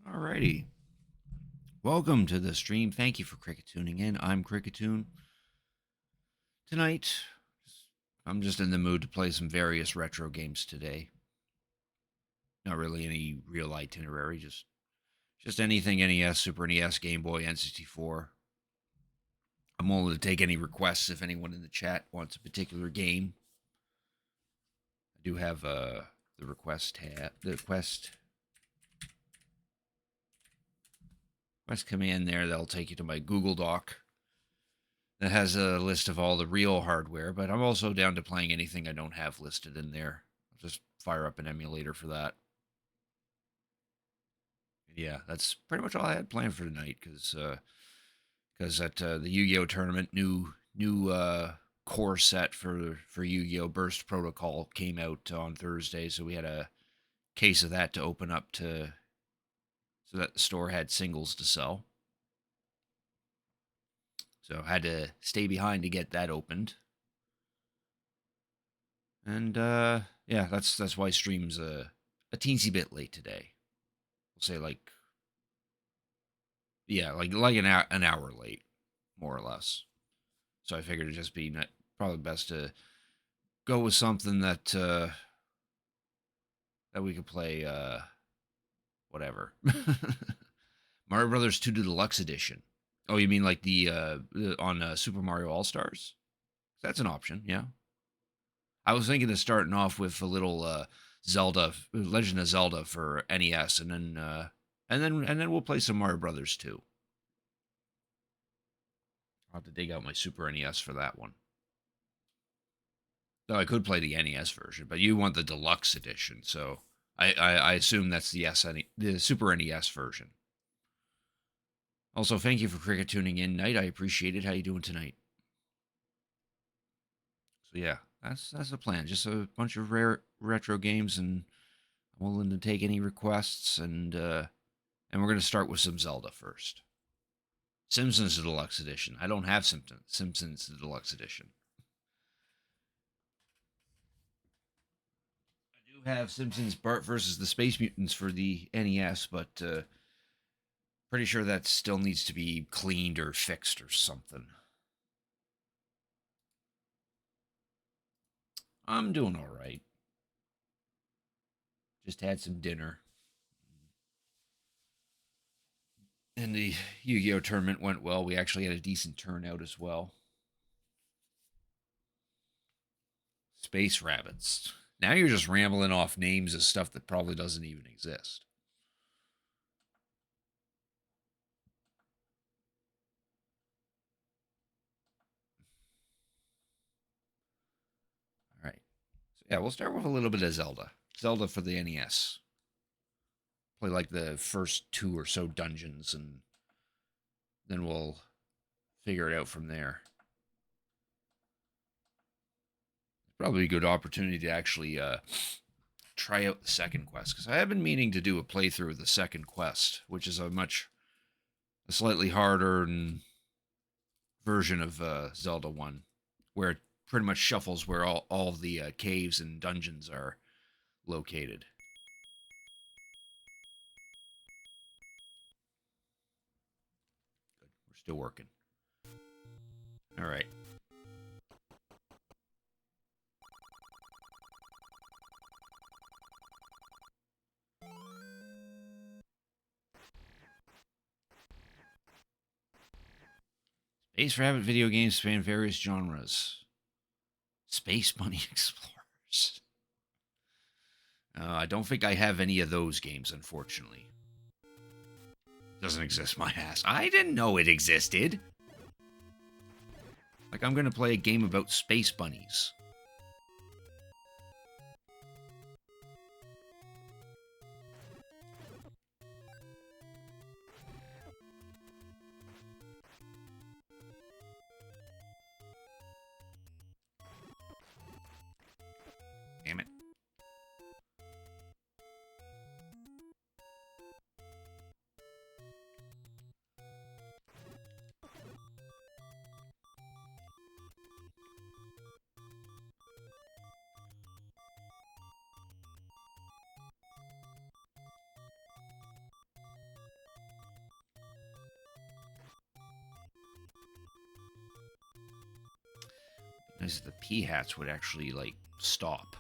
Alrighty. Welcome to the stream. Thank you for Cricket tuning in. I'm Cricketoon. Tonight, I'm just in the mood to play some various retro games today. Not really any real itinerary, just anything NES, Super NES, Game Boy, N64. I'm willing to take any requests if anyone in the chat wants a particular game. I do have the request tab, the quest command there. That'll take you to my Google Doc that has a list of all the real hardware, but I'm also down to playing anything I don't have listed in there. I'll just fire up an emulator for that. Yeah, that's pretty much all I had planned for tonight, because at the Yu-Gi-Oh tournament, new core set for Yu-Gi-Oh Burst Protocol came out on Thursday, so we had a case of that to open up so that the store had singles to sell. So I had to stay behind to get that opened. And yeah, that's why stream's a teensy bit late today. We'll say like an hour late, more or less. So I figured it'd just be probably best to go with something that that we could play whatever. Mario Brothers 2 Deluxe Edition. Oh, you mean like the on Super Mario All Stars? That's an option, yeah. I was thinking of starting off with a little Zelda, Legend of Zelda for NES, and then we'll play some Mario Brothers 2. I'll have to dig out my Super NES for that one. Though I could play the NES version, but you want the deluxe edition, so I assume that's the Super NES version. Also, thank you for cricket tuning in, Knight. I appreciate it. How you doing tonight? So yeah, that's the plan. Just a bunch of rare retro games, and I'm willing to take any requests, and we're gonna start with some Zelda first. Simpsons Deluxe Edition. I don't have Simpsons Deluxe Edition. I do have Simpsons Bart versus the Space Mutants for the NES, but pretty sure that still needs to be cleaned or fixed or something. I'm doing all right. Just had some dinner. And the Yu-Gi-Oh tournament went well. We actually had a decent turnout as well. Space rabbits. Now you're just rambling off names of stuff that probably doesn't even exist. All right. So yeah, we'll start with a little bit of Zelda. Zelda for the NES. Play like the first 2 or so dungeons, and then we'll figure it out from there. Probably a good opportunity to actually try out the second quest, because I have been meaning to do a playthrough of the second quest, which is a slightly harder version of Zelda 1, where it pretty much shuffles where all the caves and dungeons are located. Good. We're still working. All right. Space Rabbit video games span various genres. Space Bunny Explorers. I don't think I have any of those games, unfortunately. Doesn't exist, my ass. I didn't know it existed. Like, I'm gonna play a game about space bunnies. Damn it. Nice if the pea hats would actually, like, stop.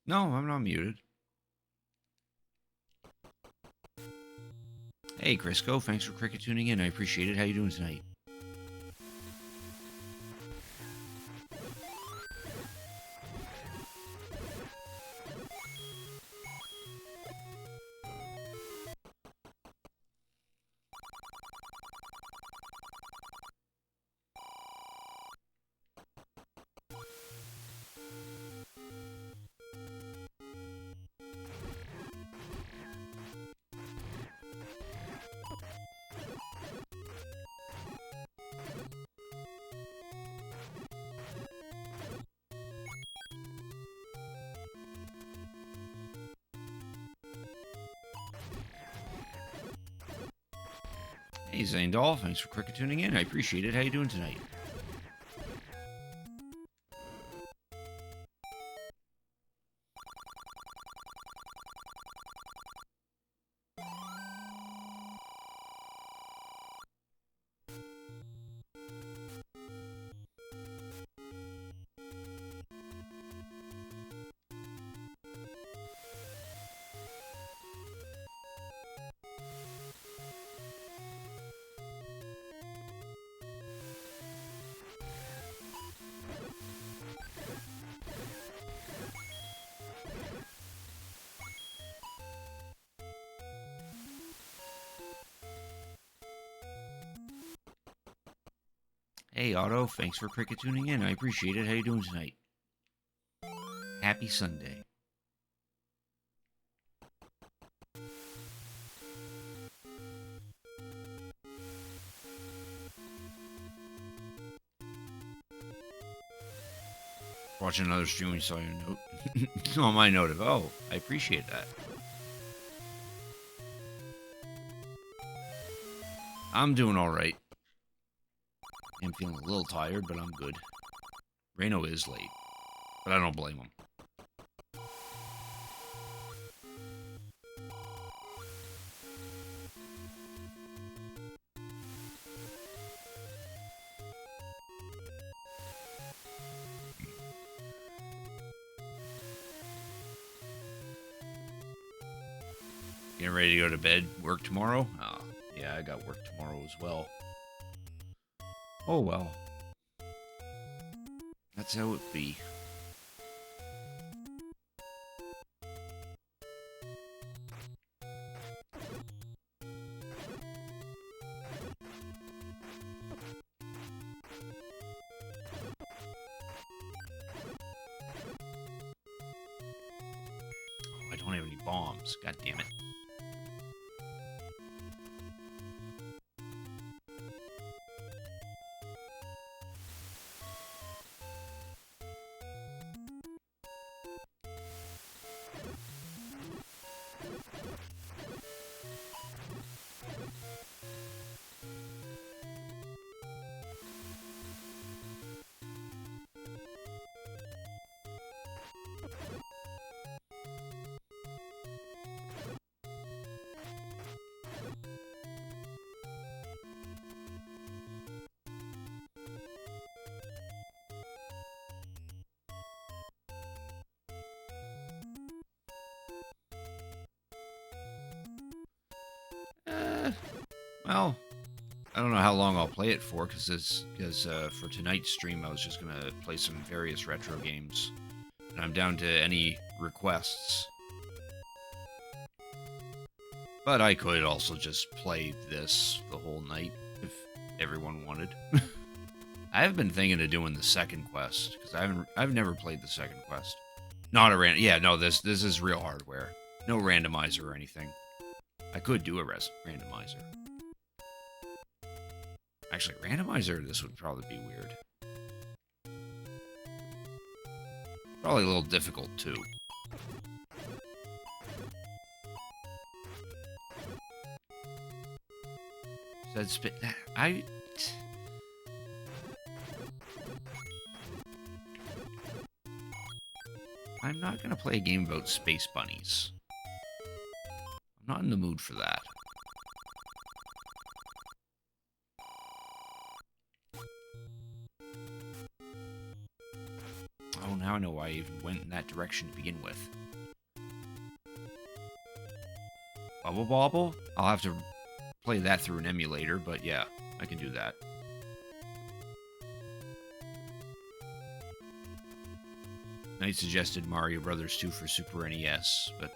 No, I'm not muted. Hey, Crisco, thanks for cricket tuning in. I appreciate it. How you doing tonight? Hey, Zandal, thanks for cricket tuning in. I appreciate it. How you doing tonight? Hey, Otto, thanks for cricket tuning in. I appreciate it. How you doing tonight? Happy Sunday. Watching another stream, we saw your note. On my note of, oh, I appreciate that. I'm doing all right. I'm feeling a little tired, but I'm good. Reno is late, but I don't blame him. Getting ready to go to bed, work tomorrow? Oh, yeah, I got work tomorrow as well. Oh, well. That's how it be. Oh, I don't have any bombs. God damn it. Well, I don't know how long I'll play it for, because for tonight's stream, I was just going to play some various retro games. And I'm down to any requests. But I could also just play this the whole night, if everyone wanted. I've been thinking of doing the second quest, because I've never played the second quest. Not a yeah, no, this is real hardware. No randomizer or anything. I could do a randomizer. Actually, randomizer, this would probably be weird. Probably a little difficult, too. I'm not going to play a game about space bunnies. I'm not in the mood for that. Oh, now Now I know why I even went in that direction to begin with. Bubble Bobble? I'll have to play that through an emulator, but yeah, I can do that. Knight suggested Mario Brothers 2 for Super NES, but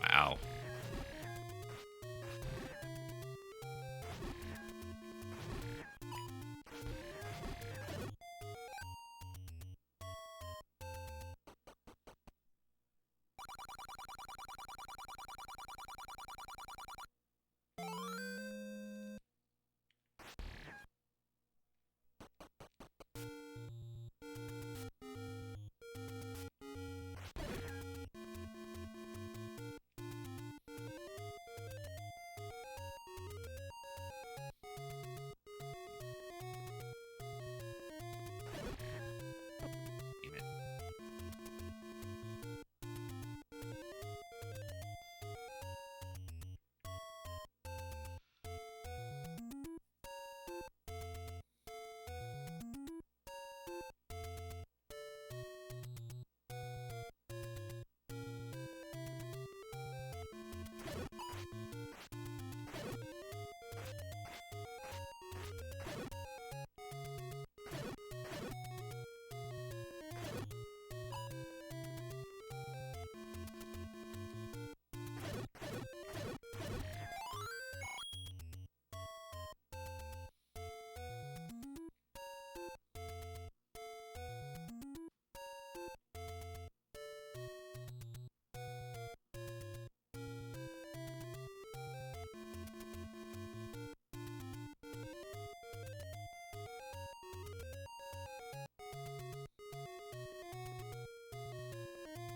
wow.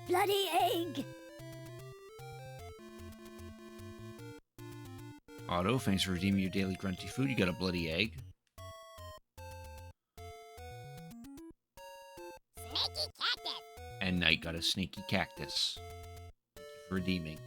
Bloody egg! Otto, thanks for redeeming your daily grunty food. You got a bloody egg. Snaky cactus! And Knight got a snaky cactus. Thank you for redeeming.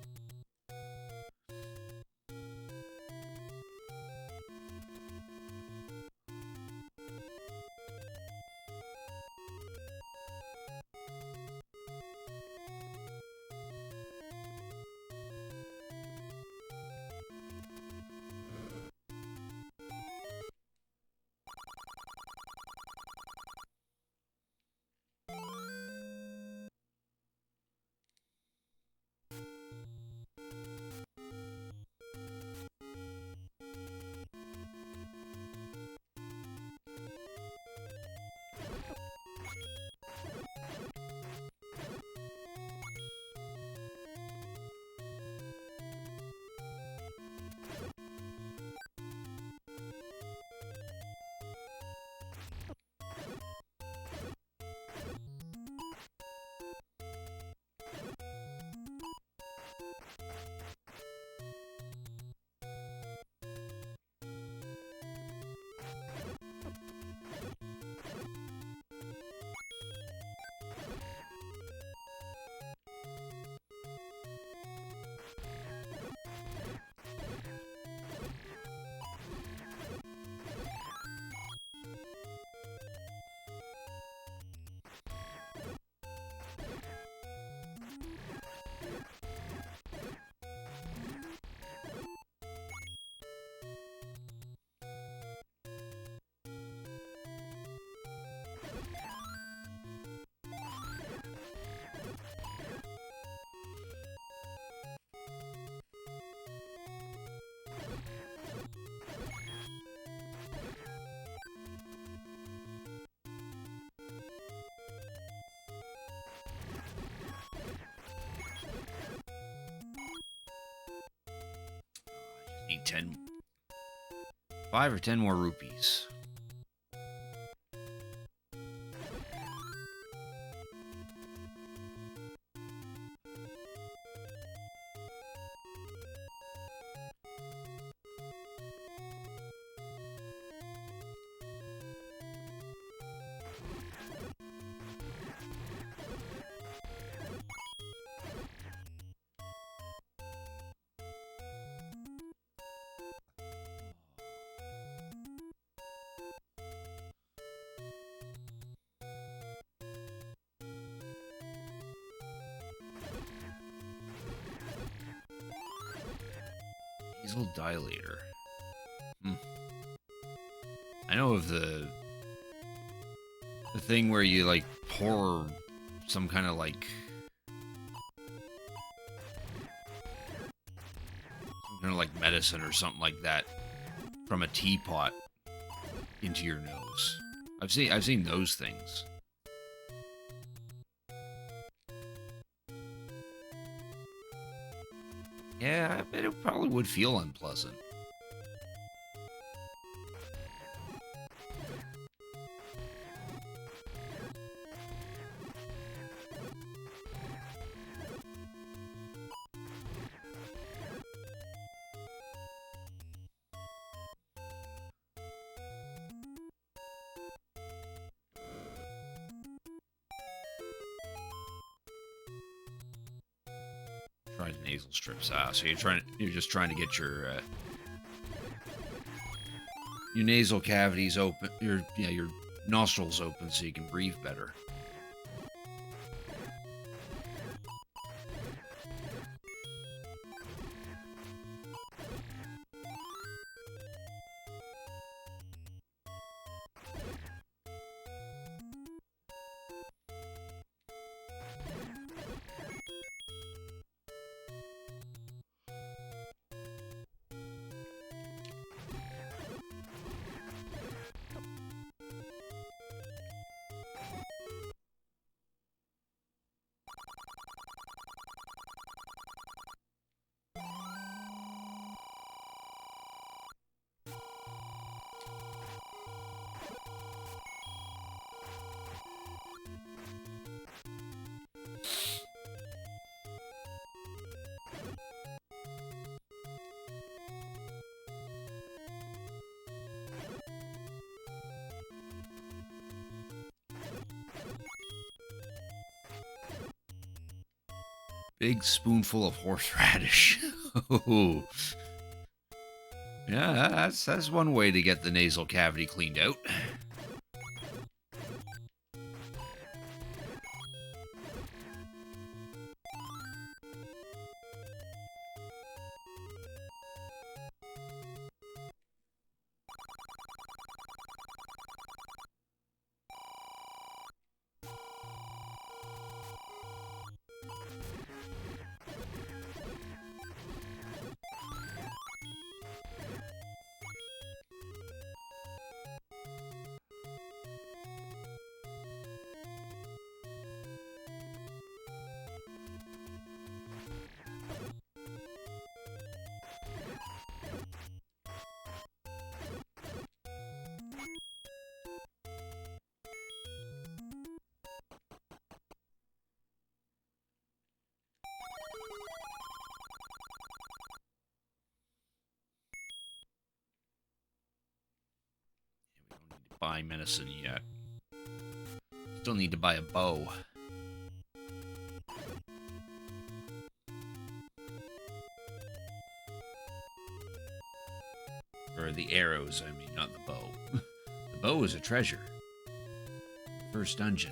Need 10. 5 or 10 more rupees. Nasal dilator. I know of the thing where you like pour some kind of like medicine or something like that from a teapot into your nose. I've seen those things. Yeah, I bet it probably would feel unpleasant. Try the nasal strips. So you're just trying to get your nasal cavities open, your nostrils open so you can breathe better. Big spoonful of horseradish. Ooh. Yeah, that's one way to get the nasal cavity cleaned out. Buy medicine yet. Still need to buy a bow. Or the arrows, I mean, not the bow. The bow is a treasure. First dungeon.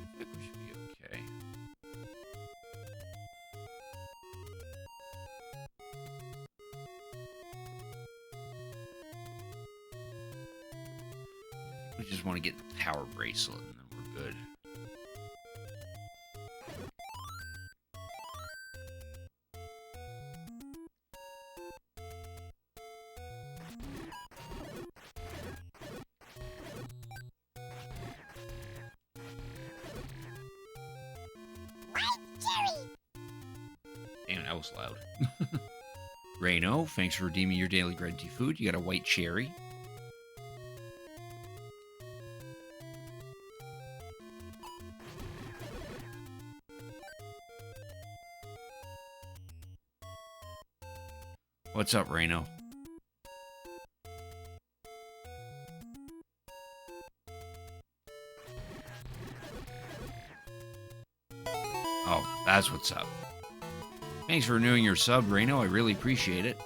I think we should be okay. We just want to get the power bracelet and then we're good. was loud. Reno, thanks for redeeming your daily green tea food. You got a white cherry. What's up, Reno? Oh, that's what's up. Thanks for renewing your sub, Reno. I really appreciate it.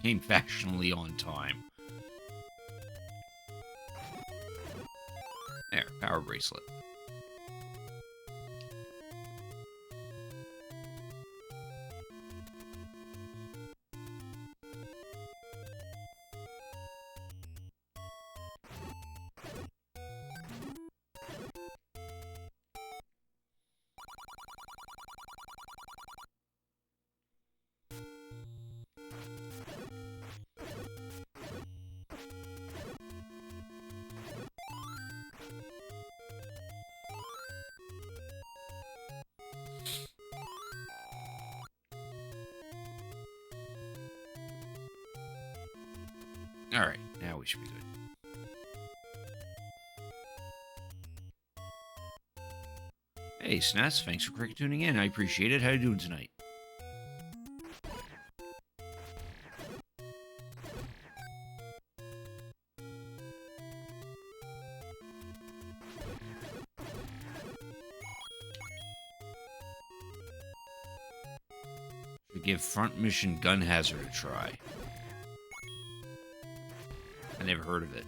Came fashionably on time. There, power bracelet. Alright, now we should be good. Hey, Snats, thanks for cricket tuning in. I appreciate it. How you doing tonight? Should give front mission gun hazard a try. I never heard of it.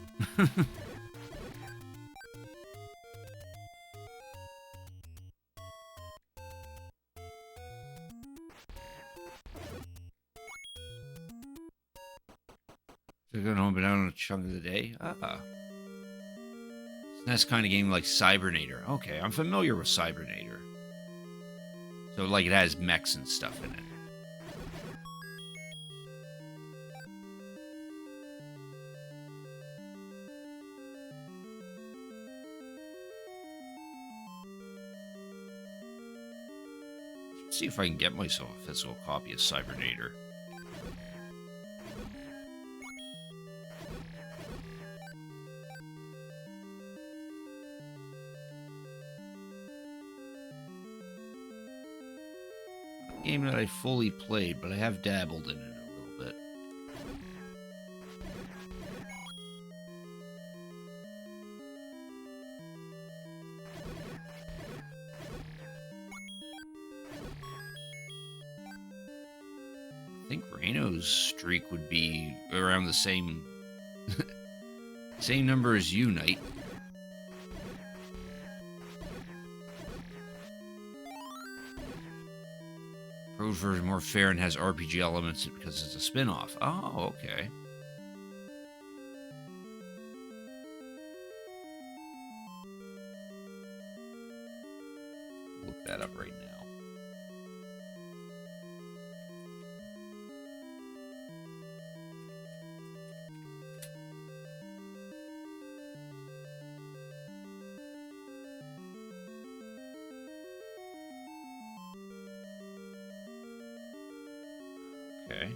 So going home but down on a chunk of the day? Ah. That's kind of game like Cybernator. Okay, I'm familiar with Cybernator. So like it has mechs and stuff in it. See if I can get myself a physical copy of Cybernator. A game that I fully played, but I have dabbled in it a little bit. I think Reno's streak would be around the same same number as you, Knight. Pro's version more fair and has RPG elements because it's a spin-off. Oh, okay. Look that up right now. Okay.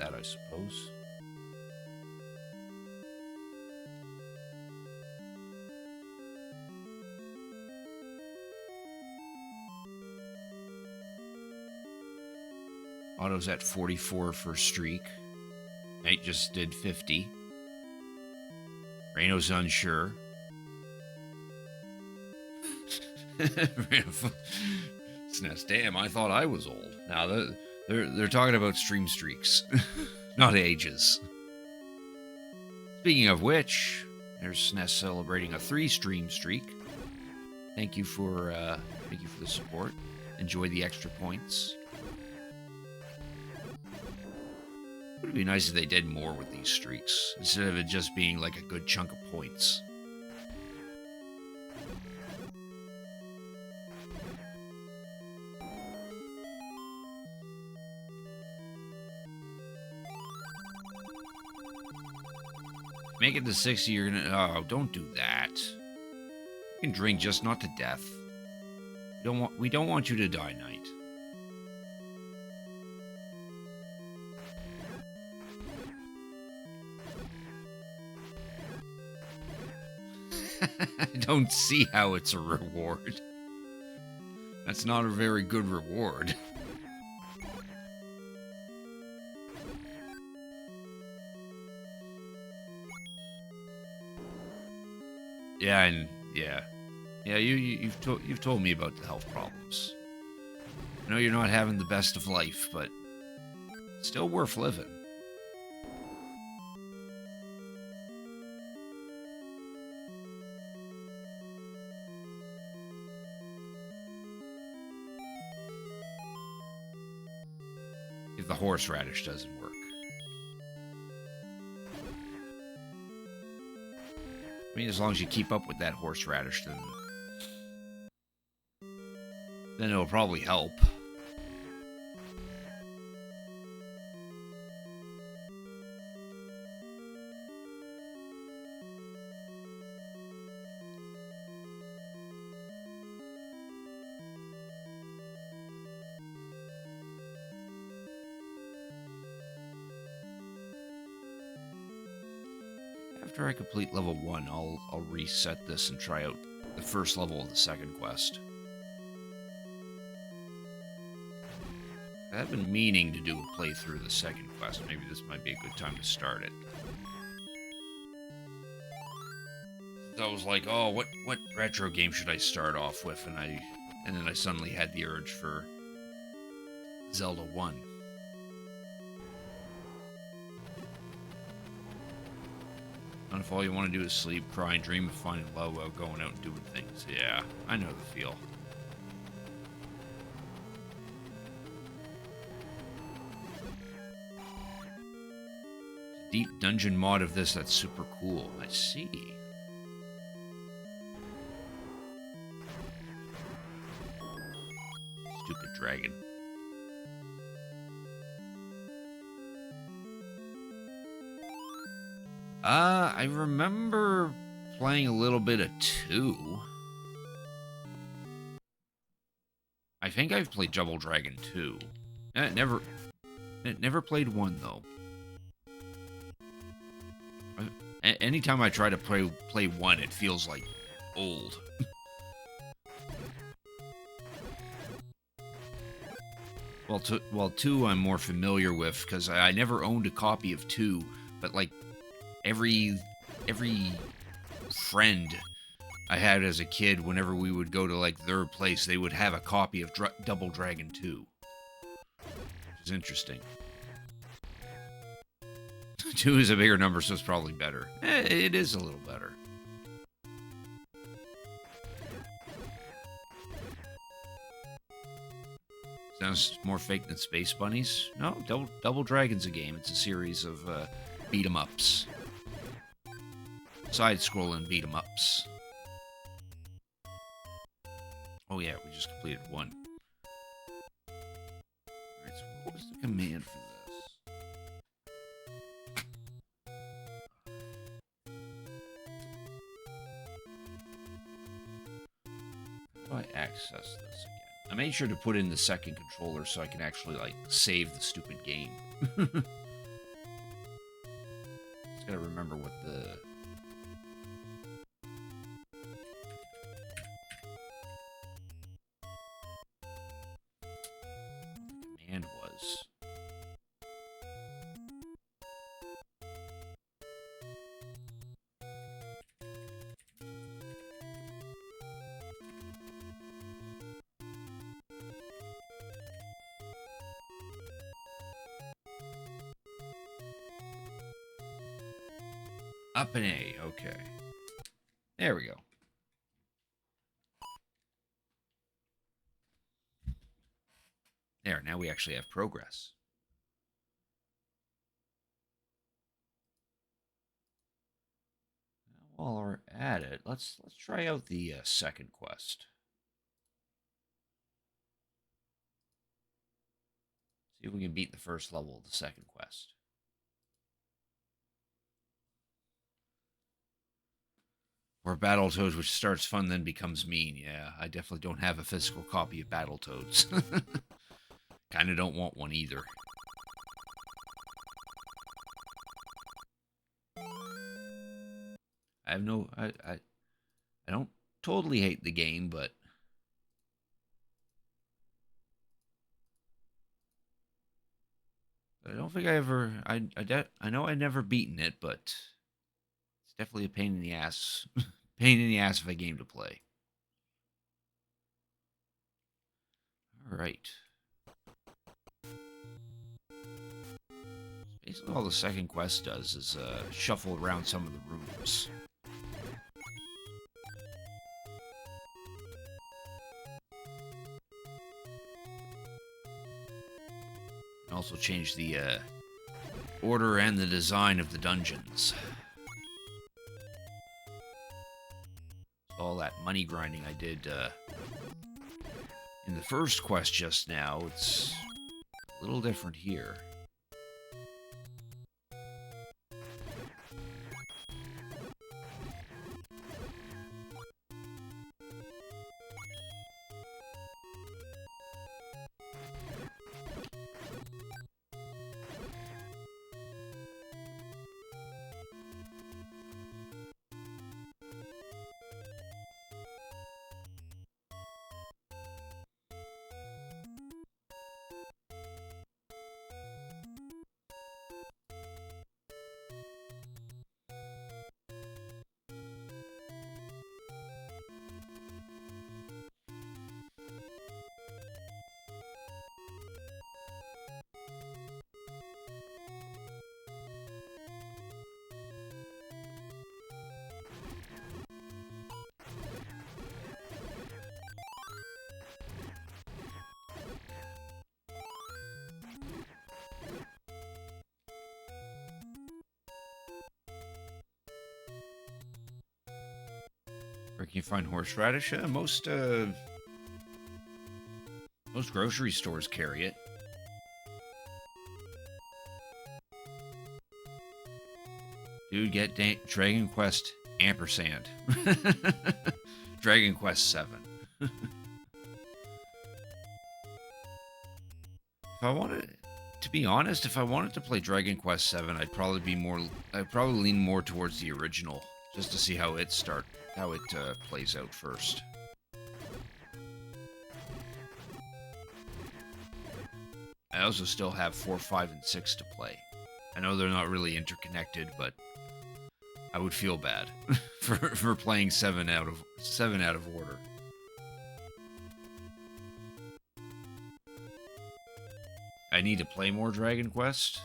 that, I suppose. Otto's at 44 for a streak. Knight just did 50. Reno's unsure. SNES, damn, I thought I was old. Now they're talking about stream streaks, not ages. Speaking of which, there's SNES celebrating a 3-stream streak. Thank you for the support. Enjoy the extra points. It would be nice if they did more with these streaks, instead of it just being like a good chunk of points. Make it to 60, you're gonna... Oh, don't do that. You can drink, just not to death. We don't want you to die, Knight. I don't see how it's a reward. That's not a very good reward. Yeah, you've told me about the health problems. I know you're not having the best of life, but still worth living. If the horseradish doesn't work. I mean, as long as you keep up with that horseradish, then it'll probably help. After I complete level 1, I'll reset this and try out the first level of the second quest. I've been meaning to do a playthrough of the second quest. Maybe this might be a good time to start it. I was like, oh, what retro game should I start off with? And then I suddenly had the urge for Zelda 1. And if all you want to do is sleep, cry, and dream of finding love while going out and doing things. Yeah, I know the feel. Deep dungeon mod of this, that's super cool. I see. Stupid dragon. I remember playing a little bit of 2. I think I've played Double Dragon 2. Never played 1 though. Anytime I try to play 1, it feels like old. Well, 2 I'm more familiar with because I never owned a copy of 2, but like every friend I had as a kid, whenever we would go to like their place, they would have a copy of Double Dragon 2. Which is interesting. 2 is a bigger number, so it's probably better. It is a little better. Sounds more fake than Space Bunnies. No, Double Dragon's a game. It's a series of beat-em-ups. Side-scrolling beat-em-ups. Oh yeah, we just completed 1. Alright, so what was the command for this? How do I access this again? I made sure to put in the second controller so I can actually, like, save the stupid game. Just gotta remember what the command was. Up an A, okay. There we go. There, now we actually have progress. While we're at it, let's try out the second quest. See if we can beat the first level of the second quest. Or Battletoads, which starts fun, then becomes mean. Yeah, I definitely don't have a physical copy of Battletoads. Kind of don't want one either. I have no... I don't totally hate the game, but... I don't think I ever... I know I never beaten it, but... It's definitely a pain in the ass. Pain in the ass of a game to play. Alright. Basically all the second quest does is shuffle around some of the rooms. And also change the order and the design of the dungeons. All that money grinding I did in the first quest just now, it's a little different here. Where can you find horseradish? Most grocery stores carry it. Dude, get Dragon Quest ampersand. Dragon Quest 7. If I wanted, to be honest, if I wanted to play Dragon Quest 7, I'd probably lean more towards the original, just to see how it plays out first. I also still have 4, 5, and 6 to play. I know they're not really interconnected, but I would feel bad for playing 7 out of order. I need to play more Dragon Quest.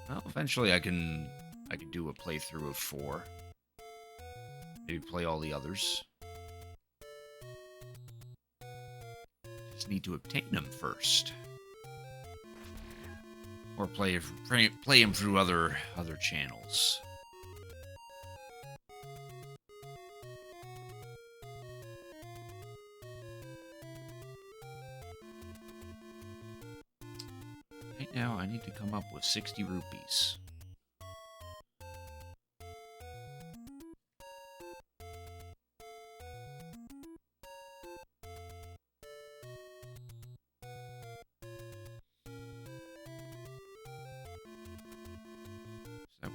Well, eventually I can do a playthrough of 4. Maybe play all the others. Just need to obtain them first. Or play them through other channels. Right now, I need to come up with 60 rupees.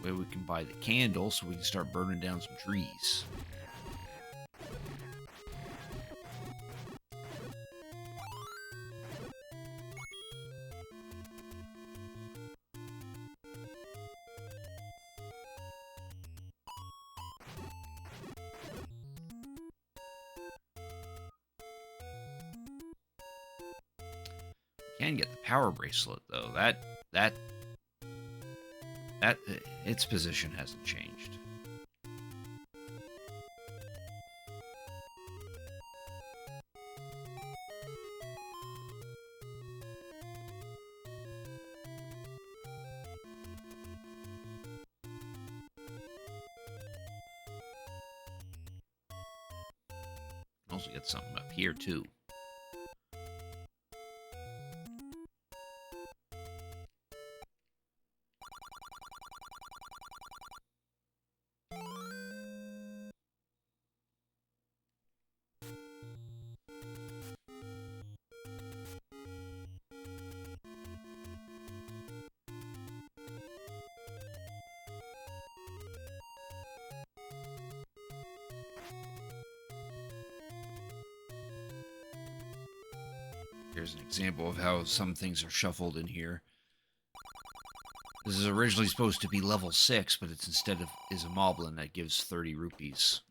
That way we can buy the candle so we can start burning down some trees. Can get the power bracelet though. That its position hasn't changed. Also get something up here too. Here's an example of how some things are shuffled in here. This is originally supposed to be level 6, but it's instead of is a moblin that gives 30 rupees.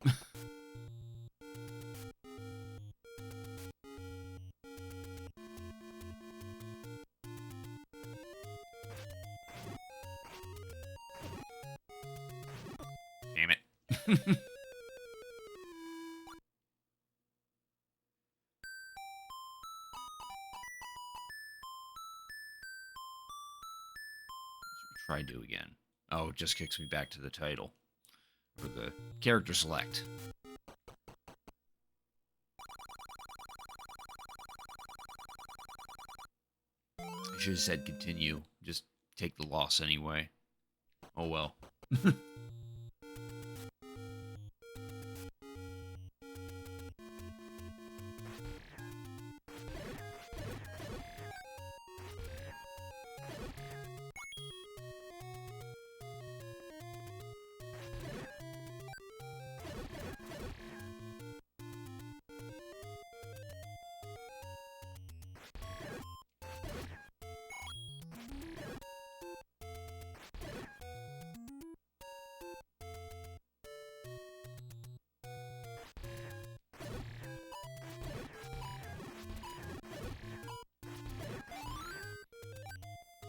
Damn it. Try do again. Oh, it just kicks me back to the title. Or the character select. I should have said continue. Just take the loss anyway. Oh well.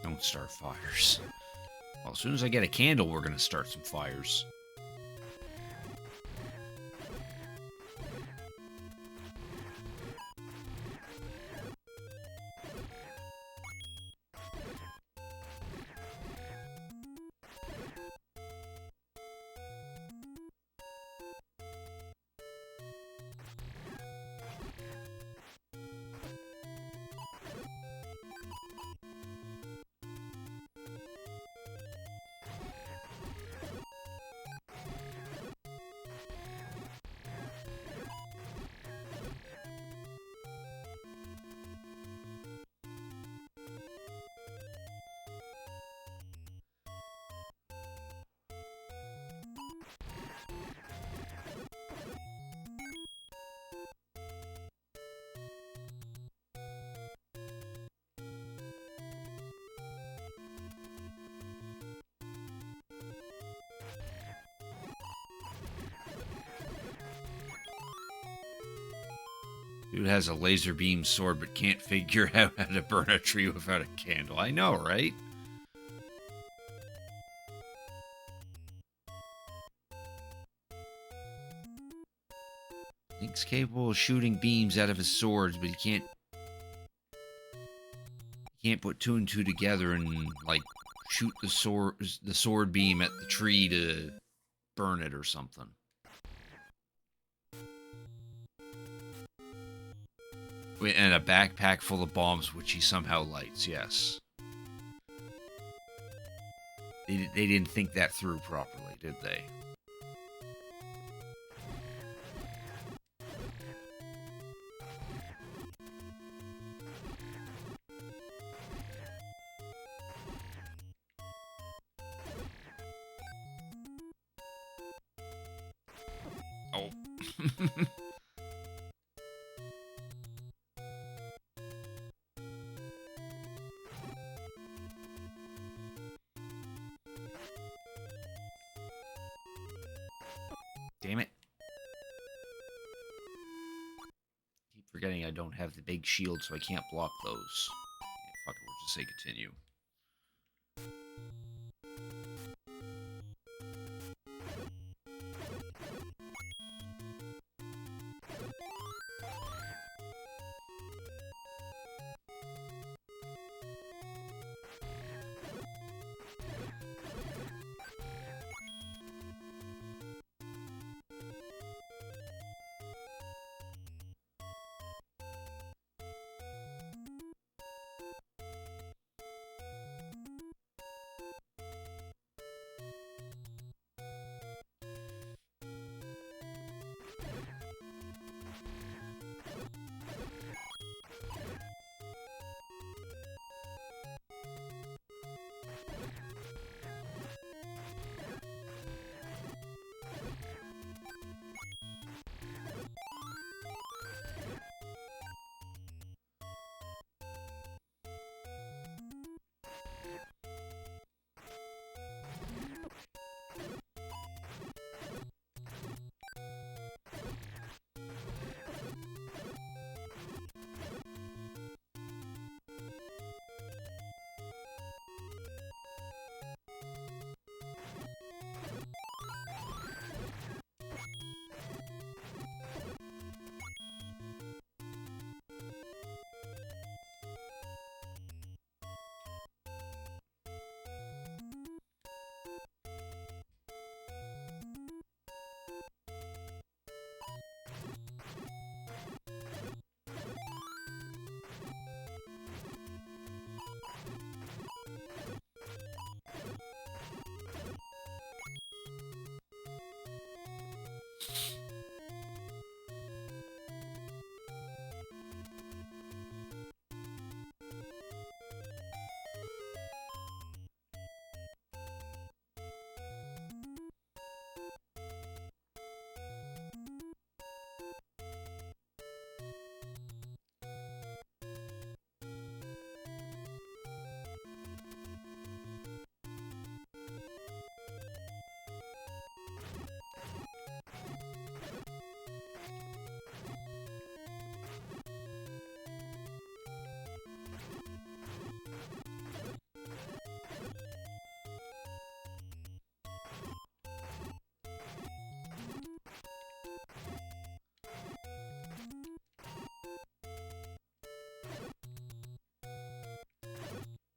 Don't start fires. Well, as soon as I get a candle, we're going to start some fires. Dude has a laser beam sword but can't figure out how to burn a tree without a candle. I know, right? Link's capable of shooting beams out of his swords, but he can't put two and two together and like shoot the sword beam at the tree to burn it or something. And a backpack full of bombs, which he somehow lights, yes. They didn't think that through properly, did they? Damn it. Keep forgetting I don't have the big shield, so I can't block those. Yeah, fuck it, we'll just say continue.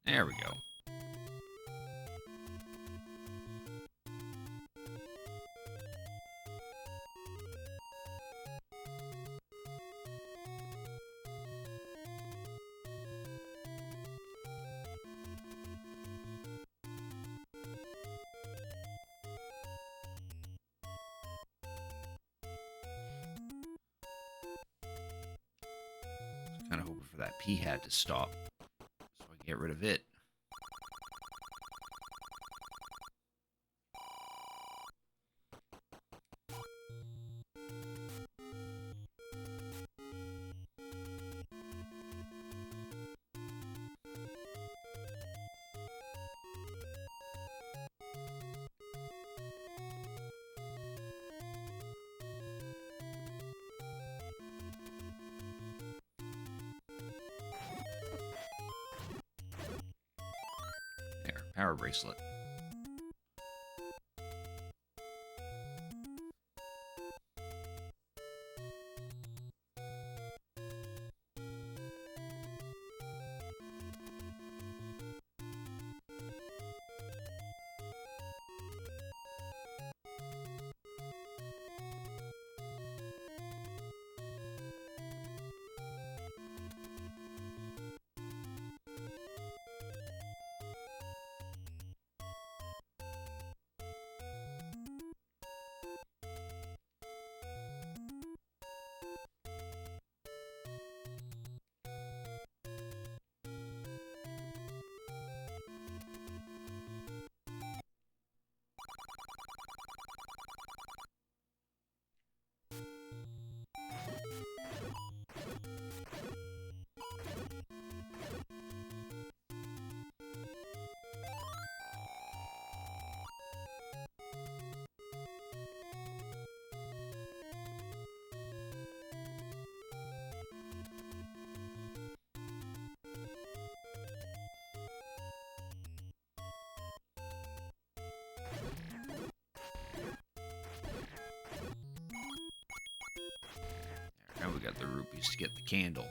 There we go. Kind of hoping for that P-hat to stop so I can get rid of it. There, power bracelet. got the rupees to get the candle.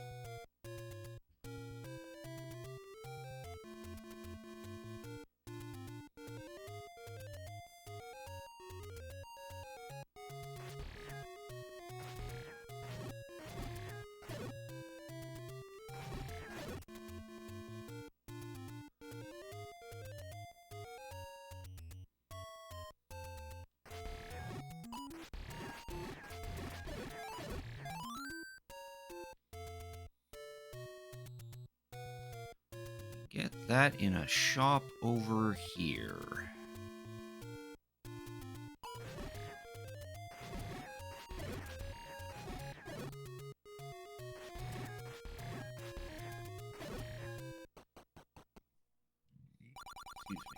Get that in a shop over here. Excuse me.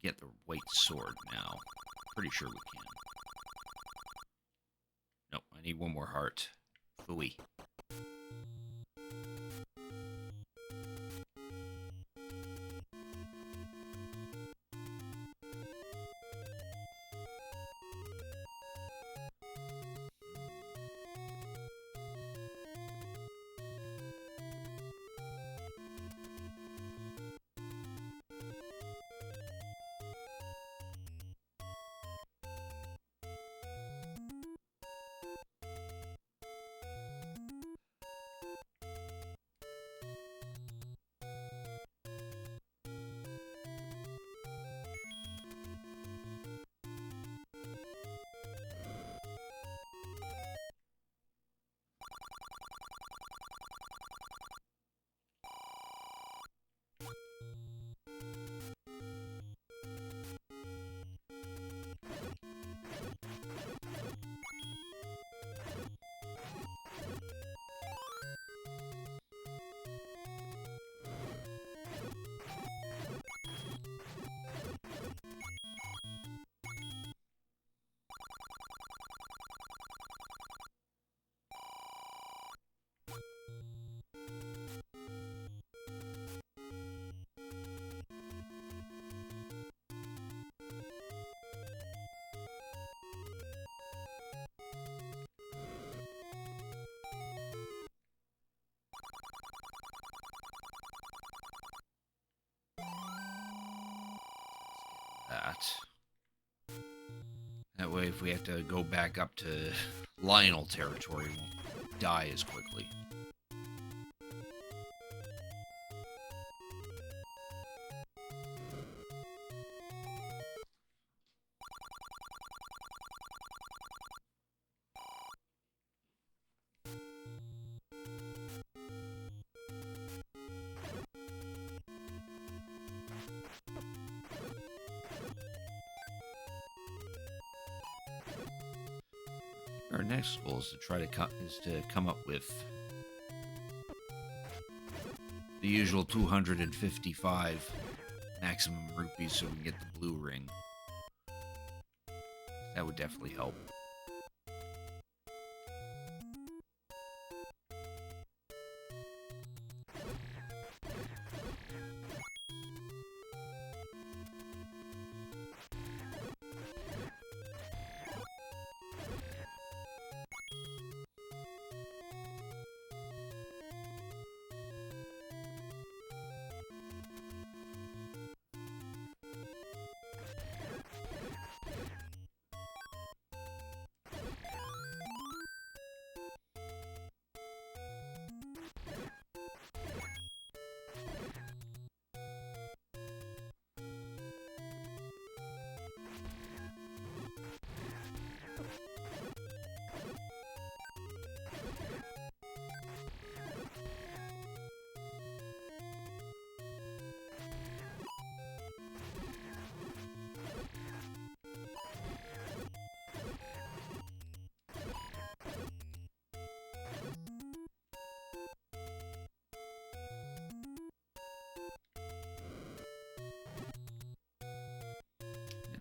Get the white sword now. Pretty sure we can. Nope, I need one more heart. Phooey. spot. That way, if we have to go back up to Lionel territory, we won't die as quickly. Our next goal is to try to come up with the usual 255 maximum rupees so we can get the blue ring. That would definitely help.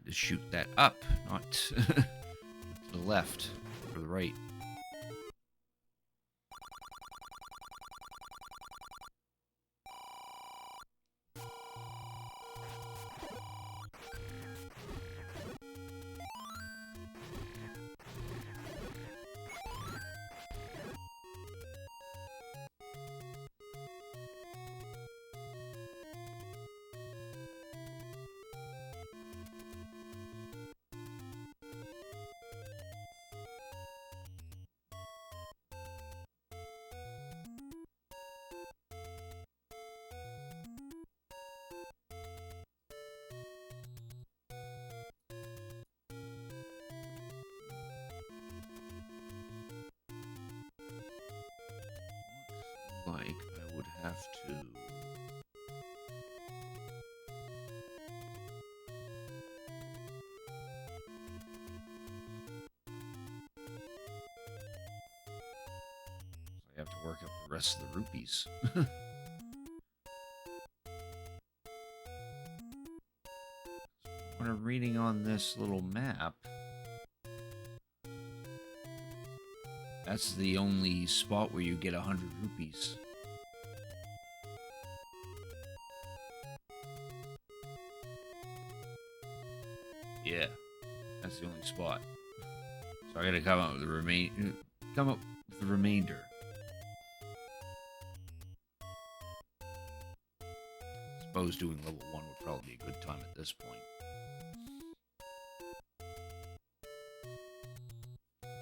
To shoot that up, not to the left or the right. Like I would have to work up the rest of the rupees. When I'm reading on this little map, that's the only spot where you get 100 rupees. Yeah, that's the only spot. So I gotta come up with the remainder. I suppose doing level 1 would probably be a good time at this point.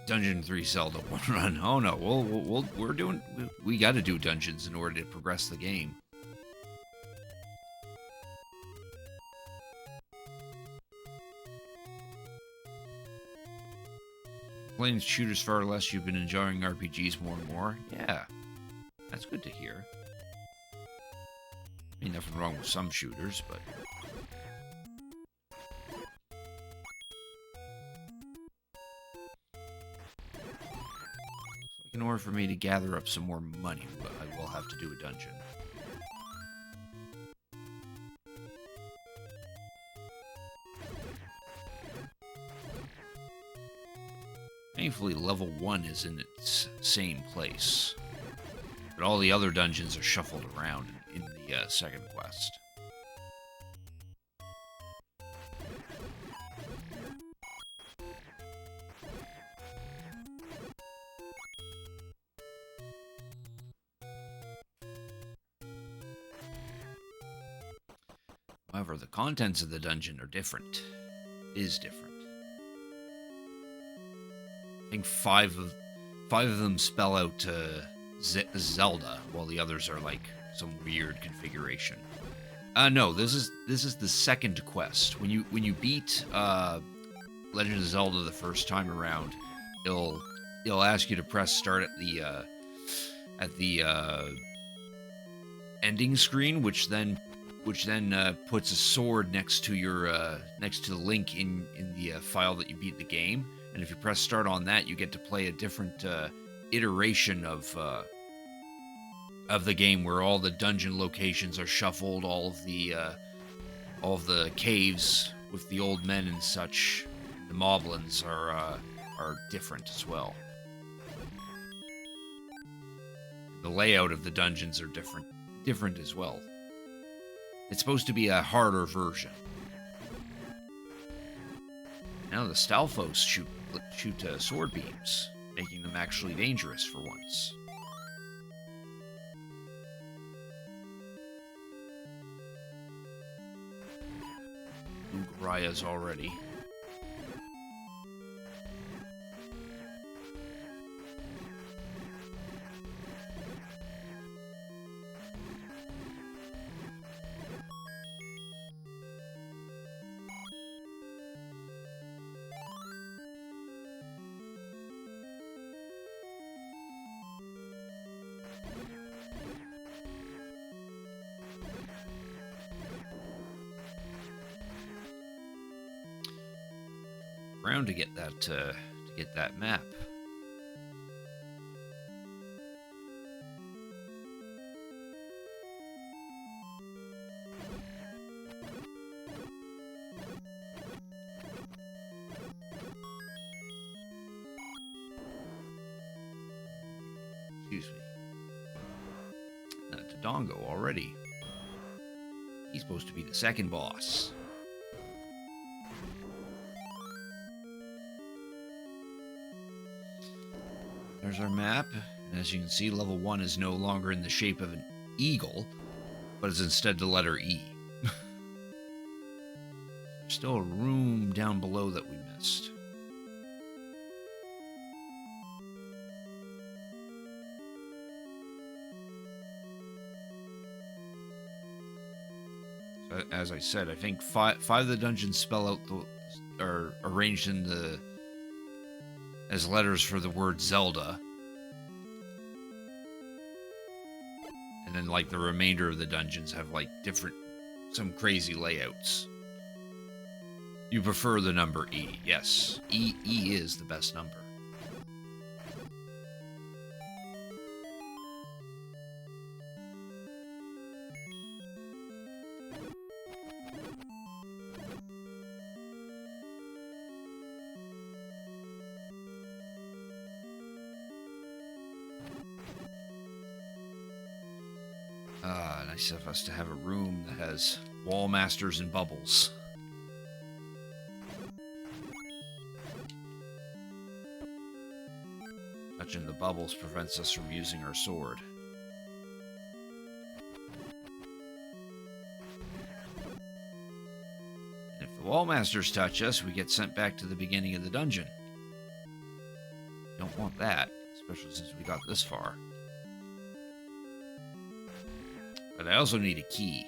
Dungeon 3 Zelda 1 run. Oh no, we got to do dungeons in order to progress the game. Playing shooters far less, you've been enjoying RPGs more and more. Yeah, that's good to hear. I mean, nothing wrong with some shooters, but in order for me to gather up some more money, I will have to do a dungeon. Thankfully, level 1 is in its same place, but all the other dungeons are shuffled around in the second quest. However, the contents of the dungeon are different. is different. I think five of them spell out Zelda, while the others are like some weird configuration. No, this is the second quest. When you beat Legend of Zelda the first time around, it'll ask you to press start at the ending screen, which then puts a sword next to the link in the file that you beat the game. And if you press start on that, you get to play a different iteration of the game, where all the dungeon locations are shuffled, all of the caves with the old men and such, the moblins are different as well. The layout of the dungeons are different as well. It's supposed to be a harder version. Now the Stalfos shoot sword beams, making them actually dangerous for once. Raya's already. Around to get that map. Excuse me. Dodongo already. He's supposed to be the second boss. There's our map, and as you can see, level 1 is no longer in the shape of an eagle, but is instead the letter E. There's still a room down below that we missed. So, as I said, I think five of the dungeons spell out are arranged in as letters for the word Zelda. And then, like, the remainder of the dungeons have, like, some crazy layouts. You prefer the number E. Yes, E is the best number. Nice of us to have a room that has wall masters and bubbles. Touching the bubbles prevents us from using our sword. And if the wall masters touch us, we get sent back to the beginning of the dungeon. Don't want that, especially since we got this far. But I also need a key.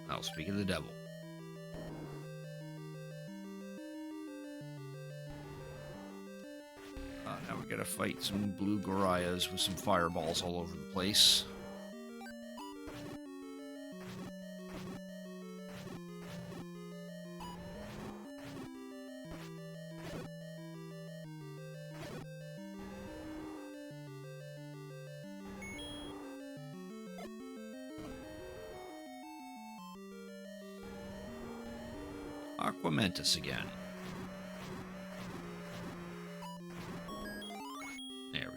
I'll speak of the devil. Now we gotta fight some blue Gorayas with some fireballs all over the place. Aquamentus again. There we go.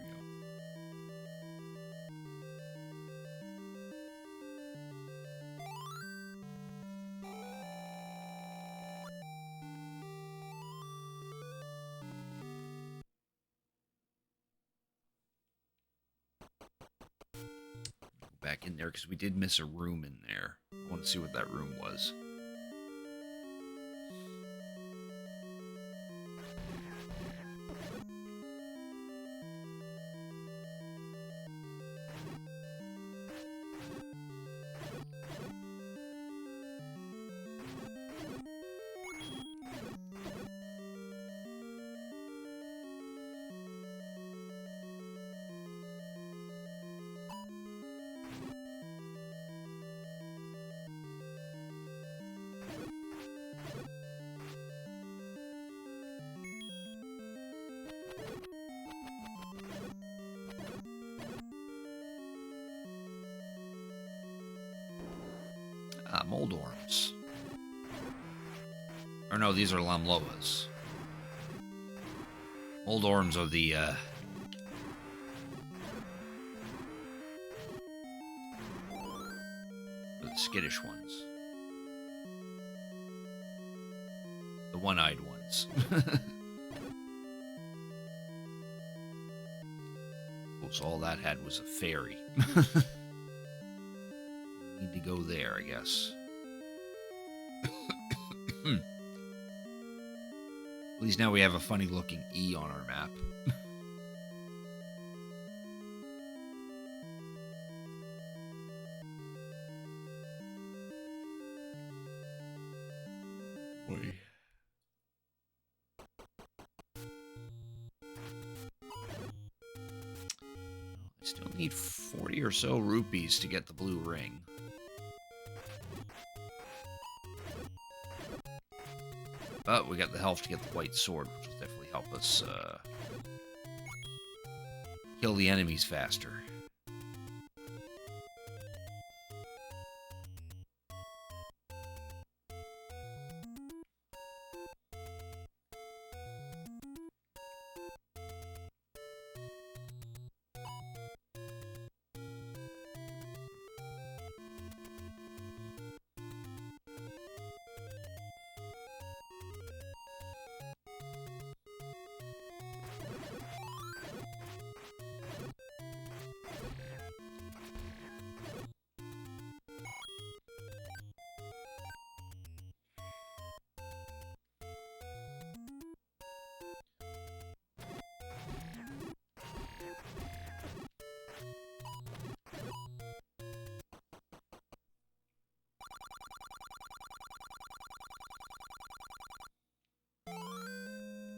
back in there because we did miss a room in there. I want to see what that room was. Mold orms. Or no, these are lamloas. Mold orms are the skittish ones. The one-eyed ones. Oh, so all that had was a fairy. Need to go there, I guess. At least now we have a funny-looking E on our map. Boy. I still need 40 or so rupees to get the blue ring. But we got the health to get the white sword, which will definitely help us kill the enemies faster.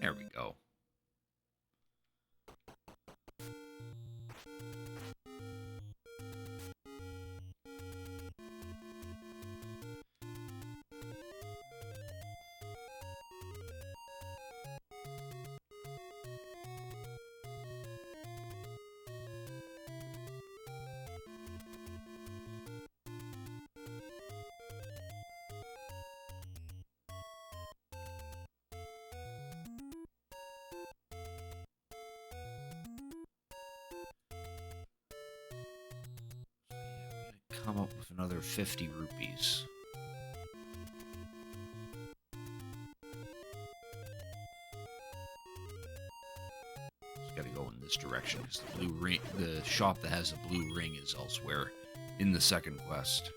There we go. Come up with another 50 rupees. Just gotta go in this direction because the blue ring, the shop that has a blue ring, is elsewhere in the second quest.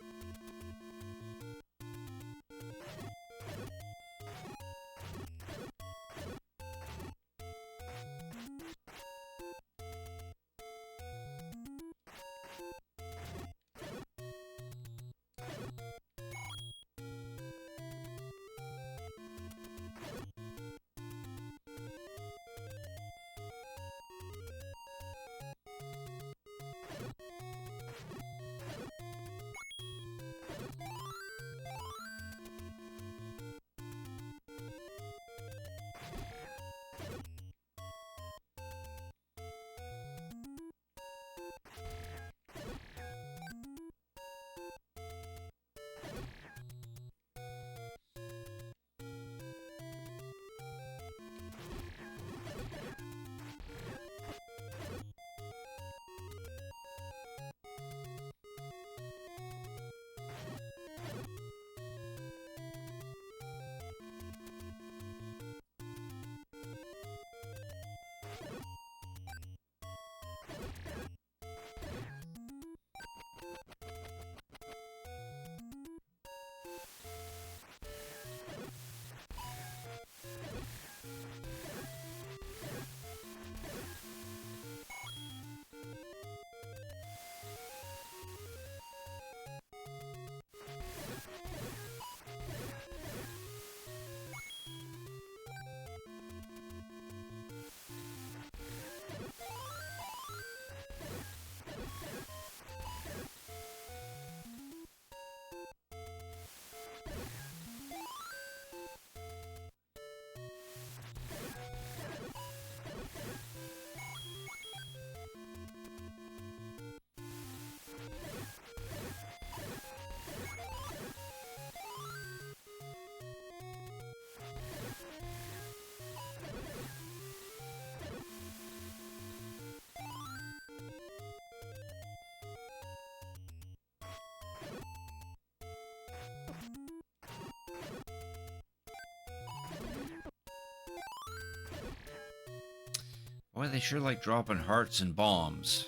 Boy, they sure like dropping hearts and bombs.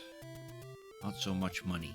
Not so much money.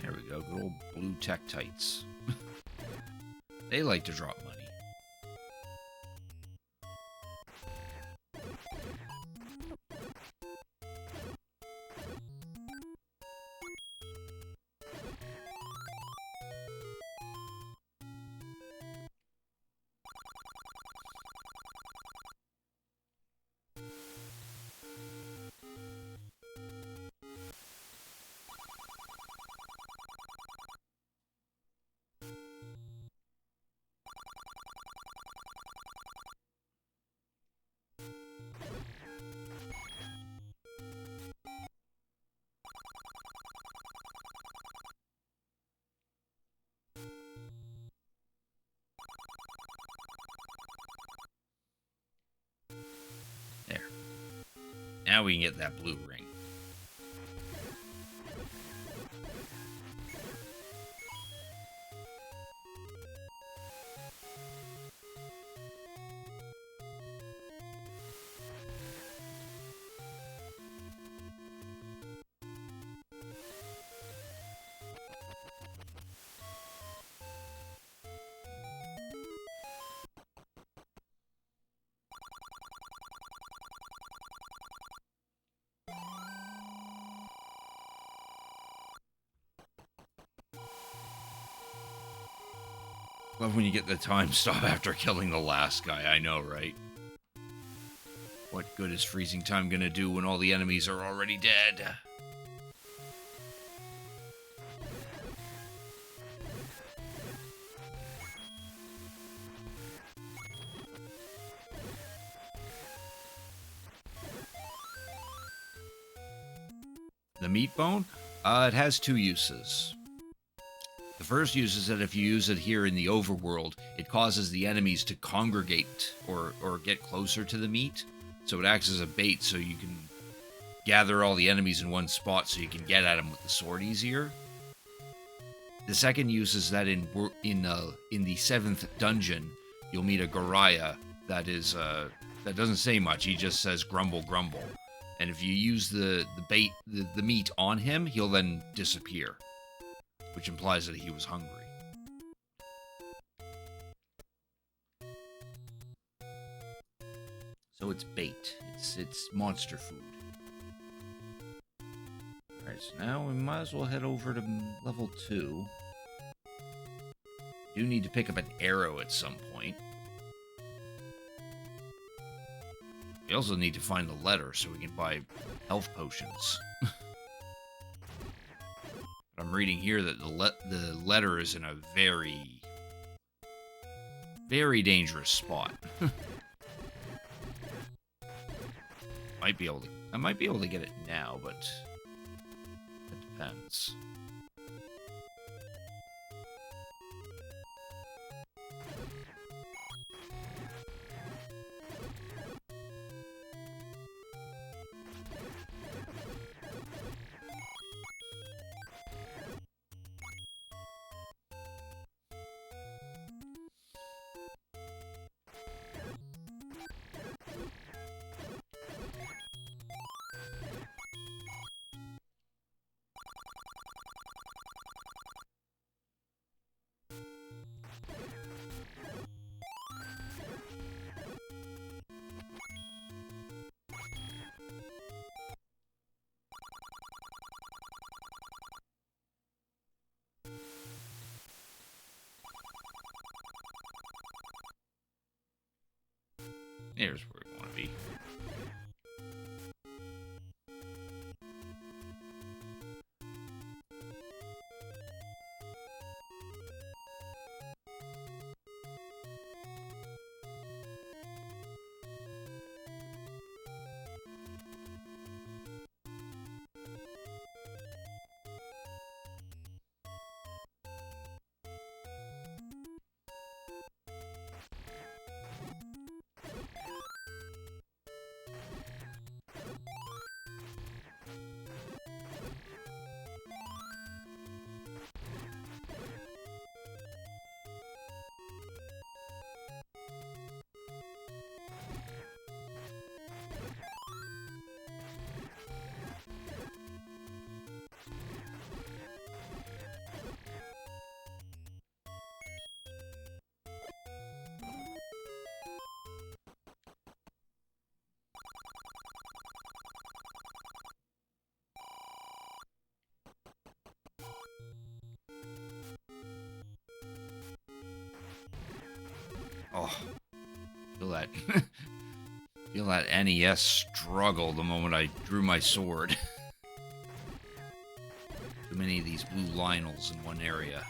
There we go, good old blue Tektites. They like to drop money. There. Now we can get that blue ring. Love when you get the time stop after killing the last guy, I know, right? What good is freezing time gonna do when all the enemies are already dead? The meat bone? It has two uses. The first use is that if you use it here in the overworld, it causes the enemies to congregate or get closer to the meat. So it acts as a bait so you can gather all the enemies in one spot so you can get at them with the sword easier. The second use is that in the 7th dungeon, you'll meet a Goriah that doesn't say much. He just says grumble grumble. And if you use the meat on him, he'll then disappear, which implies that he was hungry. So it's bait. It's monster food. Alright, so now we might as well head over to level 2. Do need to pick up an arrow at some point. We also need to find the letter so we can buy health potions. I'm reading here that the letter is in a very, very dangerous spot. I might be able to get it now, but it depends. Here's where we want to be. Oh, feel that. Feel that NES struggle the moment I drew my sword. Too many of these blue Lionels in one area.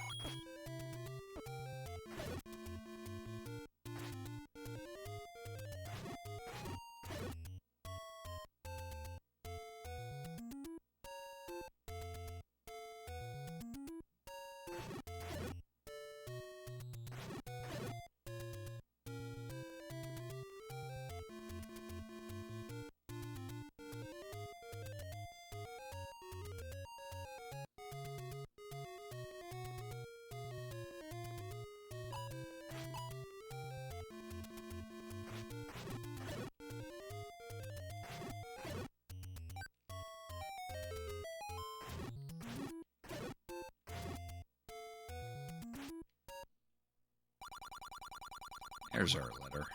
There's our letter.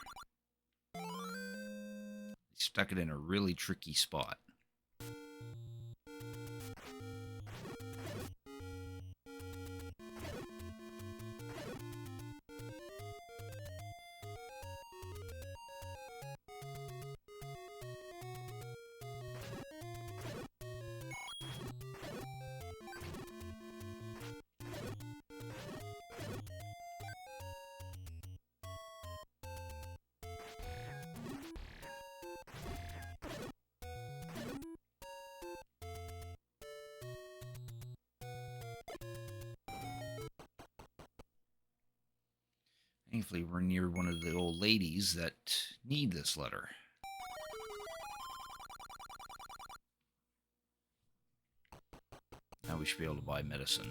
Stuck it in a really tricky spot. Thankfully, we're near one of the old ladies that need this letter. Now we should be able to buy medicine.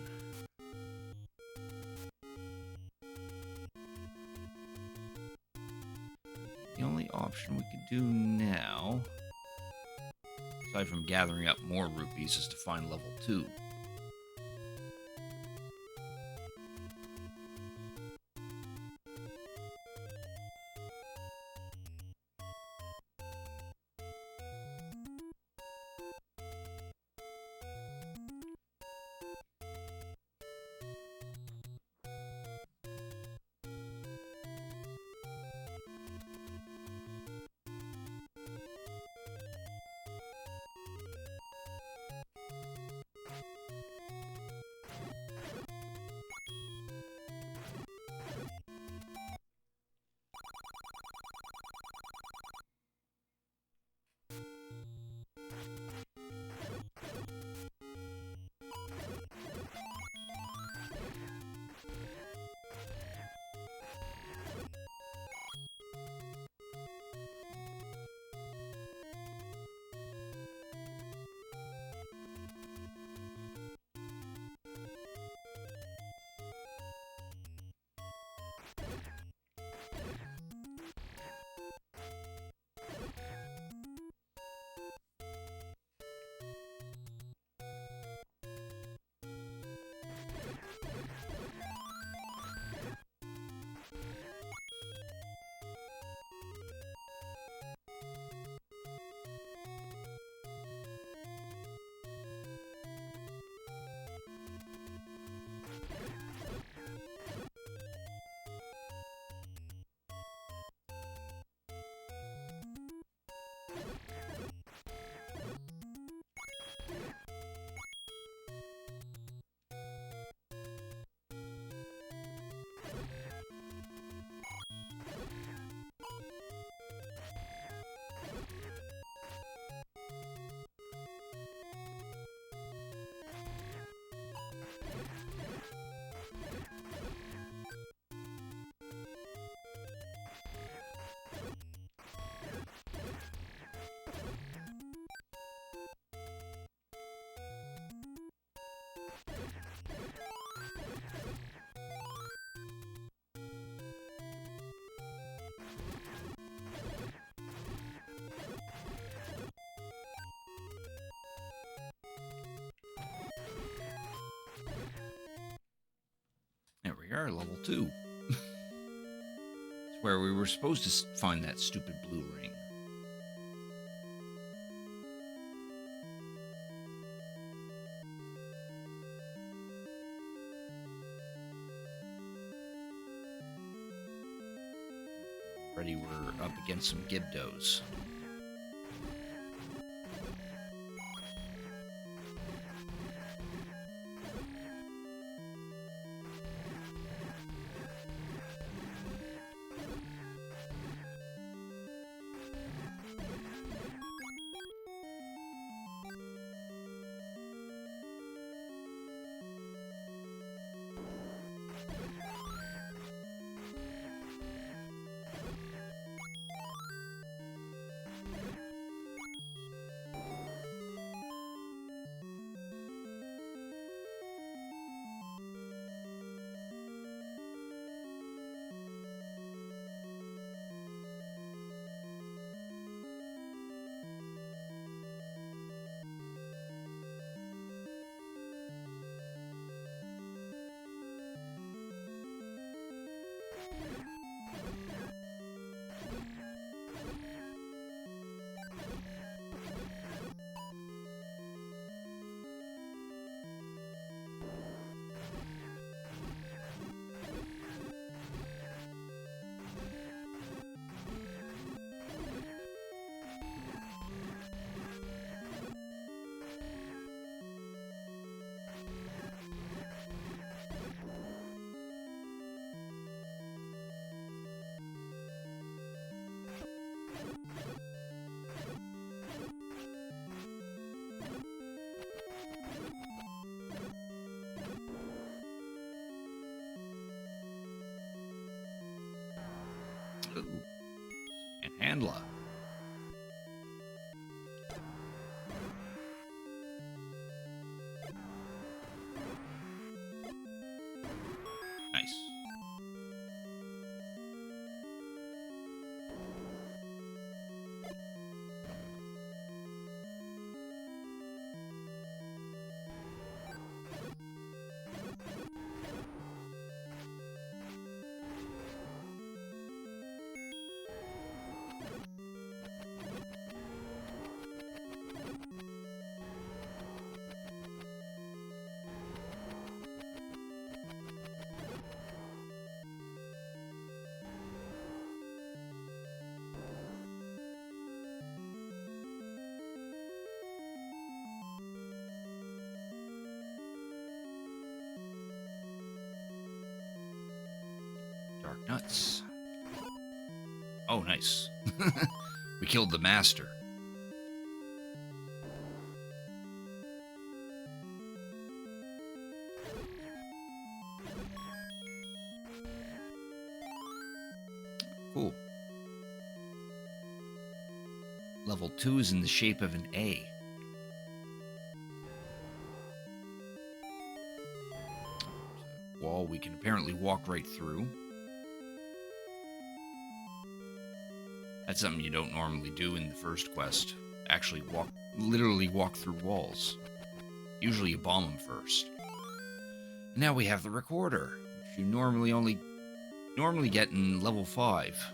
The only option we could do now, aside from gathering up more rupees, is to find level 2. There we are, level 2. It's where we were supposed to find that stupid blue ring. against some Gibdos. Ooh. And Handler. Nice. Dark Nuts. Oh, nice. We killed the master. Cool. Level 2 is in the shape of an A. Wall we can apparently walk right through. That's something you don't normally do in the first quest. Actually literally walk through walls. Usually you bomb them first. And now we have the recorder, which you normally get in level 5.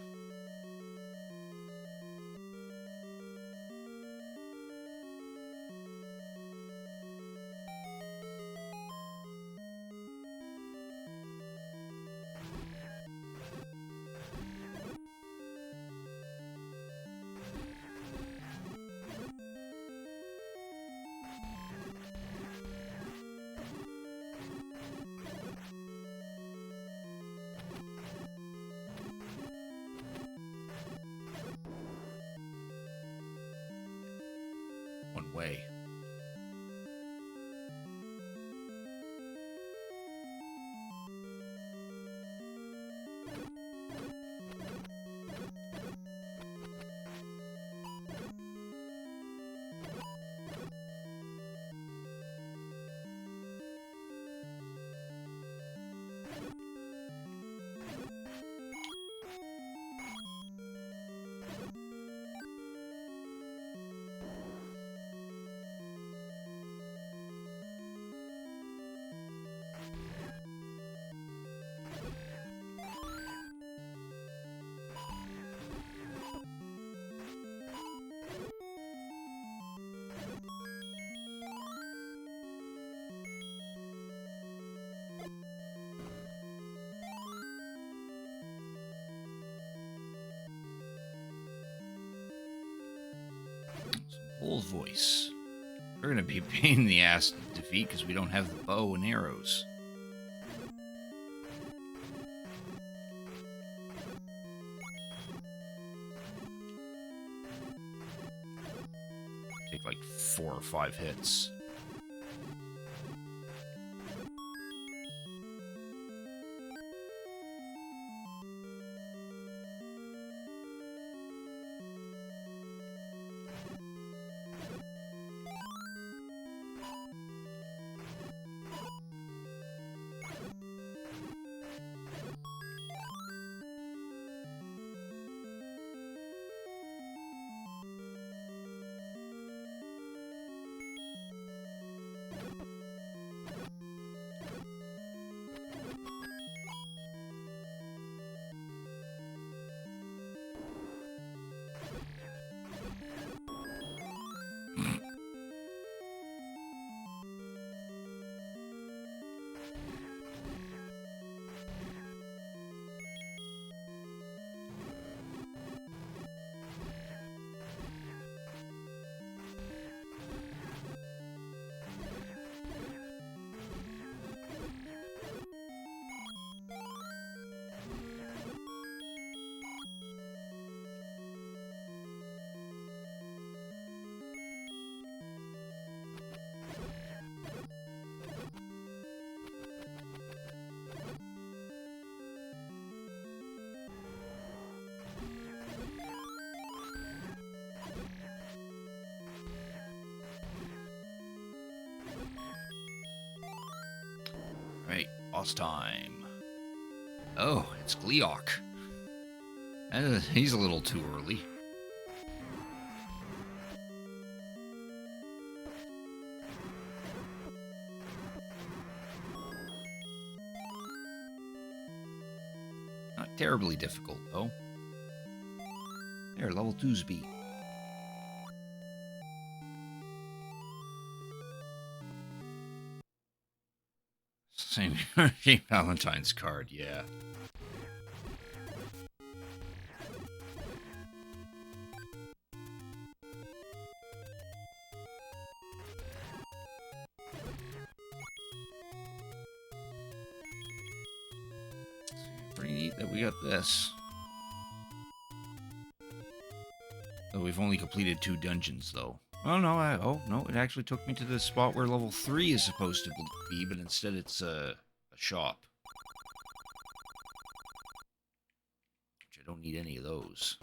One way. Old voice. We're gonna be a pain in the ass to defeat because we don't have the bow and arrows. Take like 4 or 5 hits. Right, boss time. Oh, it's Gleok. He's a little too early. Not terribly difficult, though. There, level 2's beat. Same Valentine's card, yeah. Pretty neat that we got this. Oh, we've only completed 2 dungeons, though. Oh, no, no, it actually took me to the spot where level 3 is supposed to be, but instead it's a shop. Which I don't need any of those.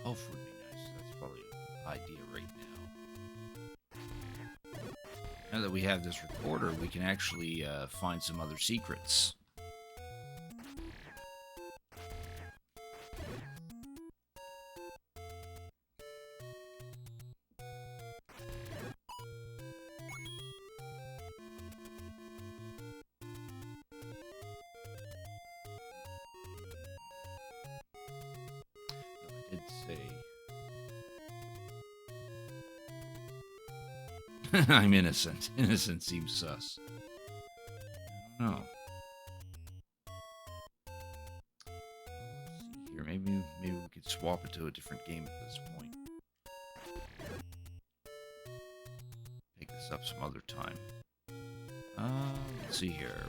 Health would be nice. That's probably an idea right now. Now that we have this recorder, we can actually find some other secrets. I did say I'm innocent. Innocent seems sus. I don't know. Let's see here. maybe we could swap it to a different game at this point. Pick this up some other time. Let's see here.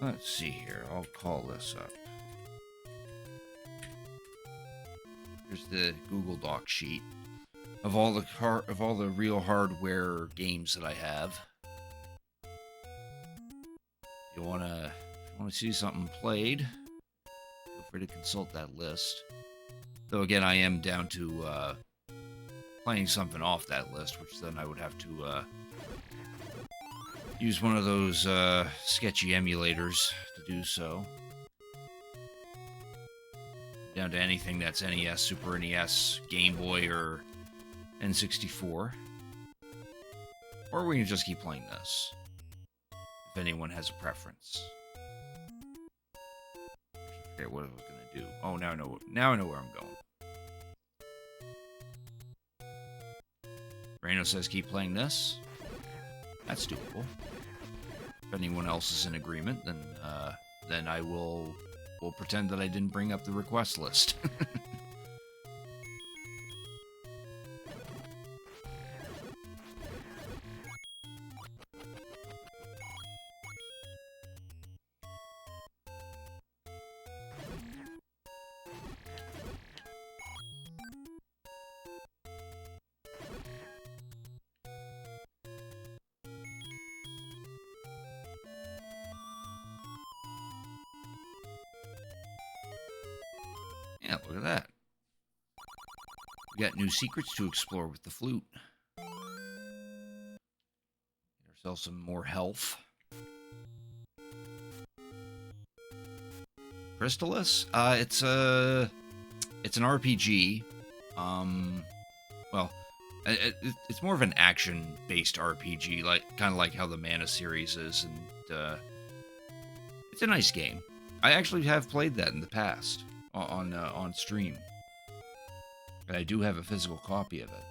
Let's see here. I'll call this up. Here's the Google Doc sheet of all the real hardware games that I have. If you wanna see something played, feel free to consult that list. Though again, I am down to playing something off that list, which then I would have to use one of those sketchy emulators to do so. Down to anything that's NES, Super NES, Game Boy, or N64. Or we can just keep playing this, if anyone has a preference. I forget what I was going to do. Oh, now I know where I'm going. Reno says keep playing this. That's doable. If anyone else is in agreement, then I will pretend that I didn't bring up the request list. Yeah, look at that. We got new secrets to explore with the flute. Get ourselves some more health. Crystallis? It's an RPG. Well, it's more of an action-based RPG, kind of like how the Mana series is, and it's a nice game. I actually have played that in the past on stream, and I do have a physical copy of it.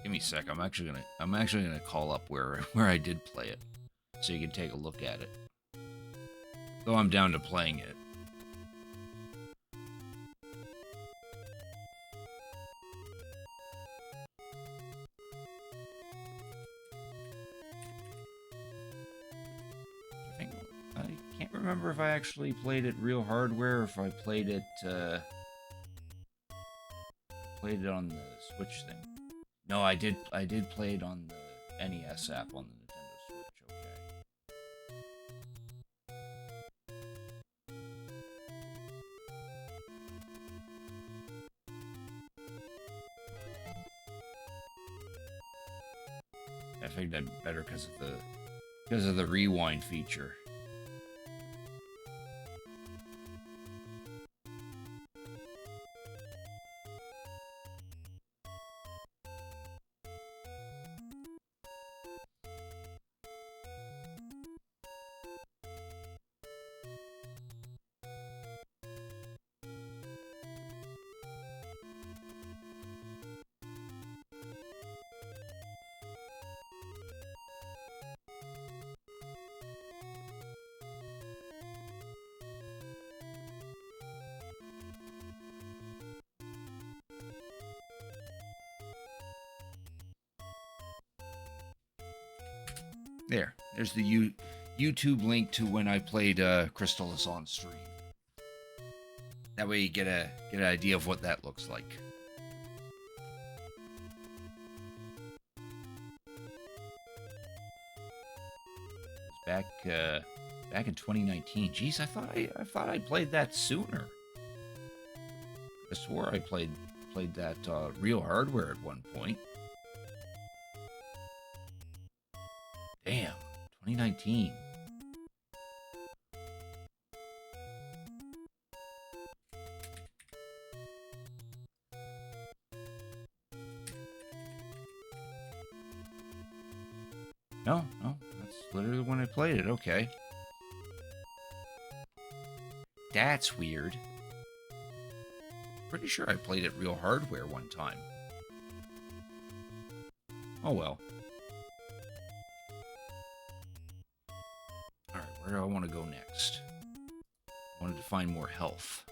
Give me a sec. I'm actually gonna call up where I did play it, so you can take a look at it. Though I'm down to playing it. I can't remember if I actually played it real hardware or if I played it on the Switch thing. No, I did play it on the NES app on the Nintendo Switch. Okay. I think that's better because of the rewind feature. There's the YouTube link to when I played Crystallis on stream. That way you get an idea of what that looks like. It was back in 2019. Jeez, I thought I played that sooner. I swore I played that real hardware at one point. Damn, 2019. No, that's literally when I played it. Okay. That's weird. Pretty sure I played it real hardware one time. Oh well. Alright, where do I want to go next? I wanted to find more health.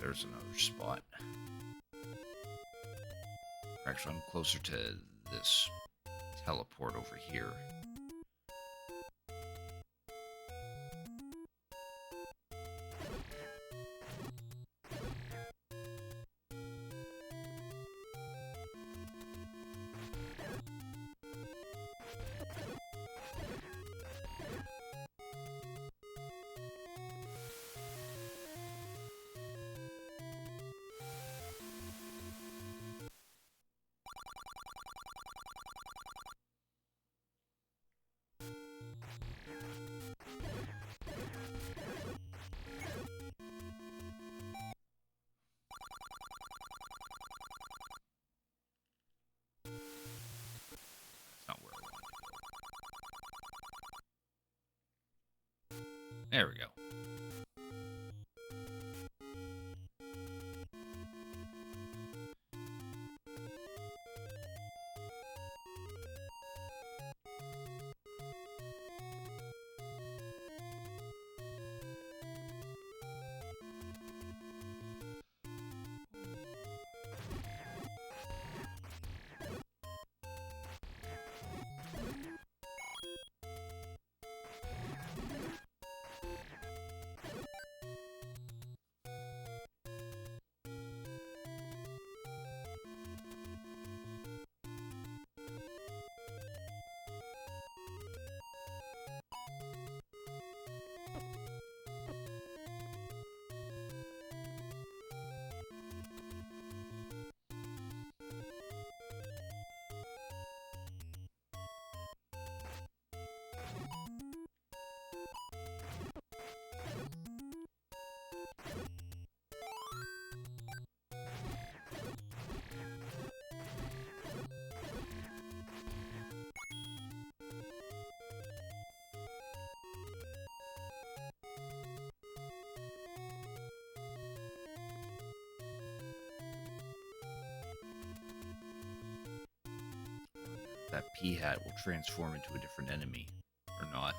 There's another spot. Actually, I'm closer to this teleport over here. That's not where I want to go. There we go. That pea hat will transform into a different enemy. Or not.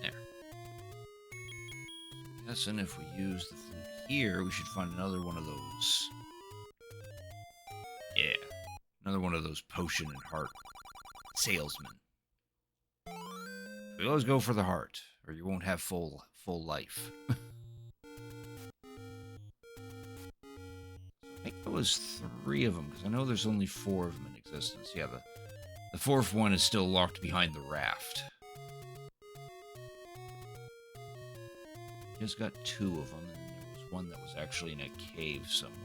There. Yes, and if we use the flute here, we should find another one of those. Yeah. Another one of those potion and heart salesmen. We always go for the heart, or you won't have full life. I think there was 3 of them, because I know there's only 4 of them in existence. Yeah, the 4th one is still locked behind the raft. Just got 2 of them, and there was one that was actually in a cave somewhere.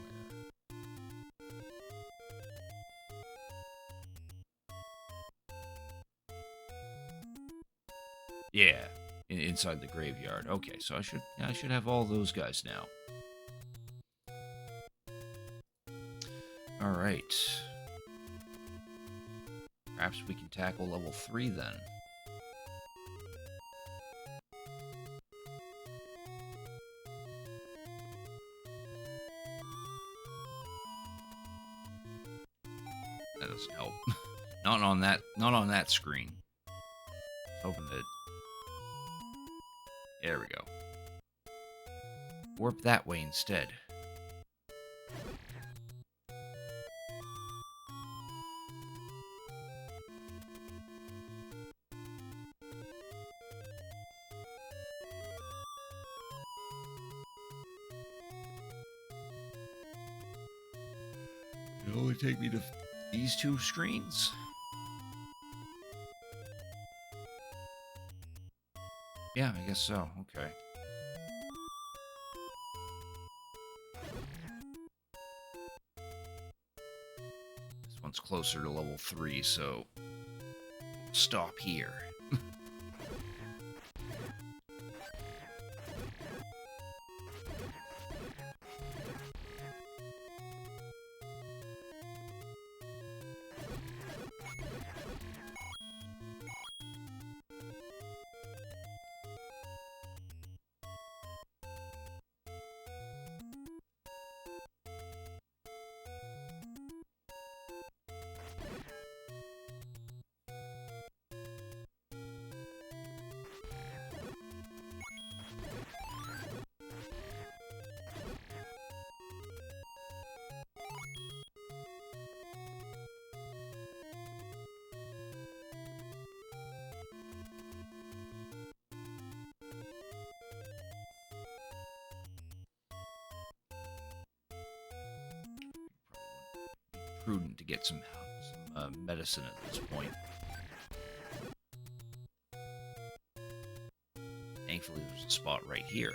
Yeah, inside the graveyard. Okay, so I should have all those guys now. All right. Perhaps we can tackle level 3 then. That doesn't help. Not on that screen. Hoping that. There we go. Warp that way instead. It'll only take me to these 2 screens. Yeah, I guess so. Okay. This one's closer to level 3, so stop here. Prudent to get some medicine at this point. Thankfully, there's a spot right here.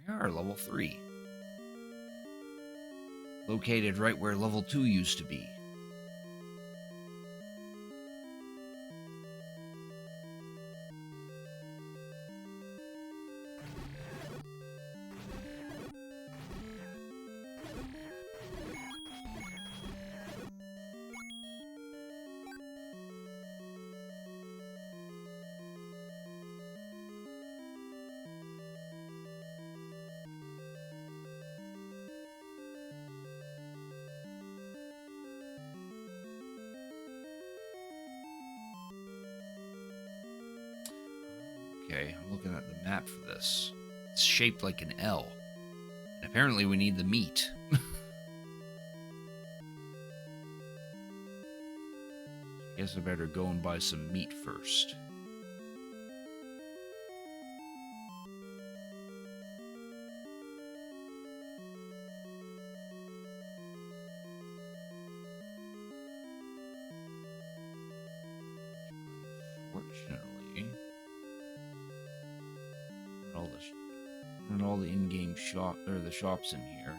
There we are, level 3. Located right where level 2 used to be. Okay, I'm looking at the map for this. It's shaped like an L. And apparently we need the meat. I guess I better go and buy some meat first. Fortunately, all the in-game shop or the shops in here.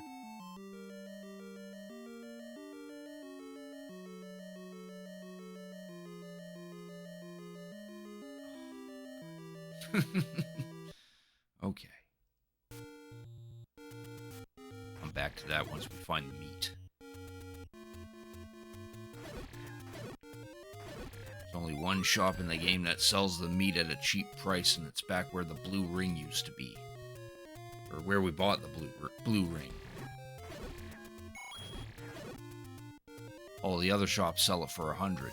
Okay. Come back to that once we find the meat. There's only one shop in the game that sells the meat at a cheap price, and it's back where the blue ring used to be. Or where we bought the blue ring. All the other shops sell it for 100.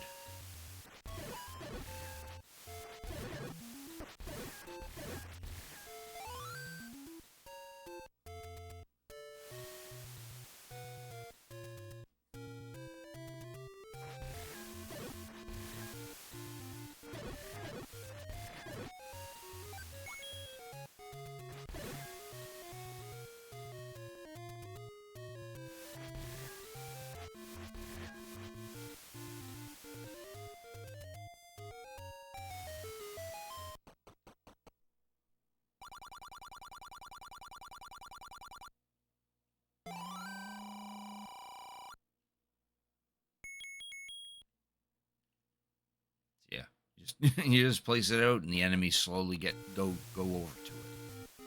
You just place it out, and the enemies slowly go over to it.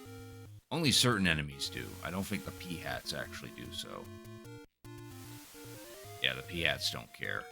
Only certain enemies do. I don't think the P-hats actually do so. Yeah, the P-hats don't care.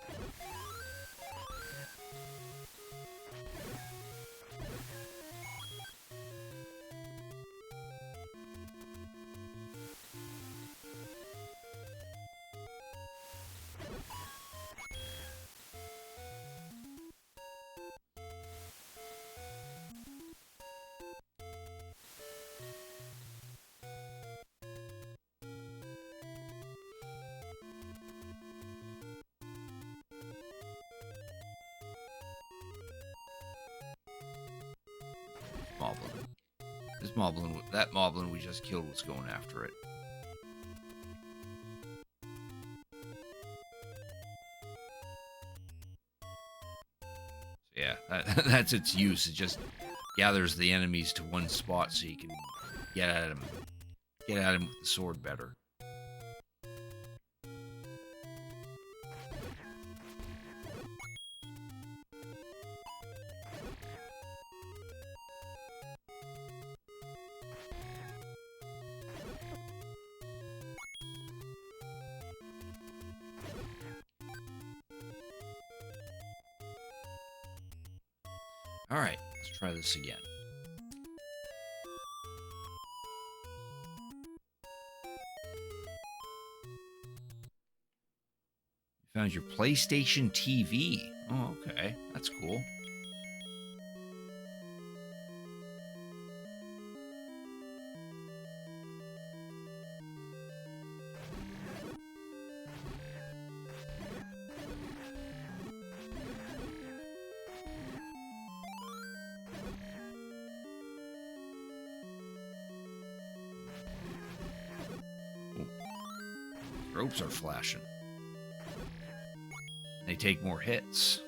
Moblin. That Moblin we just killed was going after it. So yeah, that's its use. It just gathers the enemies to one spot so you can get at them with the sword better. Alright, let's try this again. You found your PlayStation TV. Oh, okay. That's cool. Ropes are flashing. They take more hits.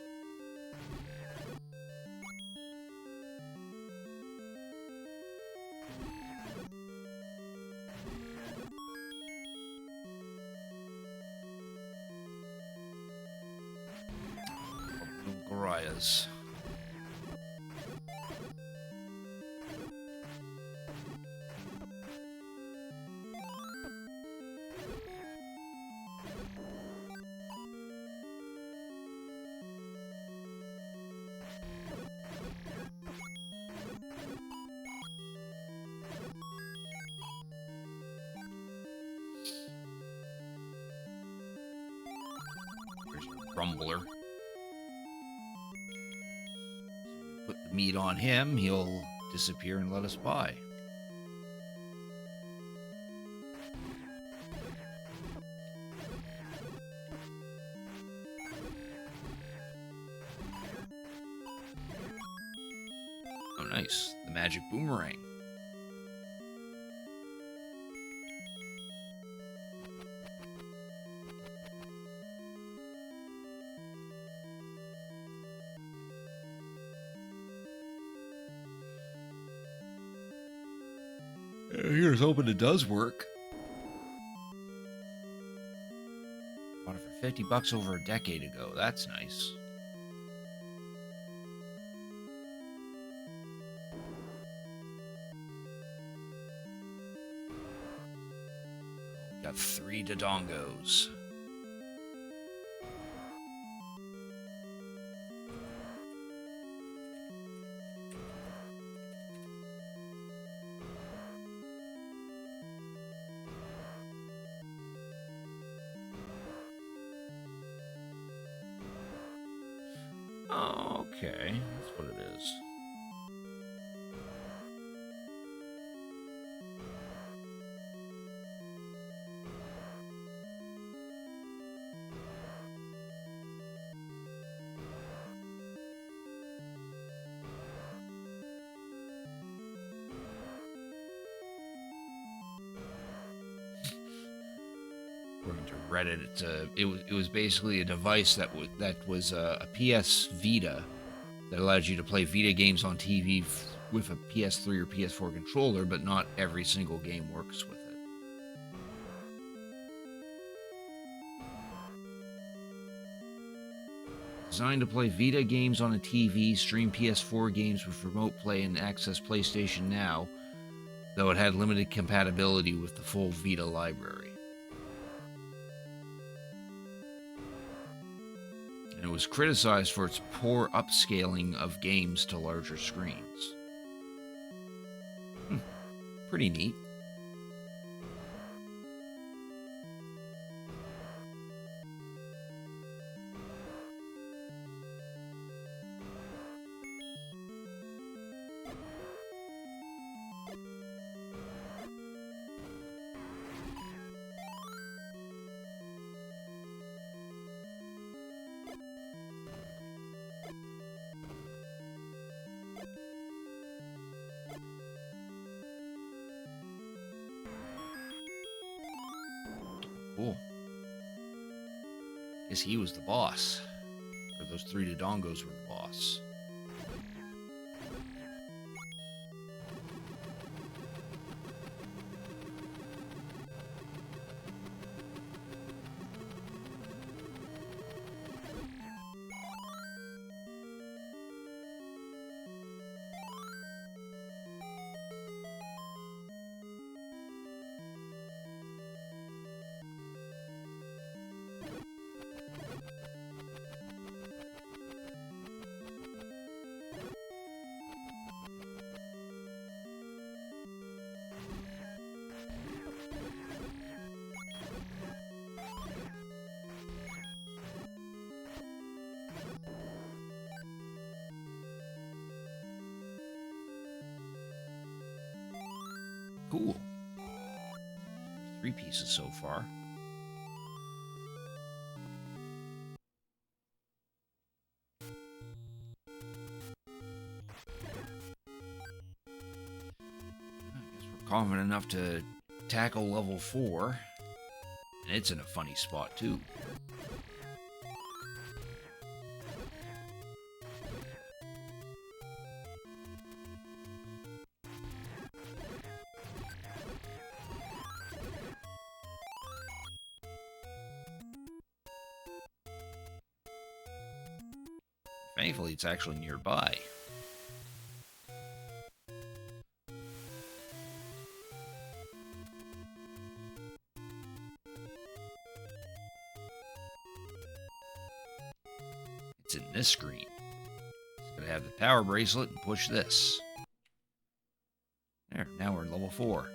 Gorias. Rumbler. Put the meat on him, he'll disappear and let us by. Oh, nice. The magic boomerang. Here's hoping it does work. Bought it for $50 over a decade ago. That's nice. Got 3 Dodongos. Okay, that's what it is. According to Reddit, it was basically a device that was a PS Vita that allowed you to play Vita games on TV with a PS3 or PS4 controller, but not every single game works with it. Designed to play Vita games on a TV, stream PS4 games with remote play, and access PlayStation Now, though it had limited compatibility with the full Vita library. And it was criticized for its poor upscaling of games to larger screens. Pretty neat. Cool. Guess he was the boss. Or those 3 Dodongos were the boss. Cool. 3 pieces so far. I guess we're confident enough to tackle level 4. And it's in a funny spot, too. Thankfully, it's actually nearby. It's in this screen. It's gonna have the power bracelet and push this. There, now we're in level 4.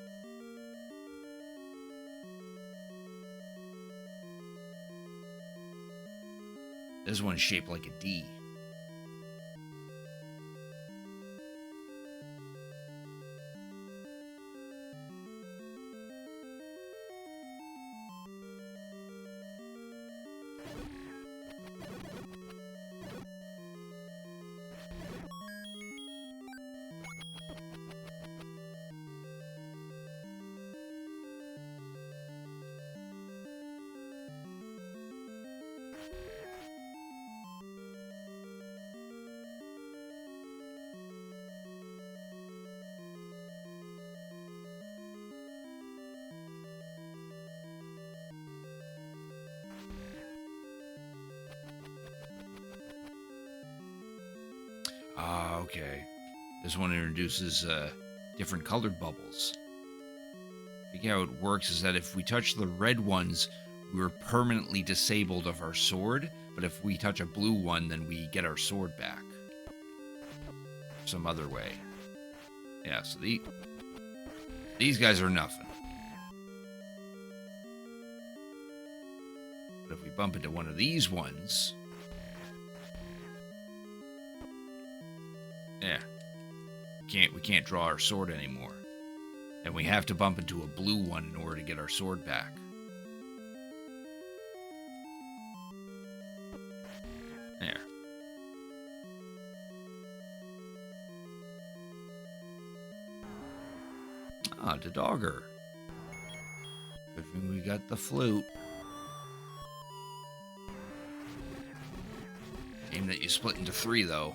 This one's shaped like a D. Ah, okay. This one introduces different colored bubbles. I think how it works is that if we touch the red ones, we're permanently disabled of our sword, but if we touch a blue one, then we get our sword back. Some other way. Yeah, so these guys are nothing. But if we bump into one of these ones... Yeah. We can't draw our sword anymore. And we have to bump into a blue one in order to get our sword back. There. Ah, the dogger. Good thing we got the flute. Shame that you split into 3, though.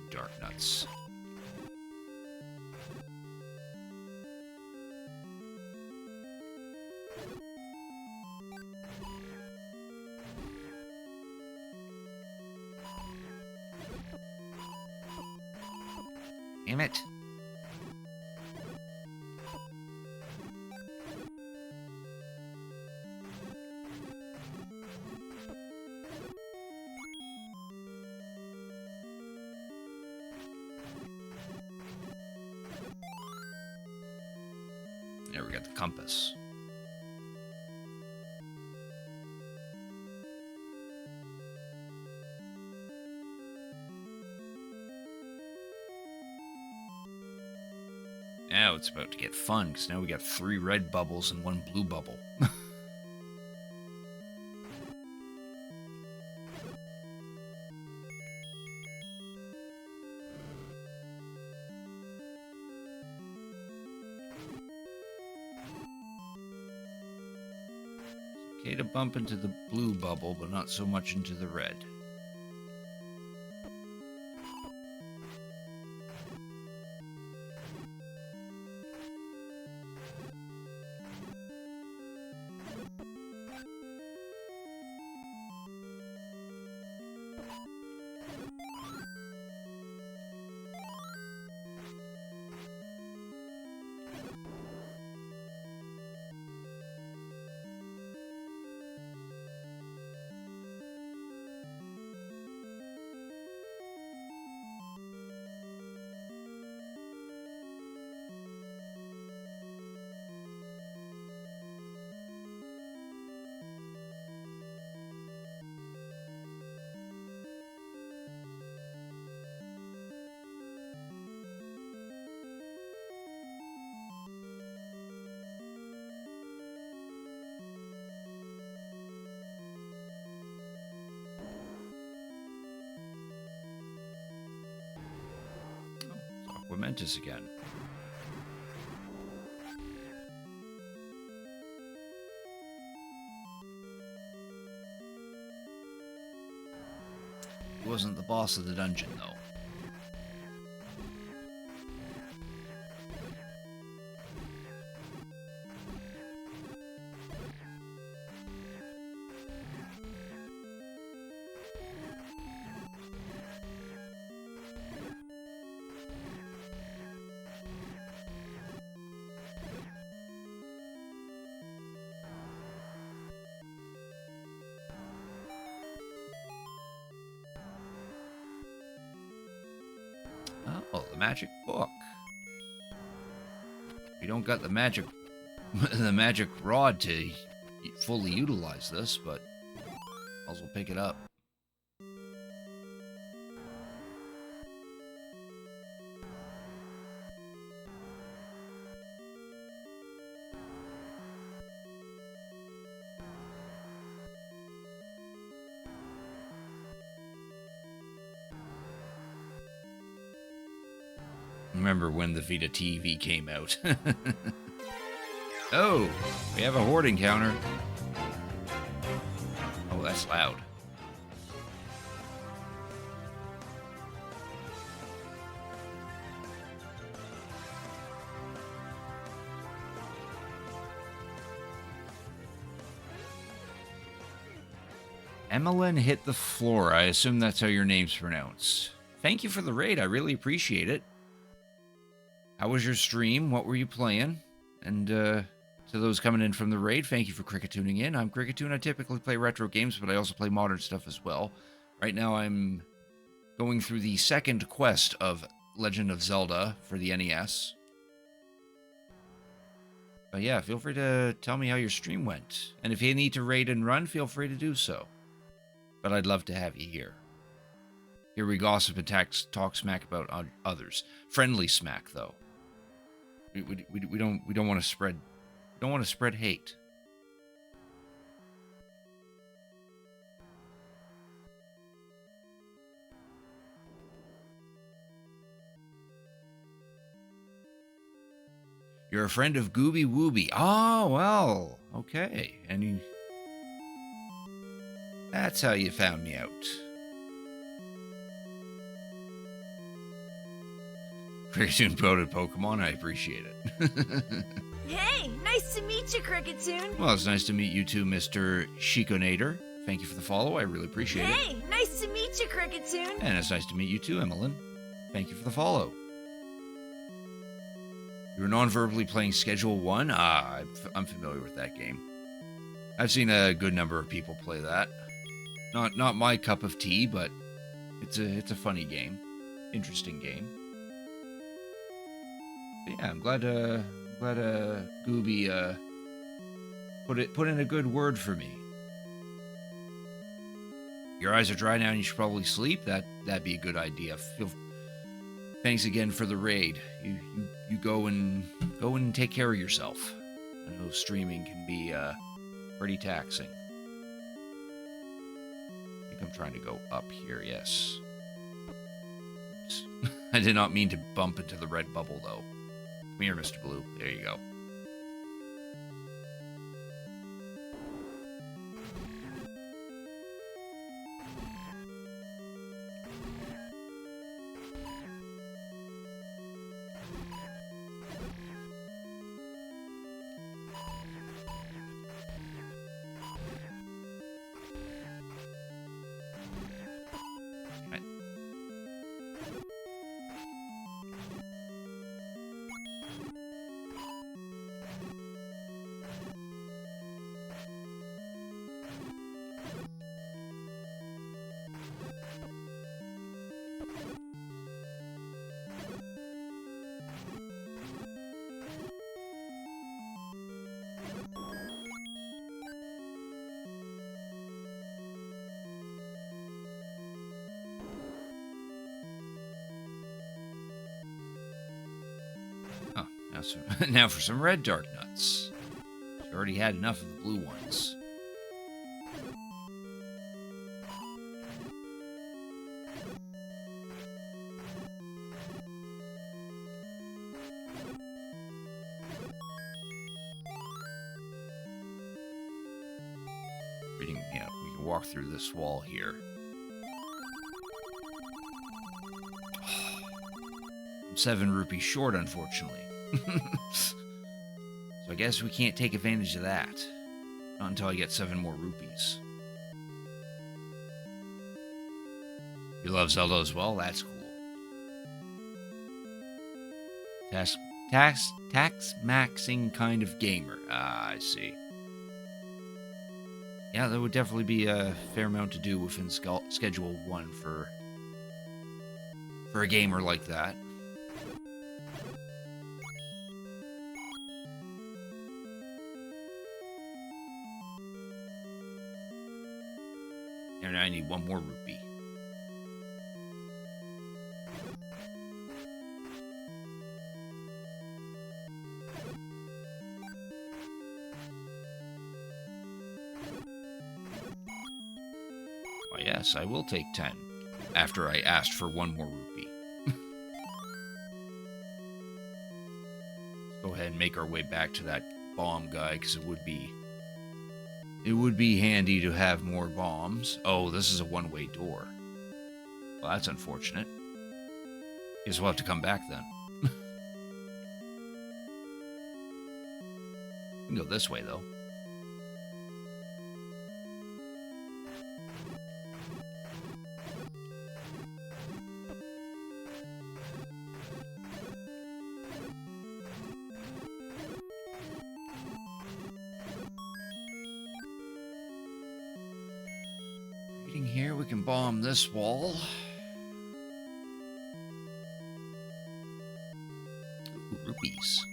Dark nuts. Damn it. There, we got the compass. Now it's about to get fun, because now we got 3 red bubbles and 1 blue bubble. It's okay to bump into the blue bubble, but not so much into the red. Aquamentus again. He wasn't the boss of the dungeon, though. Oh, the magic book. We don't got the magic rod to fully utilize this, but I'll also pick it up. Remember when the Vita TV came out. Oh, we have a horde encounter. Oh, that's loud. Emmeline hit the floor. I assume that's how your name's pronounced. Thank you for the raid. I really appreciate it. How was your stream? What were you playing? And to those coming in from the raid, thank you for Cricket tuning in. I'm Cricketoon. I typically play retro games, but I also play modern stuff as well. Right now I'm going through the second quest of Legend of Zelda for the NES. But yeah, feel free to tell me how your stream went. And if you need to raid and run, feel free to do so. But I'd love to have you here. Here we gossip and talk smack about others. Friendly smack, though. We don't want to spread hate. You're a friend of Gooby Wooby. Oh, well, okay. And that's how you found me out. Cricketoon voted Pokemon. I appreciate it. Hey, nice to meet you, Cricketoon. Well, it's nice to meet you too, Mr. Shikonator. Thank you for the follow. I really appreciate it. Hey, nice to meet you, Cricketoon. And it's nice to meet you too, Emmeline. Thank you for the follow. You're non-verbally playing Schedule 1? Ah, I'm familiar with that game. I've seen a good number of people play that. Not my cup of tea, but it's a funny game. Interesting game. But yeah, I'm glad Gooby put in a good word for me. Your eyes are dry now and you should probably sleep. That'd be a good idea. Thanks again for the raid. You go and take care of yourself. I know streaming can be pretty taxing. I think I'm trying to go up here, yes. Oops. I did not mean to bump into the red bubble, though. Come here, Mr. Blue. There you go. Oh, now for some red dark nuts. You already had enough of the blue ones. Yeah, we can walk through this wall here. I'm 7 rupees short, unfortunately. So I guess we can't take advantage of that. Not until I get 7 more rupees. You love Zelda as well? That's cool. Tax maxing kind of gamer. Ah, I see. Yeah, there would definitely be a fair amount to do within Schedule 1 for a gamer like that. And I need 1 more rupee. Why, yes, I will take 10, after I asked for 1 more rupee. Let's go ahead and make our way back to that bomb guy, because it would be handy to have more bombs. Oh, this is a one-way door. Well, that's unfortunate. Guess we'll have to come back then. We can go this way, though. Here, we can bomb this wall. Ooh, rupees.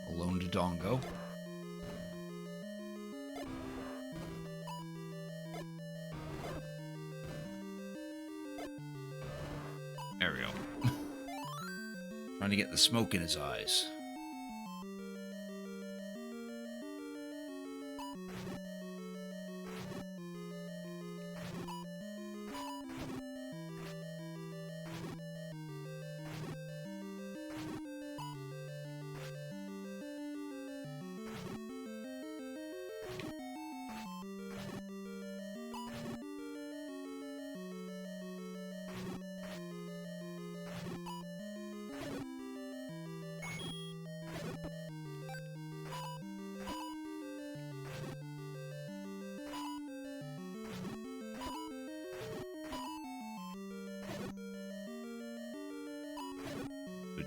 Alone to Dongo. There we go. Trying to get the smoke in his eyes.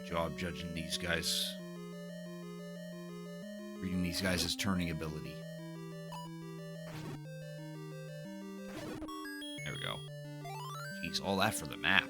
job judging these guys. Reading these guys' turning ability. There we go. Jeez, all that for the map.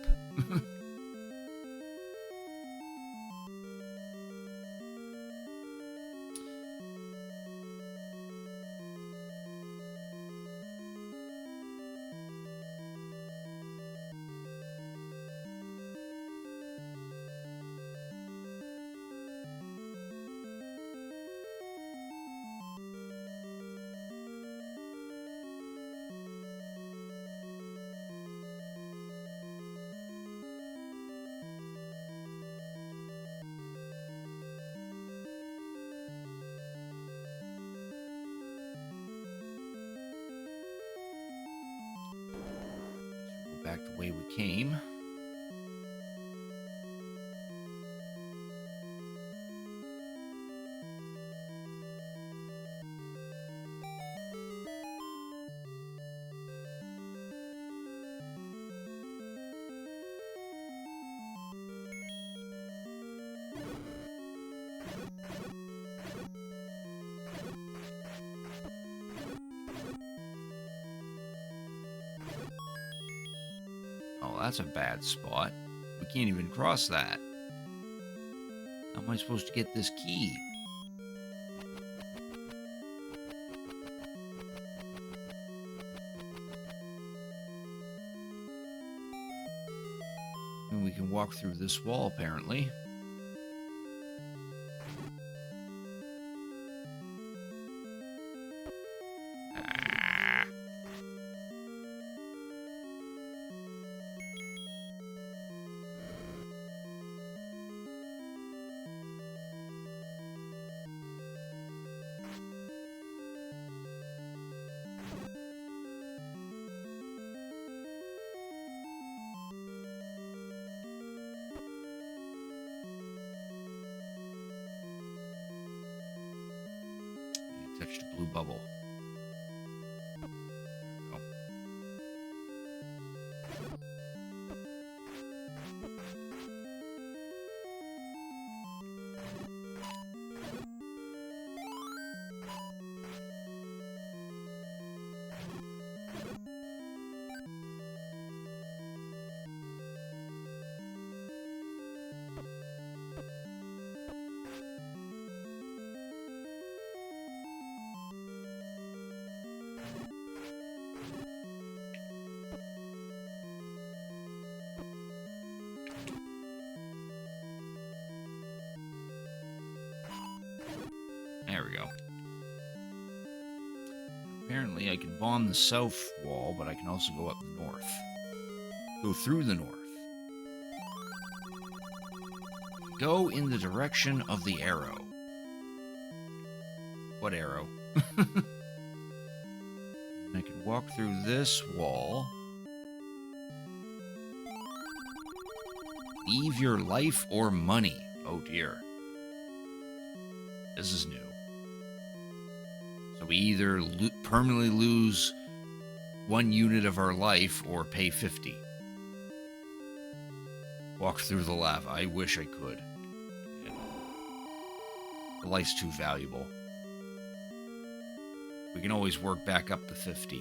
Back the way we came. Oh, that's a bad spot. We can't even cross that. How am I supposed to get this key? And we can walk through this wall, apparently. Touched a blue bubble. There we go. There we go. Apparently I can bomb the south wall, but I can also go up the north. Go through the north. Go in the direction of the arrow. What arrow? And I can walk through this wall. Leave your life or money. Oh dear. This is new. So we either permanently lose 1 unit of our life or pay 50. Walk through the lava. I wish I could. The life's too valuable. We can always work back up to 50.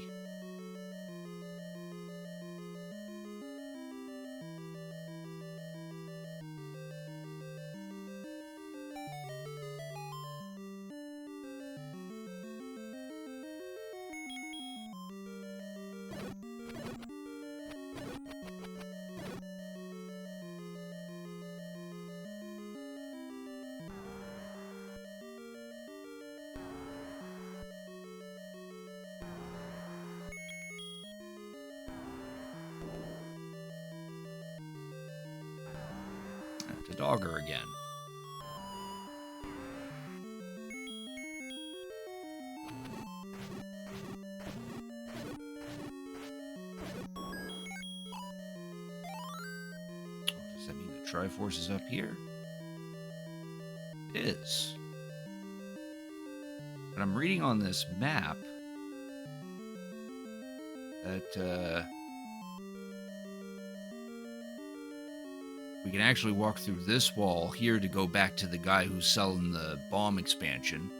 To Dogger again. Does that mean the Triforce is up here? It is. But I'm reading on this map that We can actually walk through this wall here to go back to the guy who's selling the bomb expansion.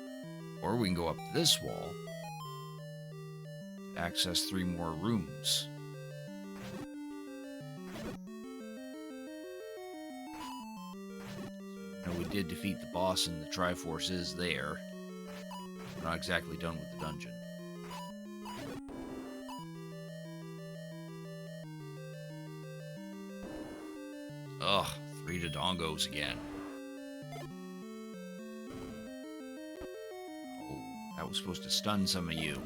Or we can go up this wall to access 3 more rooms. So, we did defeat the boss and the Triforce is there. We're not exactly done with the dungeon. Ugh, 3 Dodongos again. Oh, that was supposed to stun some of you.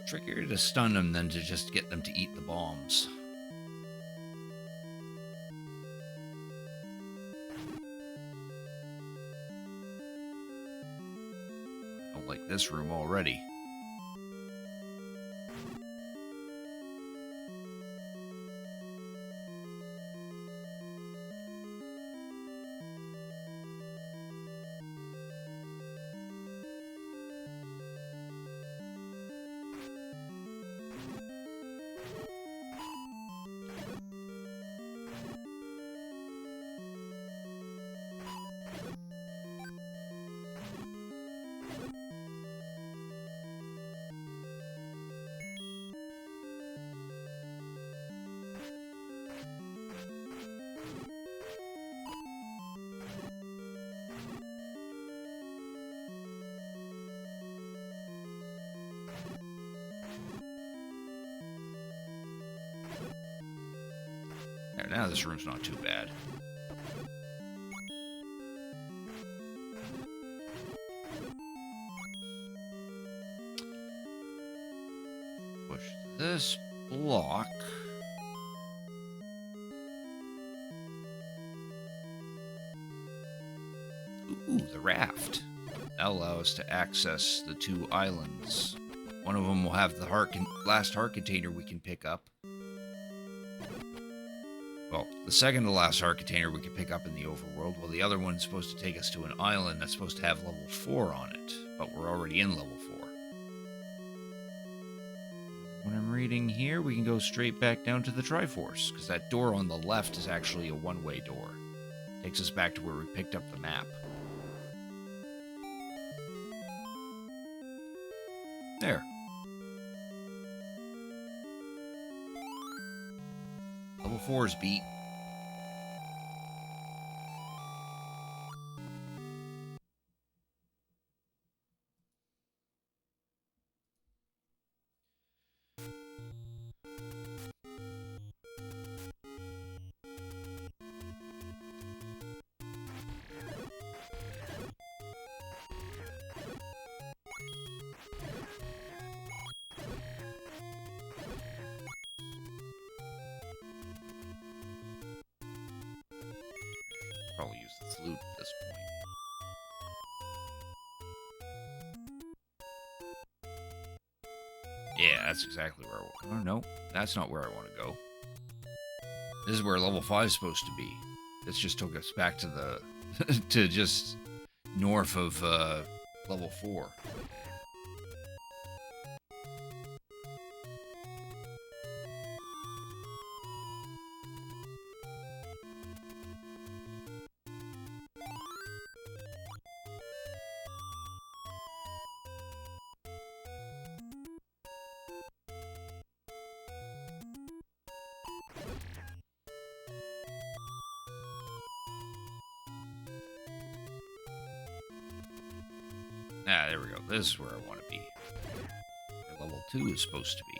Trickier to stun them than to just get them to eat the bombs. I don't like this room already. Now this room's not too bad. Push this block. Ooh, the raft. That'll allow us to access the 2 islands. One of them will have the last heart container we can pick up. Well, the second to last heart container we can pick up in the overworld, while the other one's supposed to take us to an island that's supposed to have level 4 on it, but we're already in level 4. When I'm reading here, we can go straight back down to the Triforce, because that door on the left is actually a one-way door. Takes us back to where we picked up the map. There. Level 4's beat. Probably use the flute at this point. Yeah, that's exactly where I want to go. Oh, no, that's not where I want to go. This is where level 5 is supposed to be. This just took us back to the... to just north of level 4. Ah, there we go. This is where I want to be. Where level 2 is supposed to be.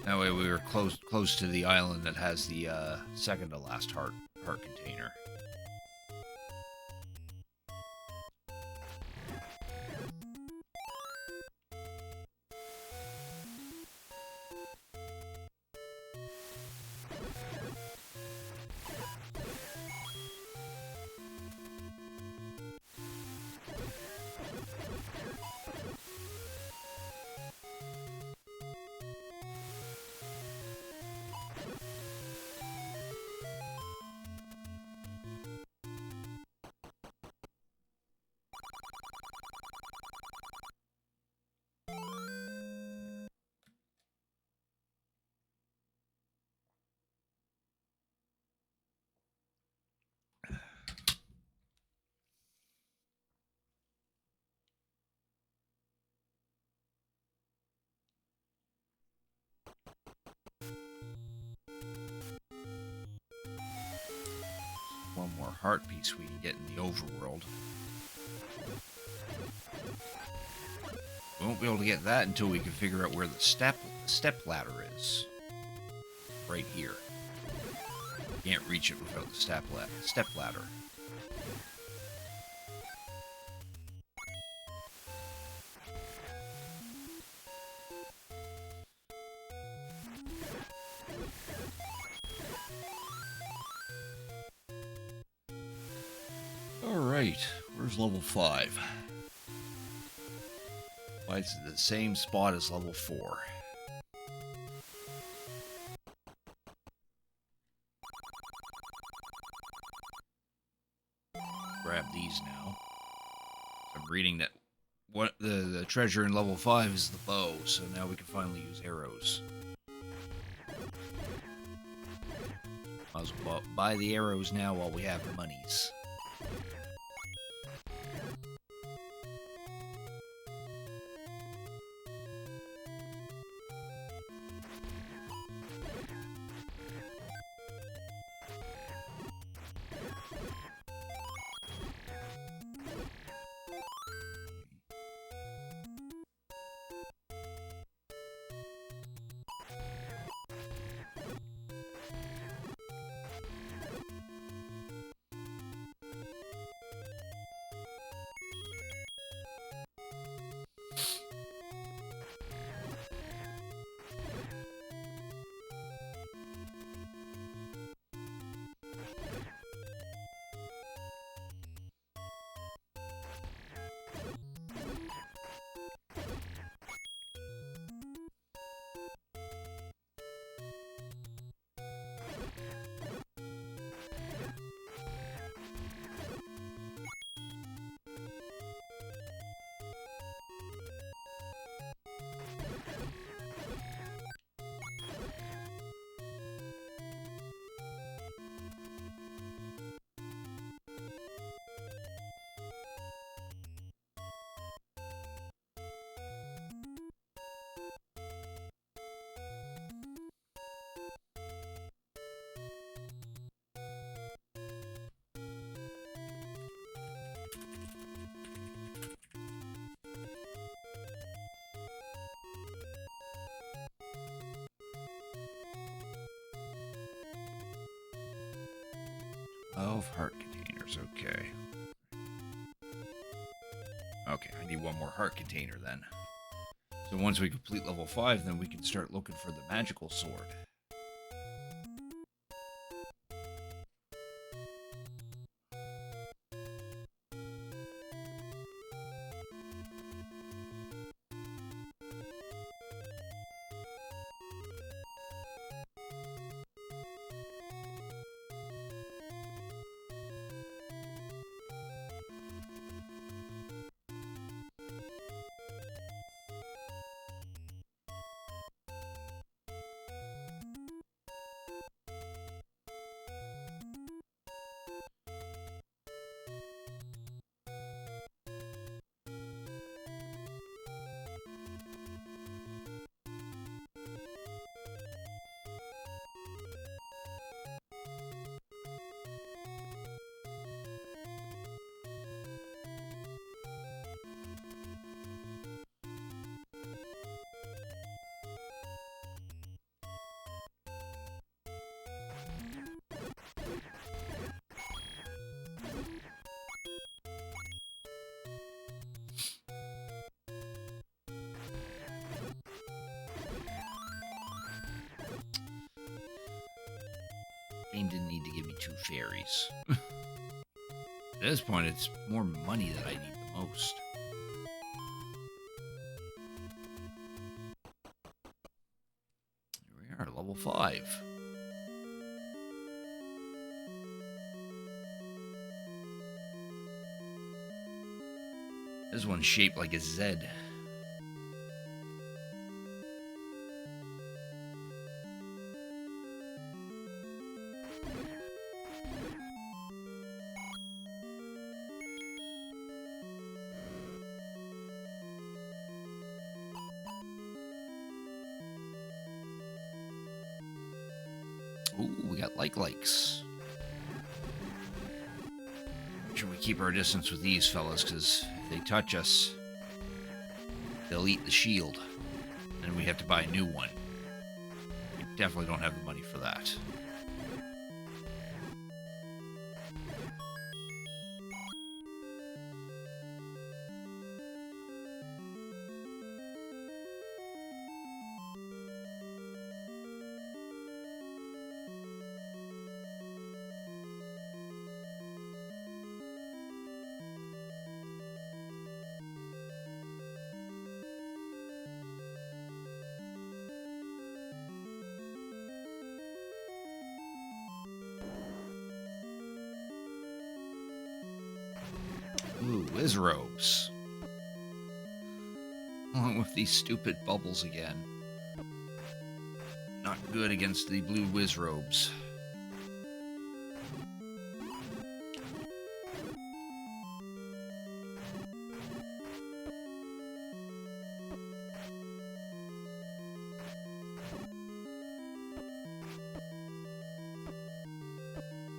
That way we were close to the island that has the second to last heart container. One more heart piece we can get in the overworld. We won't be able to get that until we can figure out where the step ladder is. Right here. Can't reach it without the step ladder. Alright, where's level 5? Why, it's the same spot as level 4. Grab these now. I'm reading that what the treasure in level 5 is the bow, so now we can finally use arrows. Might as well buy the arrows now while we have the monies. Of heart containers, okay. Okay, I need one more heart container then. So once we complete level 5, then we can start looking for the magical sword. Game didn't need to give me 2 fairies. At this point, it's more money that I need the most. Here we are, level 5. This one's shaped like a Z. Ooh, we got likes. Make sure we keep our distance with these fellas, because if they touch us, they'll eat the shield. And we have to buy a new one. We definitely don't have the money for that. Ooh, Wizrobes. Along with these stupid bubbles again. Not good against the blue Wizrobes.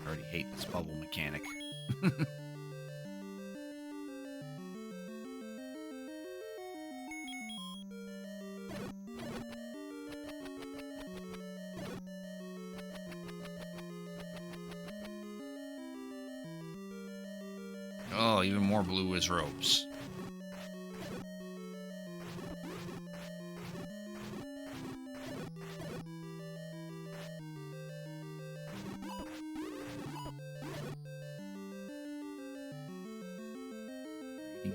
I already hate this bubble mechanic. Oh, even more blue Wizrobes.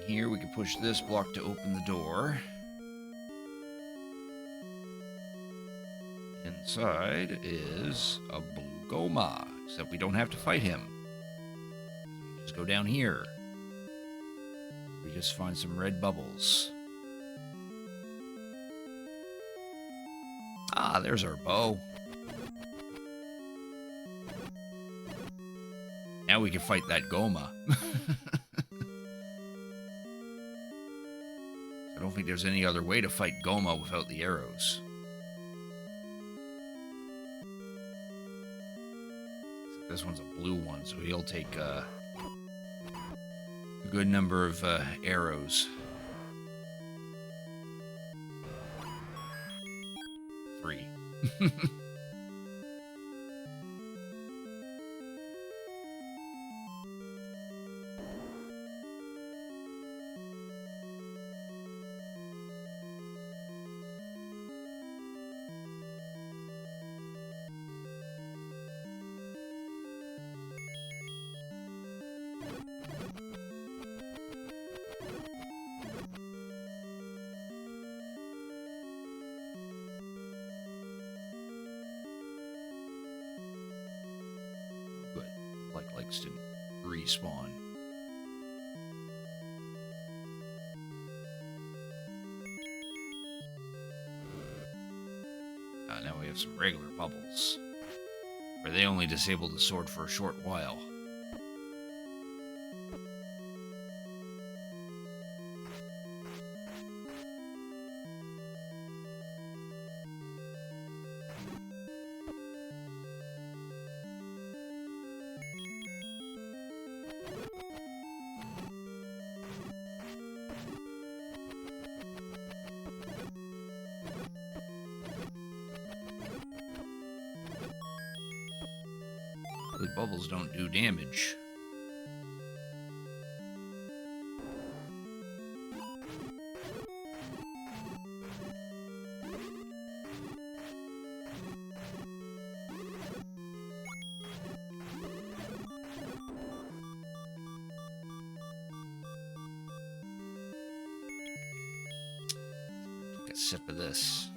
Here we can push this block to open the door. Inside is a blue Goma, except we don't have to fight him. We just go down here. We just find some red bubbles. Ah, there's our bow. Now we can fight that Goma. I don't think there's any other way to fight Goma without the arrows. This one's a blue one, so he'll take a good number of arrows. 3. Good. Likes to respawn. Now we have some regular bubbles, where they only disable the sword for a short while. The bubbles don't do damage. Take a sip of this.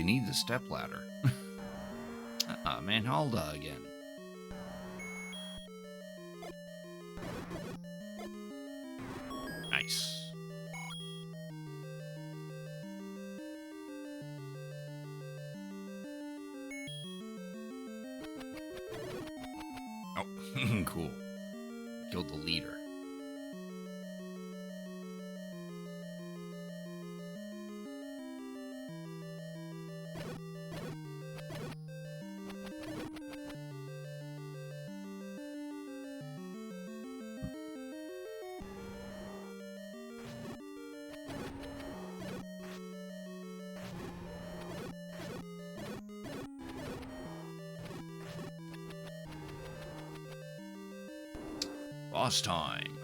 need the stepladder. Manhalda again. Nice. Oh, cool. Killed the leader. Boss time.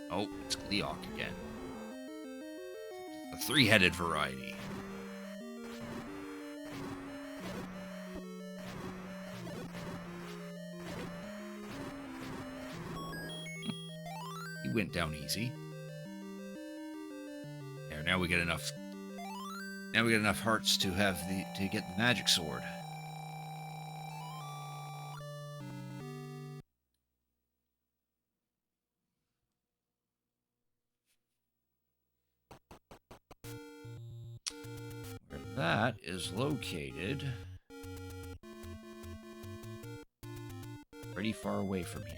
Oh, it's Gleok again. The three-headed variety. He went down easy. There, now we get enough. Now we get enough hearts to get the magic sword. That is located pretty far away from here.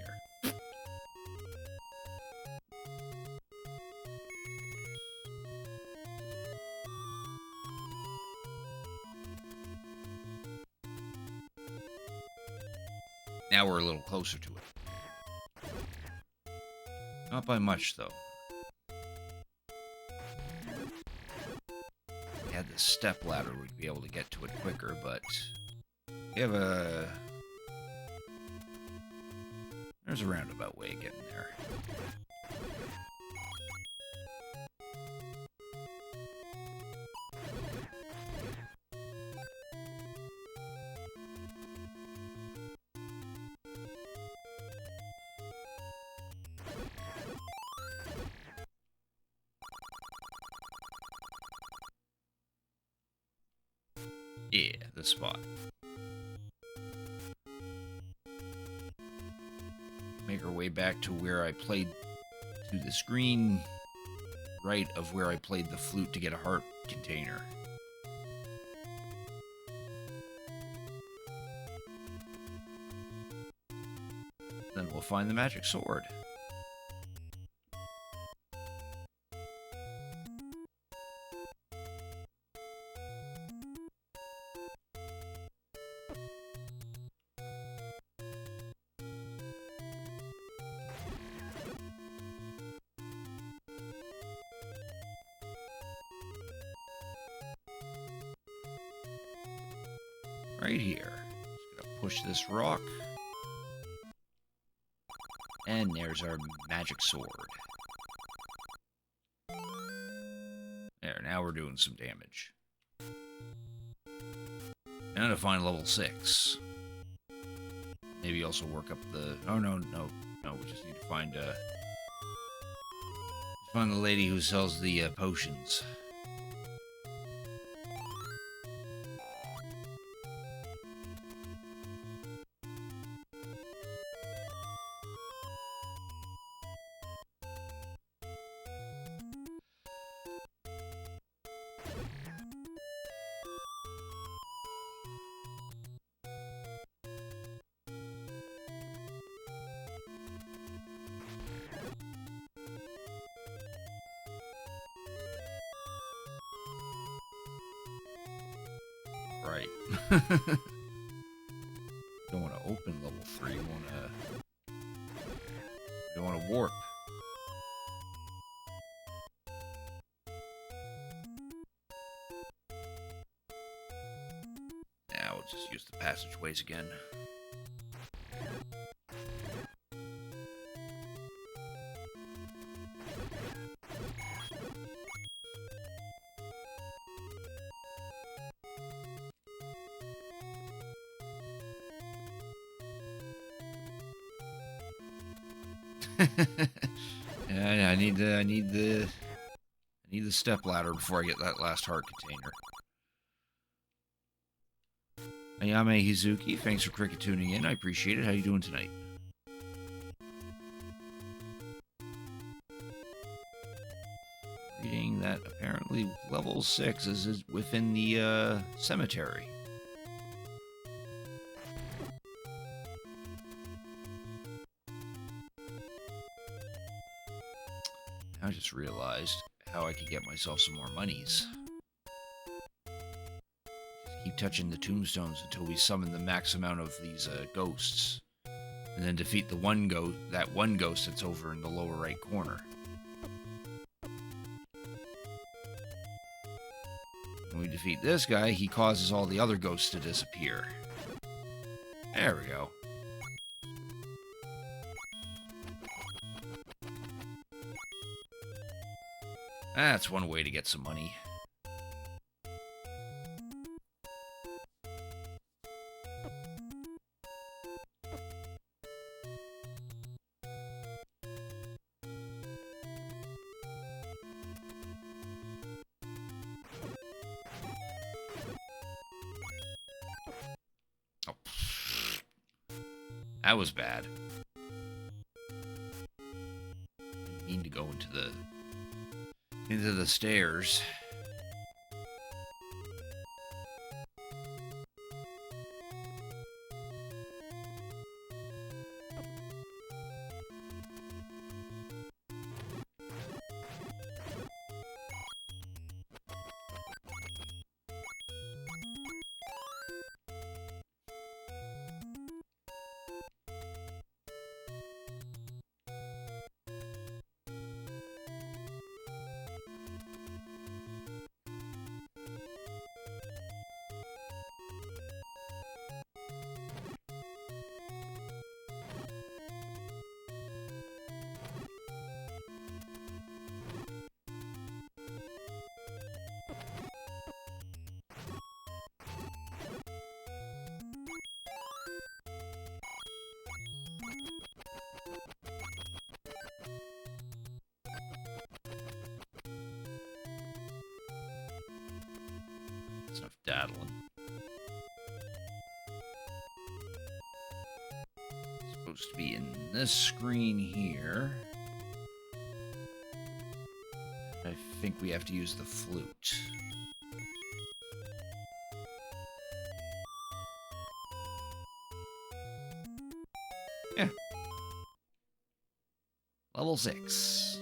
Now we're a little closer to it. Not by much, though. Had the step ladder, we'd be able to get to it quicker, but we have there's a roundabout way of getting there. Yeah, this spot. Make our way back to where I played, to the screen right of where I played the flute to get a heart container. Then we'll find the magic sword. Right here. Just gonna push this rock. And there's our magic sword. There, now we're doing some damage. Now to find level 6. Maybe also work up the... Oh, no, we just need to find the lady who sells the potions. Right. Don't want to open level 3. Don't want to warp. Now we'll just use the passageways again. Yeah, I need the step ladder before I get that last heart container. Ayame Hizuki, thanks for cricket tuning in. I appreciate it. How you doing tonight? Reading that apparently level 6 is within the cemetery. I just realized how I could get myself some more monies. Just keep touching the tombstones until we summon the max amount of these ghosts. And then defeat the that one ghost that's over in the lower right corner. When we defeat this guy, he causes all the other ghosts to disappear. There we go. That's one way to get some money. Oh. That was bad. Didn't mean to go into the stairs. That's enough daddling. Supposed to be in this screen here. I think we have to use the flute. Yeah. Level 6.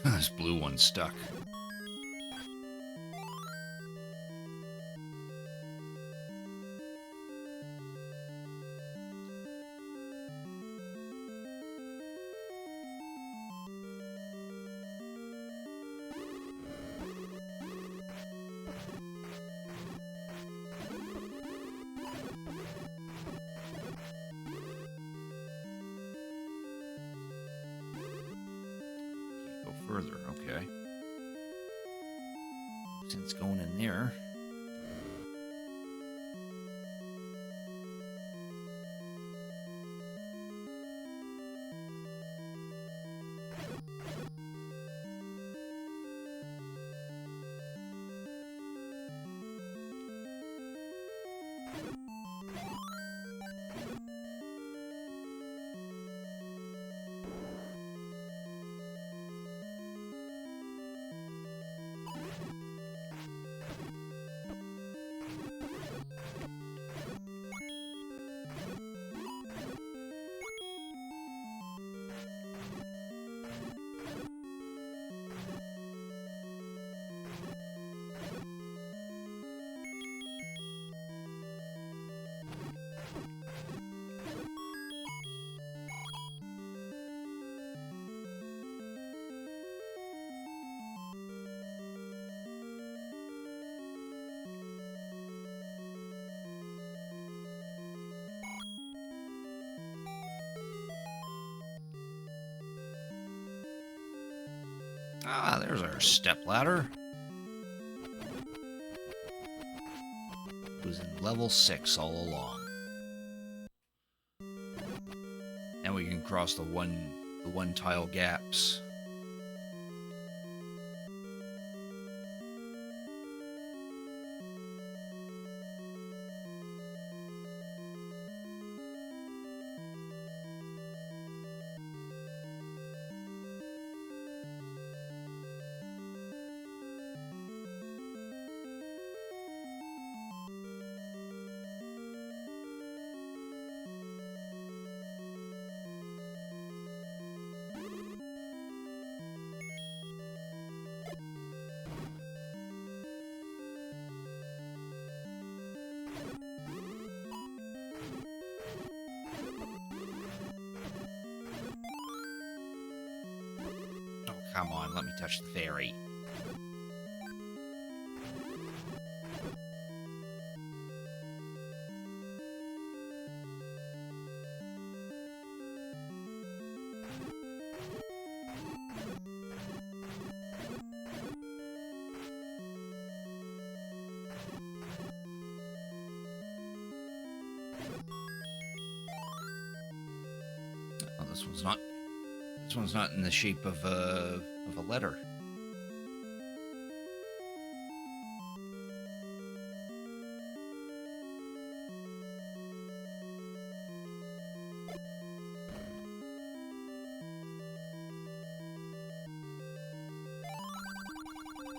This blue one's stuck. Further, okay. Since going in there. Ah, there's our stepladder. It was in level 6 all along. Now we can cross the one tile gaps. Come on, let me touch the fairy. Oh, this one's not. This one's not in the shape of a letter.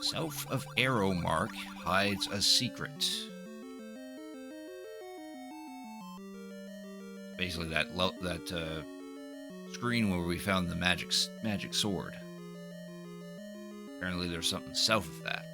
South of arrow mark hides a secret. Basically, that screen where we found the magic sword. Apparently, there's something south of that.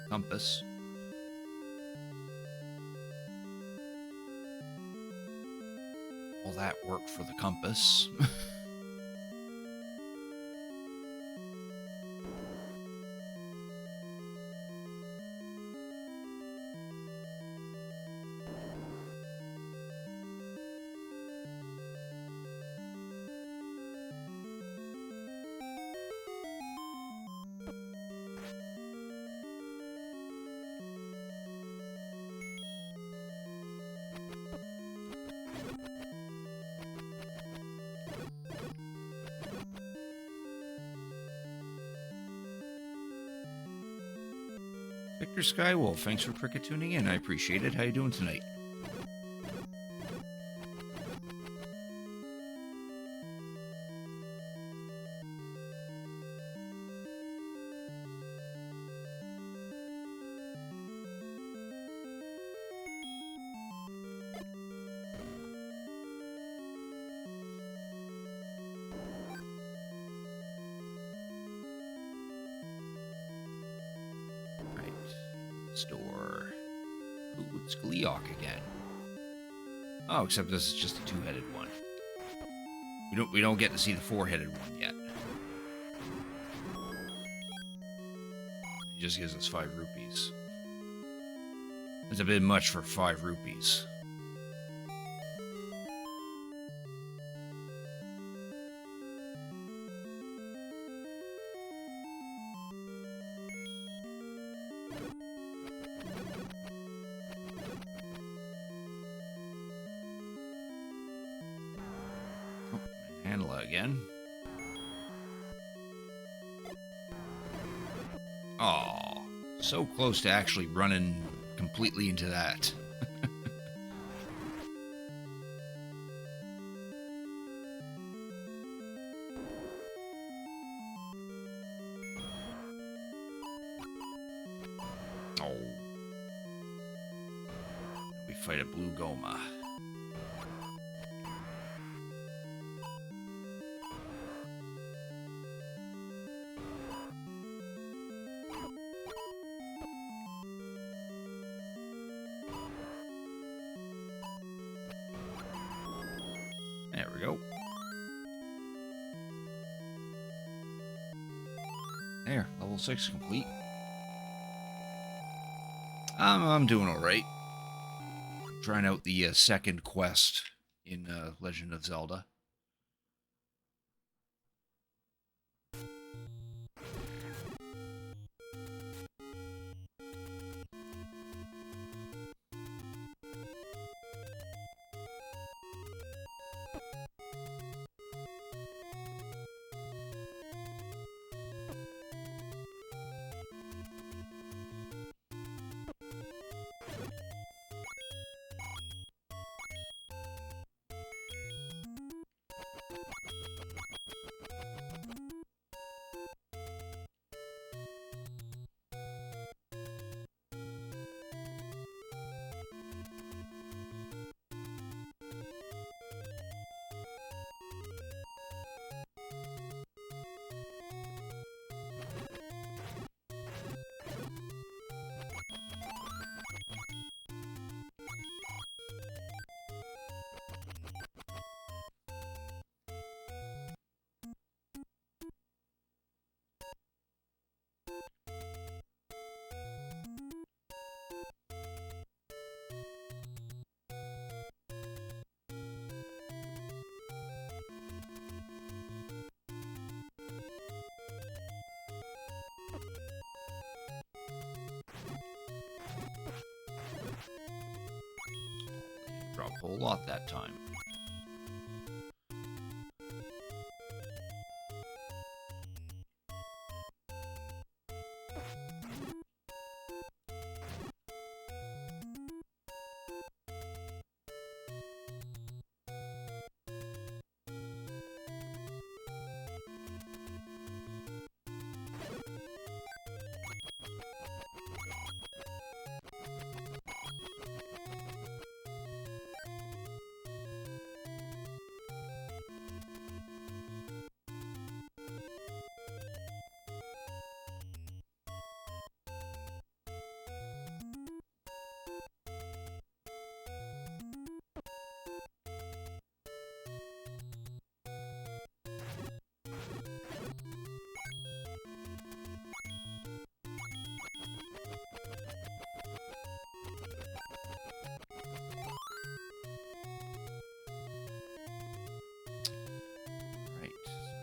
Compass. All that work for the compass. Victor Skywolf, thanks for cricket tuning in. I appreciate it. How you doing tonight? It's Gleeok again. Oh, except this is just a two-headed one. We don't get to see the four-headed one yet. He just gives us 5 rupees. It's a bit much for 5 rupees. Handle again. Oh, so close to actually running completely into that. Oh. We fight a blue Goma. There we go. There, level 6 complete. I'm doing alright. Trying out the second quest in Legend of Zelda. Drop a whole lot that time.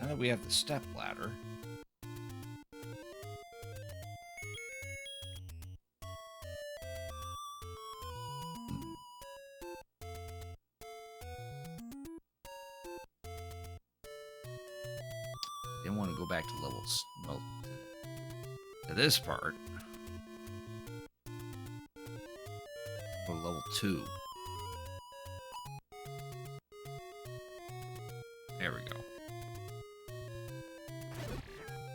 Now that we have the step ladder, then want to go back to levels, well, to this part, or level 2. There we go.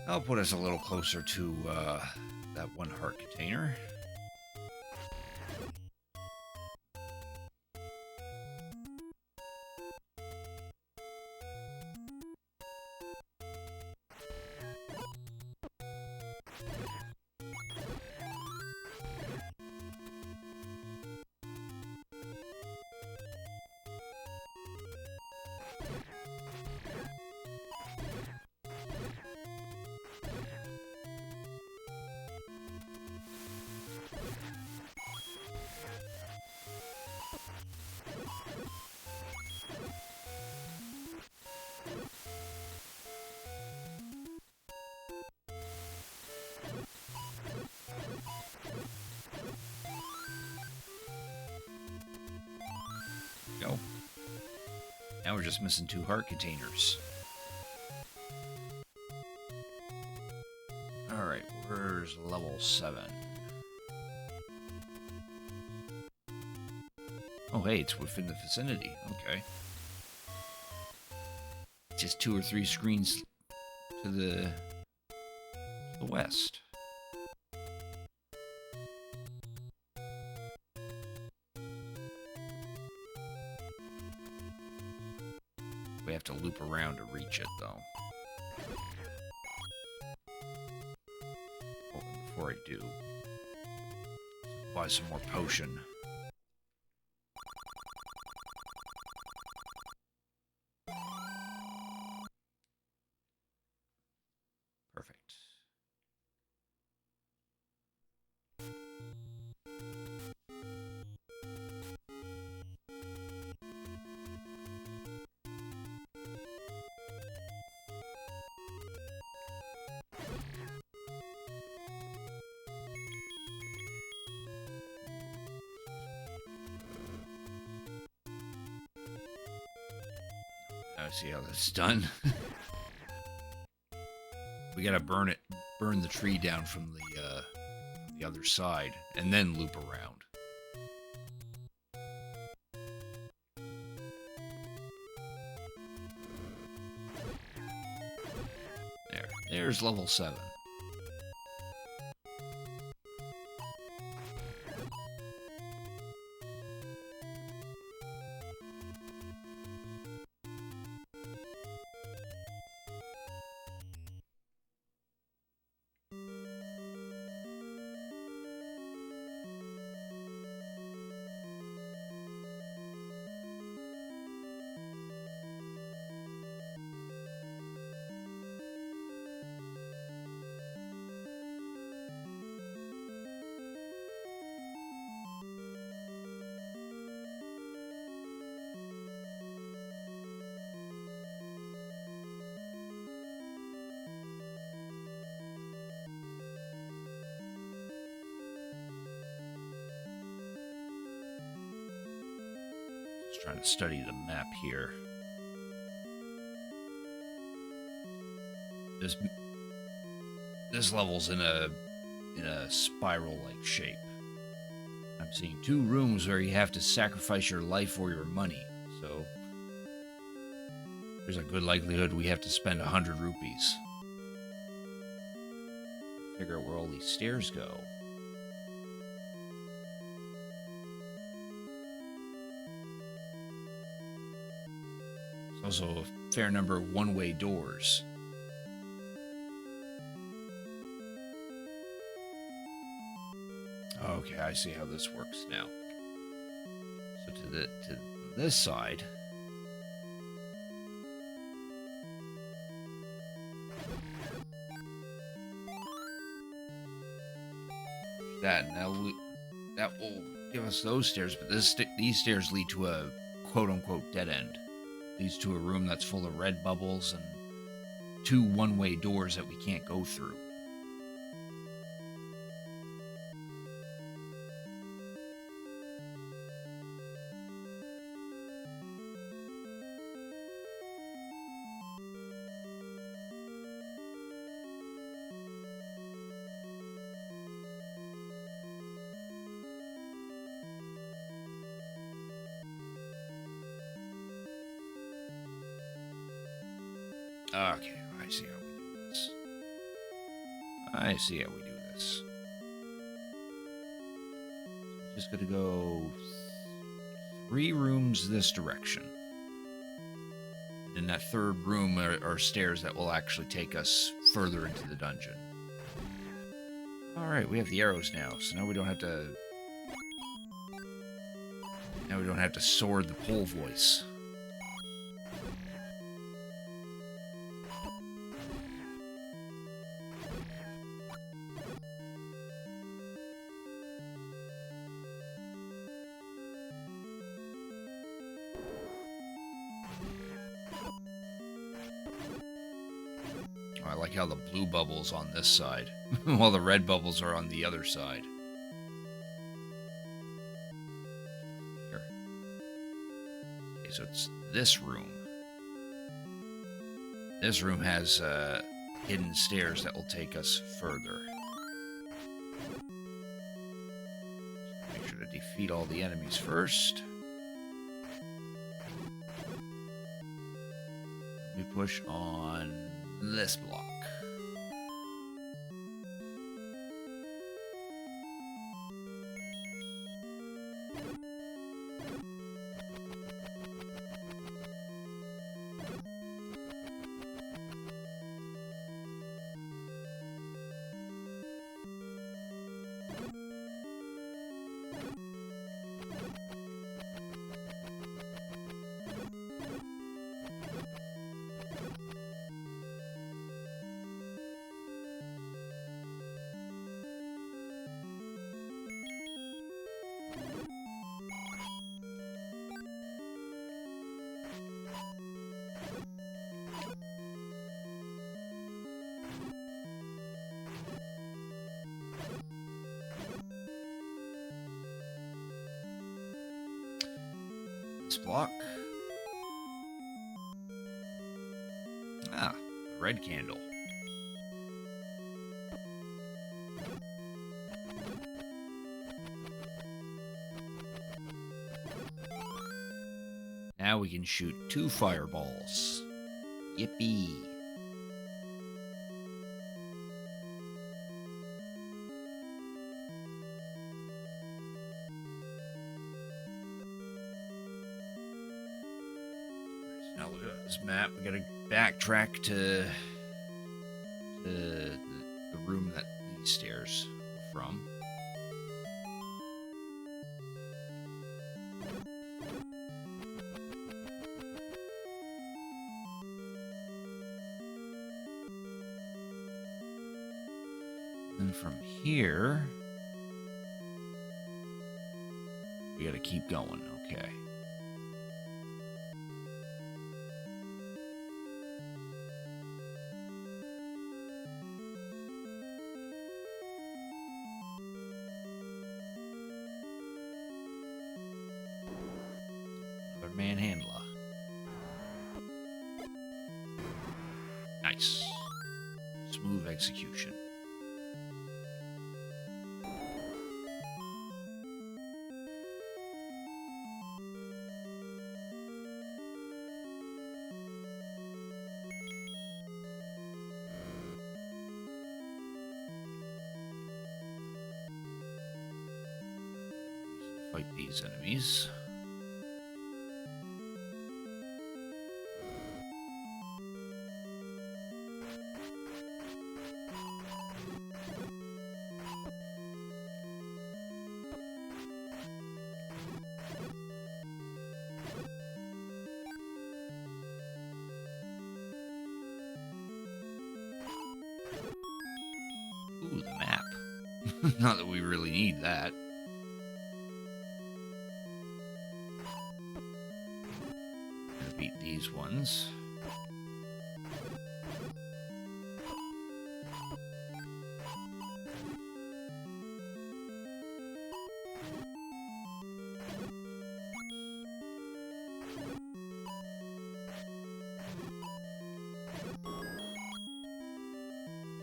That'll put us a little closer to that 1 heart container. go. Now we're just missing 2 heart containers. Alright, where's level 7? Oh, hey, it's within the vicinity. Okay. Just 2 or 3 screens to the west. We have to loop around to reach it, though. Oh, and before I do, buy some more potion. Perfect. I see how that's done. We gotta burn the tree down from the other side, and then loop around. There's level 7. Just trying to study the map here. This level's in a spiral-like shape. I'm seeing 2 rooms where you have to sacrifice your life or your money, so there's a good likelihood we have to spend 100 rupees. Figure out where all these stairs go. There's also a fair number of one-way doors. Okay, I see how this works now. So to this side, that will give us those stairs, but these stairs lead to a quote-unquote dead end. Leads to a room that's full of red bubbles and 2 one-way doors that we can't go through. Okay, I see how we do this. I see how we do this. Just gonna go 3 rooms this direction. In that 3rd room are stairs that will actually take us further into the dungeon. Alright, we have the arrows now, so now we don't have to... Now we don't have to sword the pole voice. I like how the blue bubble's on this side, while the red bubbles are on the other side. Here. Okay, so it's this room. This room has hidden stairs that will take us further. So make sure to defeat all the enemies first. We push on this block. This block. Ah, a red candle. Now we can shoot 2 fireballs. Yippee. Now look at this map. We gotta backtrack to the room that these stairs were from. And from here, we gotta keep going. Okay. Another manhandler. Nice. Smooth execution. Fight these enemies. Ooh, the map. Not that we really need that. Gonna beat these ones.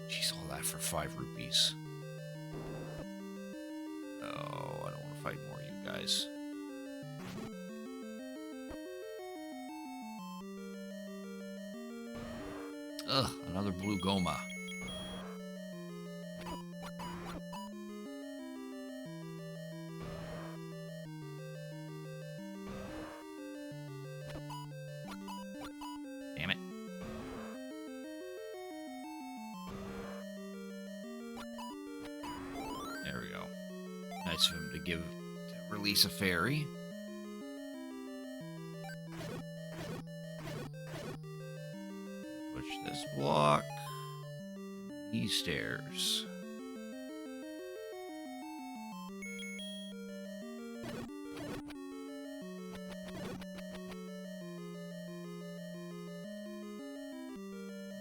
Jeez, all that for 5 rupees. Oh, I don't want to fight more of you guys. Ugh, another blue Goma. Damn it. There we go. Nice of him to release a fairy. Push this block. These stairs.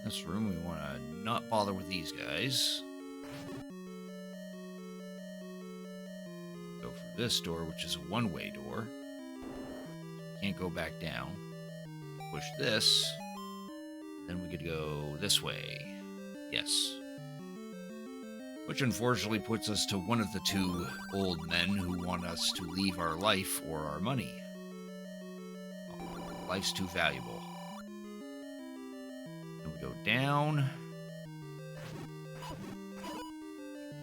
This room, we want to not bother with these guys. Go for this door, which is a one-way door. can't go back down. Push this. Then we could go this way. Yes. Which unfortunately puts us to one of the two old men who want us to leave our life or our money. Oh, life's too valuable. Then we go down.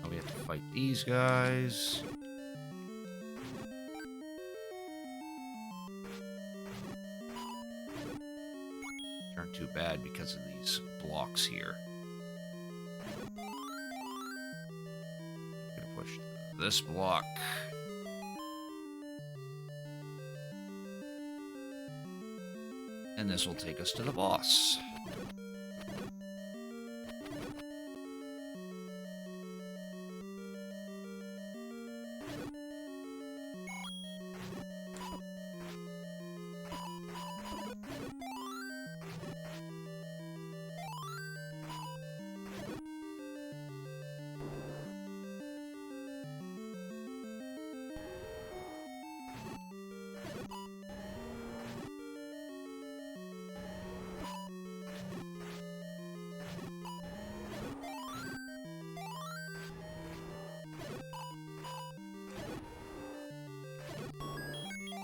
Now we have to fight these guys. Aren't too bad because of these blocks here. I'm gonna push this block. And this will take us to the boss.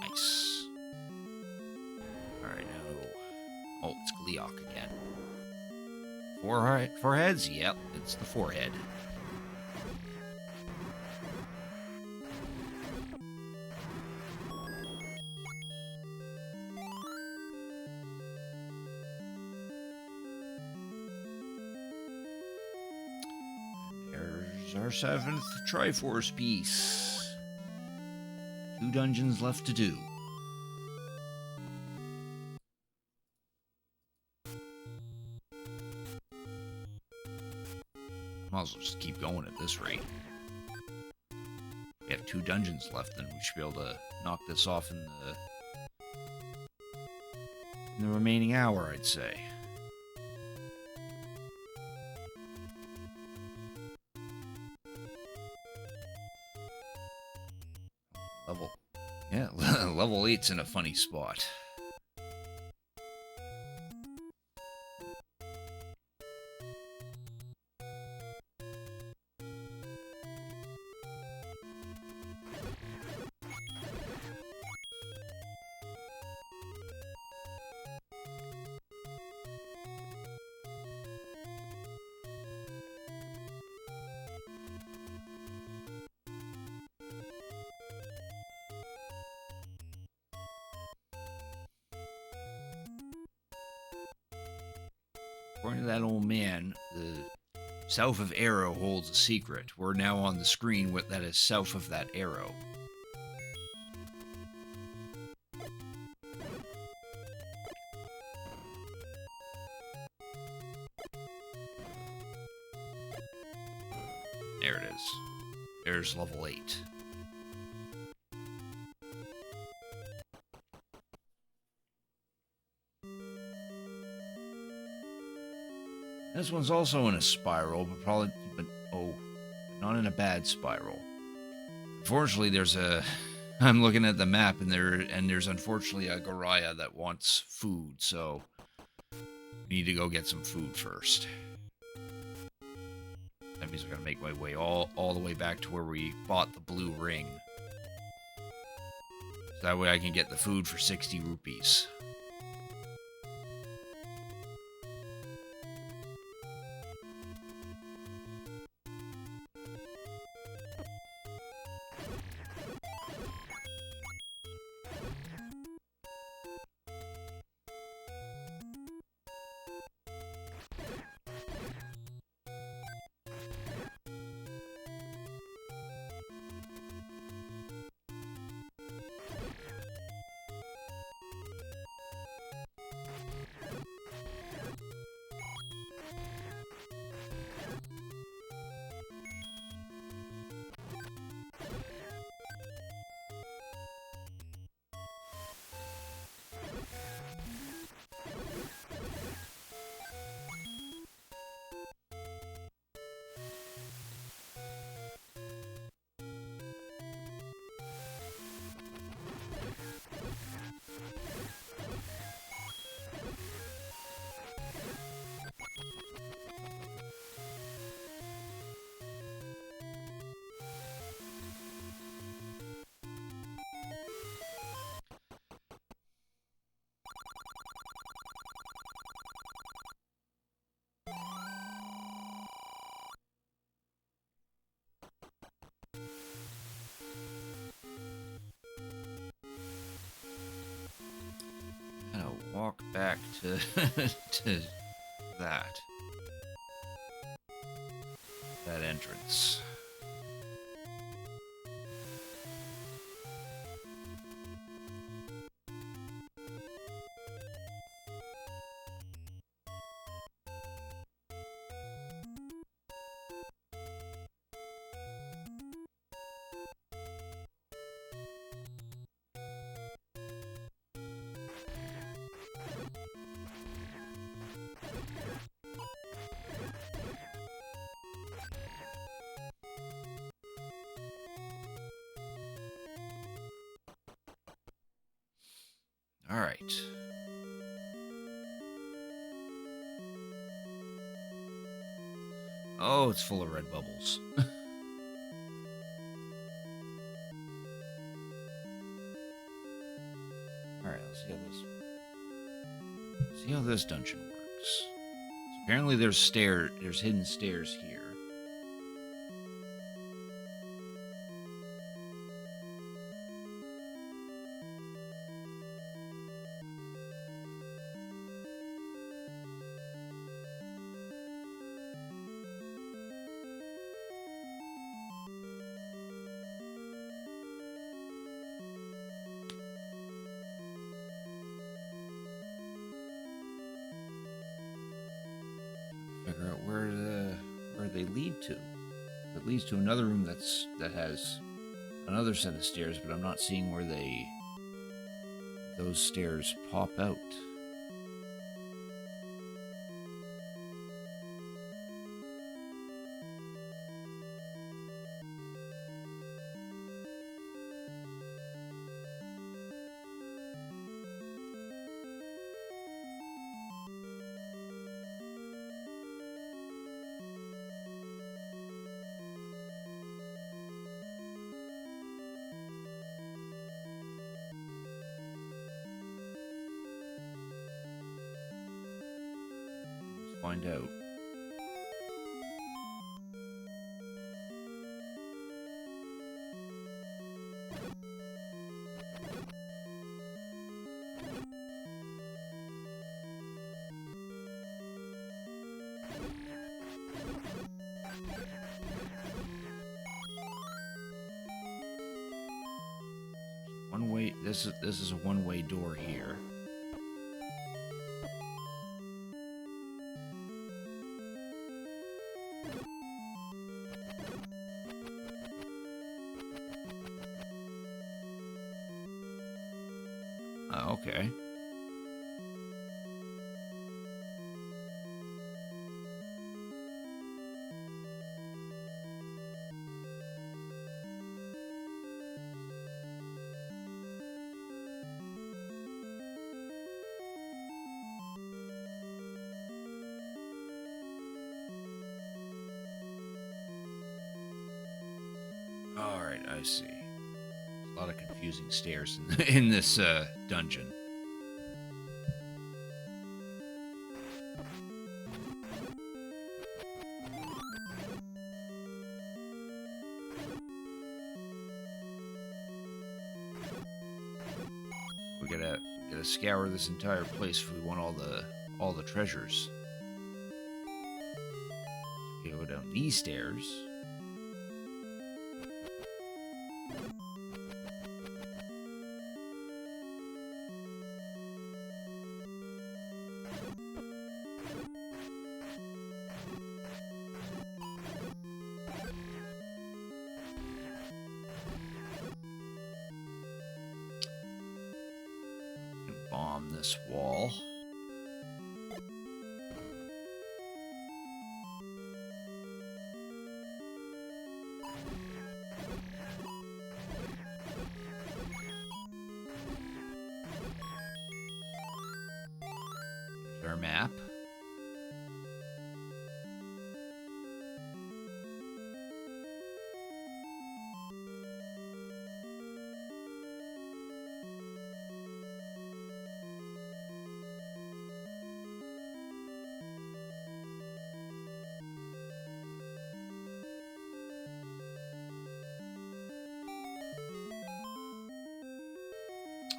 Nice. Alright, now. Oh, it's Gleok again. Four heads? Yep, it's the forehead. There's our 7th Triforce piece. 2 dungeons left to do. Might as well just keep going at this rate. We have 2 dungeons left, then we should be able to knock this off in the remaining hour, I'd say. Level 8's in a funny spot. According to that old man, the south of arrow holds a secret. We're now on the screen with that is south of that arrow. There it is. There's level 8. This one's also in a spiral, but not in a bad spiral. Unfortunately, I'm looking at the map, and there's unfortunately a Goraya that wants food, so we need to go get some food first. That means I gotta make my way all the way back to where we bought the blue ring. So that way I can get the food for 60 rupees. kind of walk back to to that entrance. All right. Oh, it's full of red bubbles. All right, let's see how this dungeon works. So apparently there's hidden stairs here. Figure out where they lead to. It leads to another room that has another set of stairs, but I'm not seeing where those stairs pop out. Find out. One way. This is a one-way door here. Okay. All right, I see. A lot of confusing stairs in this dungeon. We gotta scour this entire place if we want all the treasures. We gotta go down these stairs. Bomb this wall. There's our map.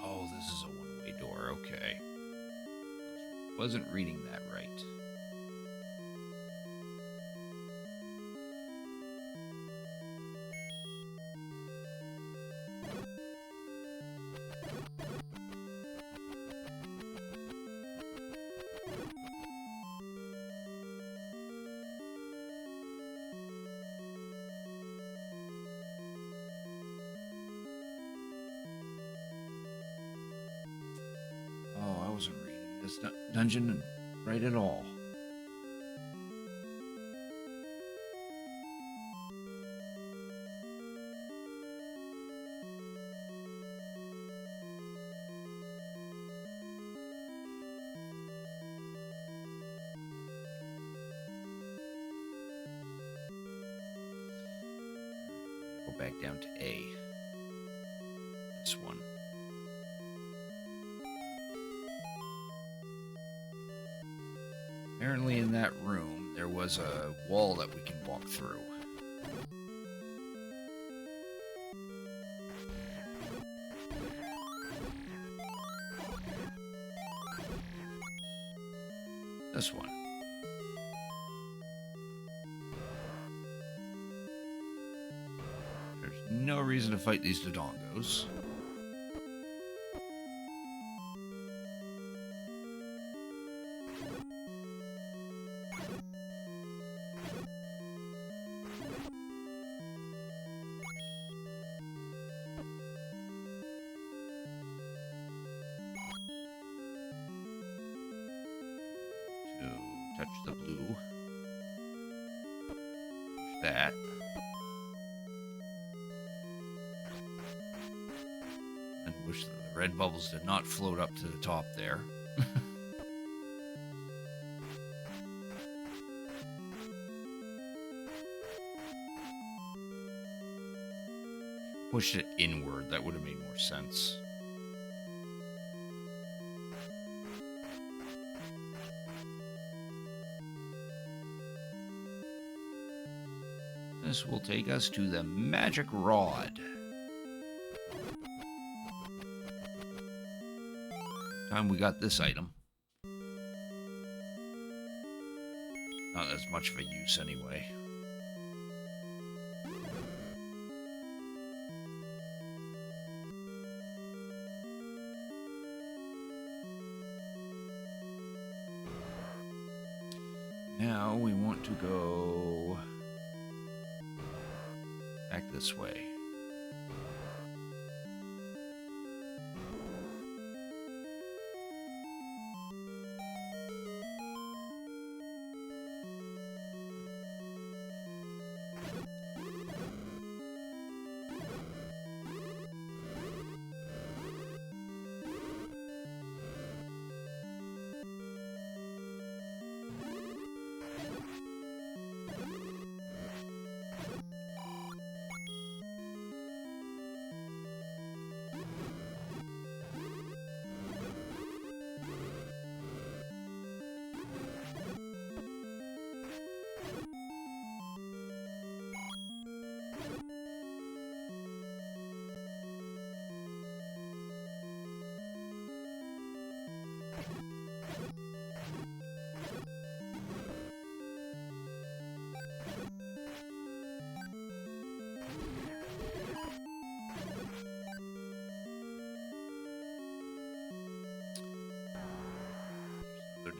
Oh, this is a one-way door. Okay. Wasn't reading that right. Oh, I wasn't reading this dungeon right at all. Go back down to A. This one. Apparently in that room, there was a wall that we can walk through. This one. There's no reason to fight these Dodongos. Touch the blue. Push that. And wish that the red bubbles did not float up to the top there. Pushed it inward, that would have made more sense. This will take us to the magic rod. Time we got this item. Not as much of a use anyway. Now we want to go back this way.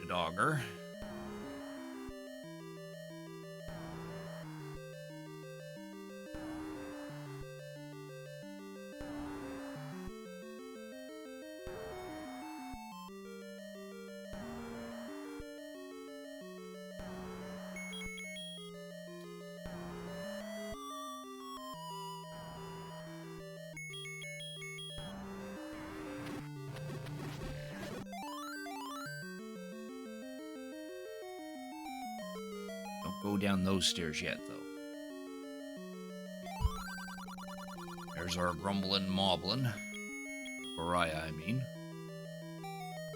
Dogger. Go down those stairs yet, though. There's our grumbling moblin. Pariah, I mean.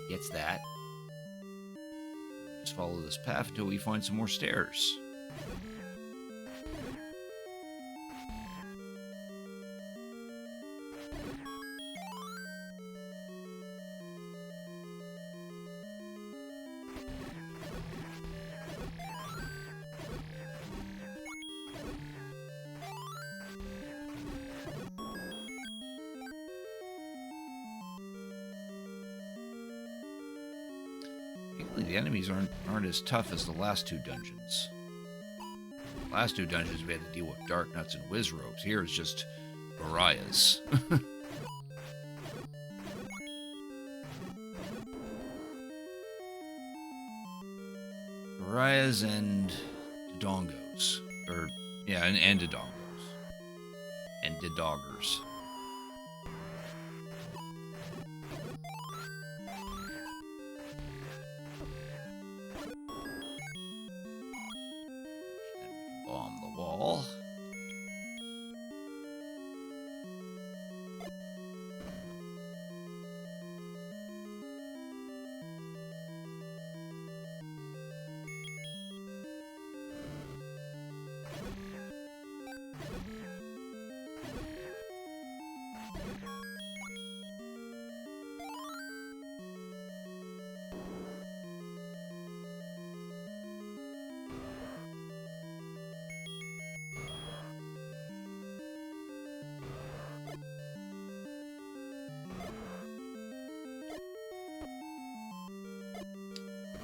Gets that. Just follow this path until we find some more stairs. Thankfully, the enemies aren't as tough as the last two dungeons. The last two dungeons we had to deal with dark nuts and whiz ropes. Here it's just pariahs. Pariahs and dodongos. Or, yeah, and dodongos. And dodoggers. Bomb the wall.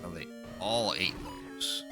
Oh, they all ate those.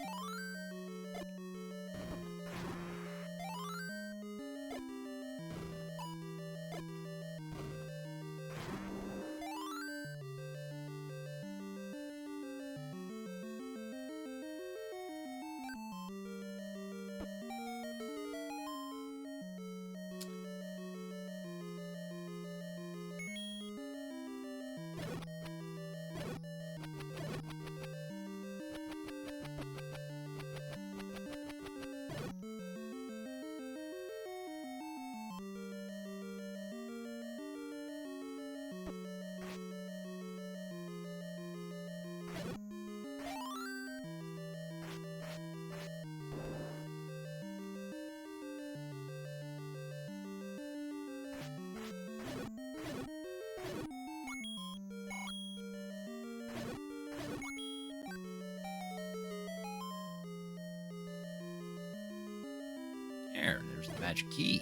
There's the magic key.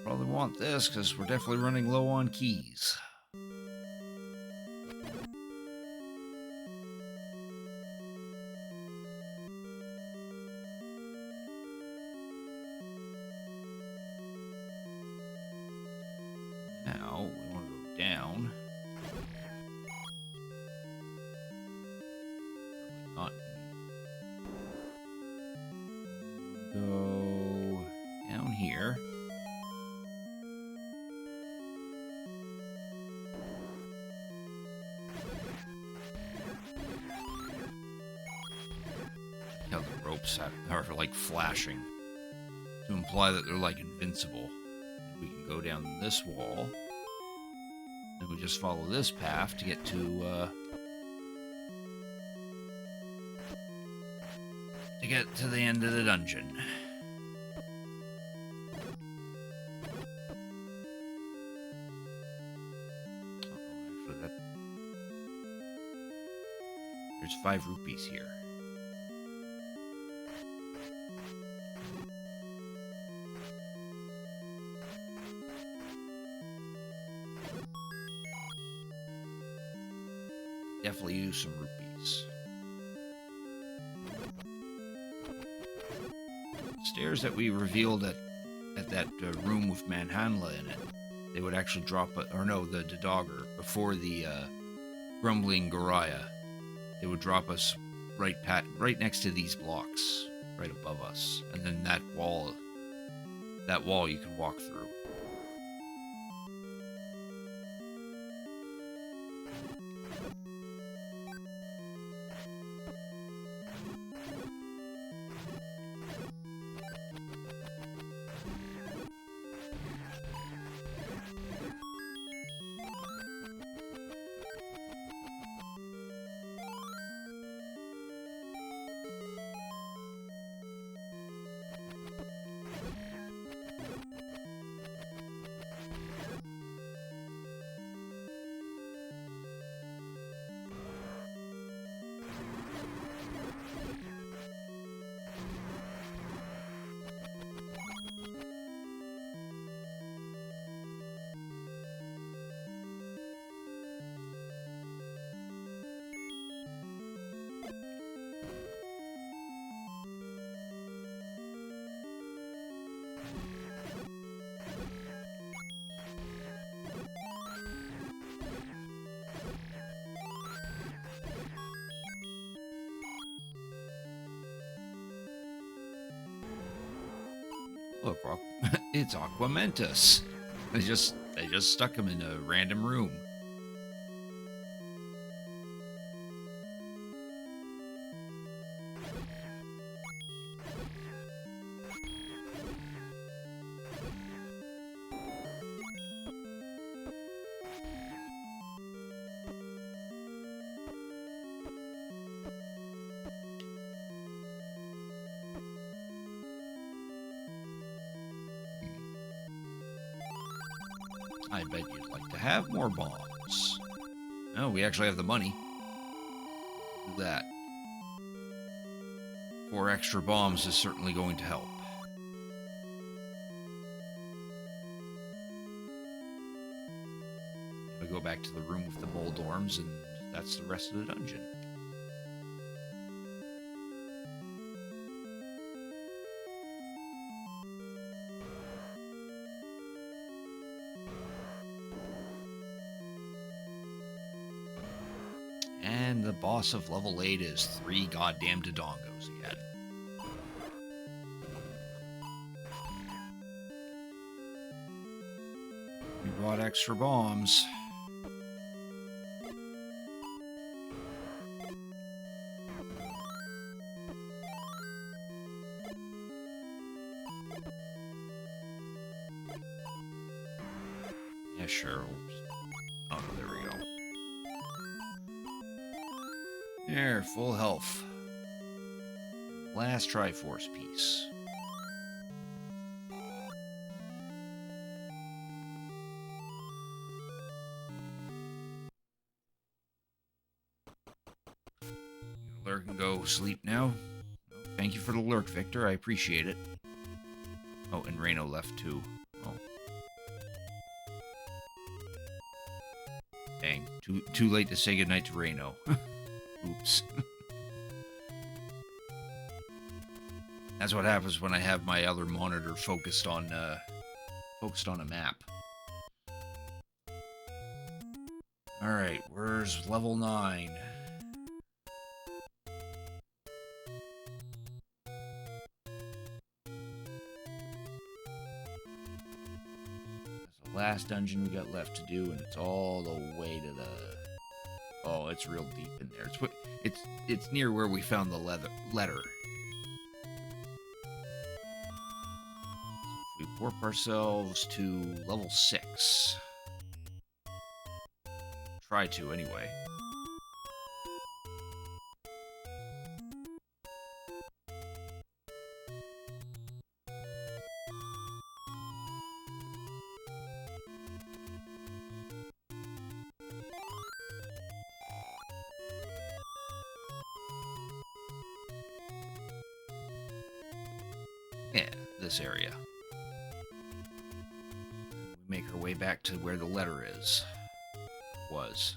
Probably want this because we're definitely running low on keys. Now we want to go down. Not go down here. How the ropes are like flashing to imply that they're like invincible. We can go down this wall, and we just follow this path to get to the end of the dungeon. Actually, there's 5 rupees here. Definitely use some rupees. Stairs that we revealed at that room with Manhanla in it, they would actually drop the Dodogger before the Grumbling Goriah. They would drop us right next to these blocks, right above us, and then that wall you can walk through. Look, it's Aquamentus. They just stuck him in a random room. I bet you'd like to have more bombs. Oh, we actually have the money. Do that. 4 extra bombs is certainly going to help. We go back to the room with the Boldorms, and that's the rest of the dungeon. And the boss of level 8 is 3 goddamn Dodongos again. We brought extra bombs. Yeah, sure. Oh, there we go. There, full health. Last Triforce piece. Lurk can go sleep now. Thank you for the lurk, Victor. I appreciate it. Oh, and Reno left too. Oh. Dang. Too late to say goodnight to Reno. Oops. That's what happens when I have my other monitor focused on a map. Alright, where's level 9? That's the last dungeon we got left to do, and it's all the way to the... Oh, it's real deep in there. It's near where we found the letter. We warp ourselves to level 6. Try to, anyway. Yeah, this area. We make our way back to where the letter was.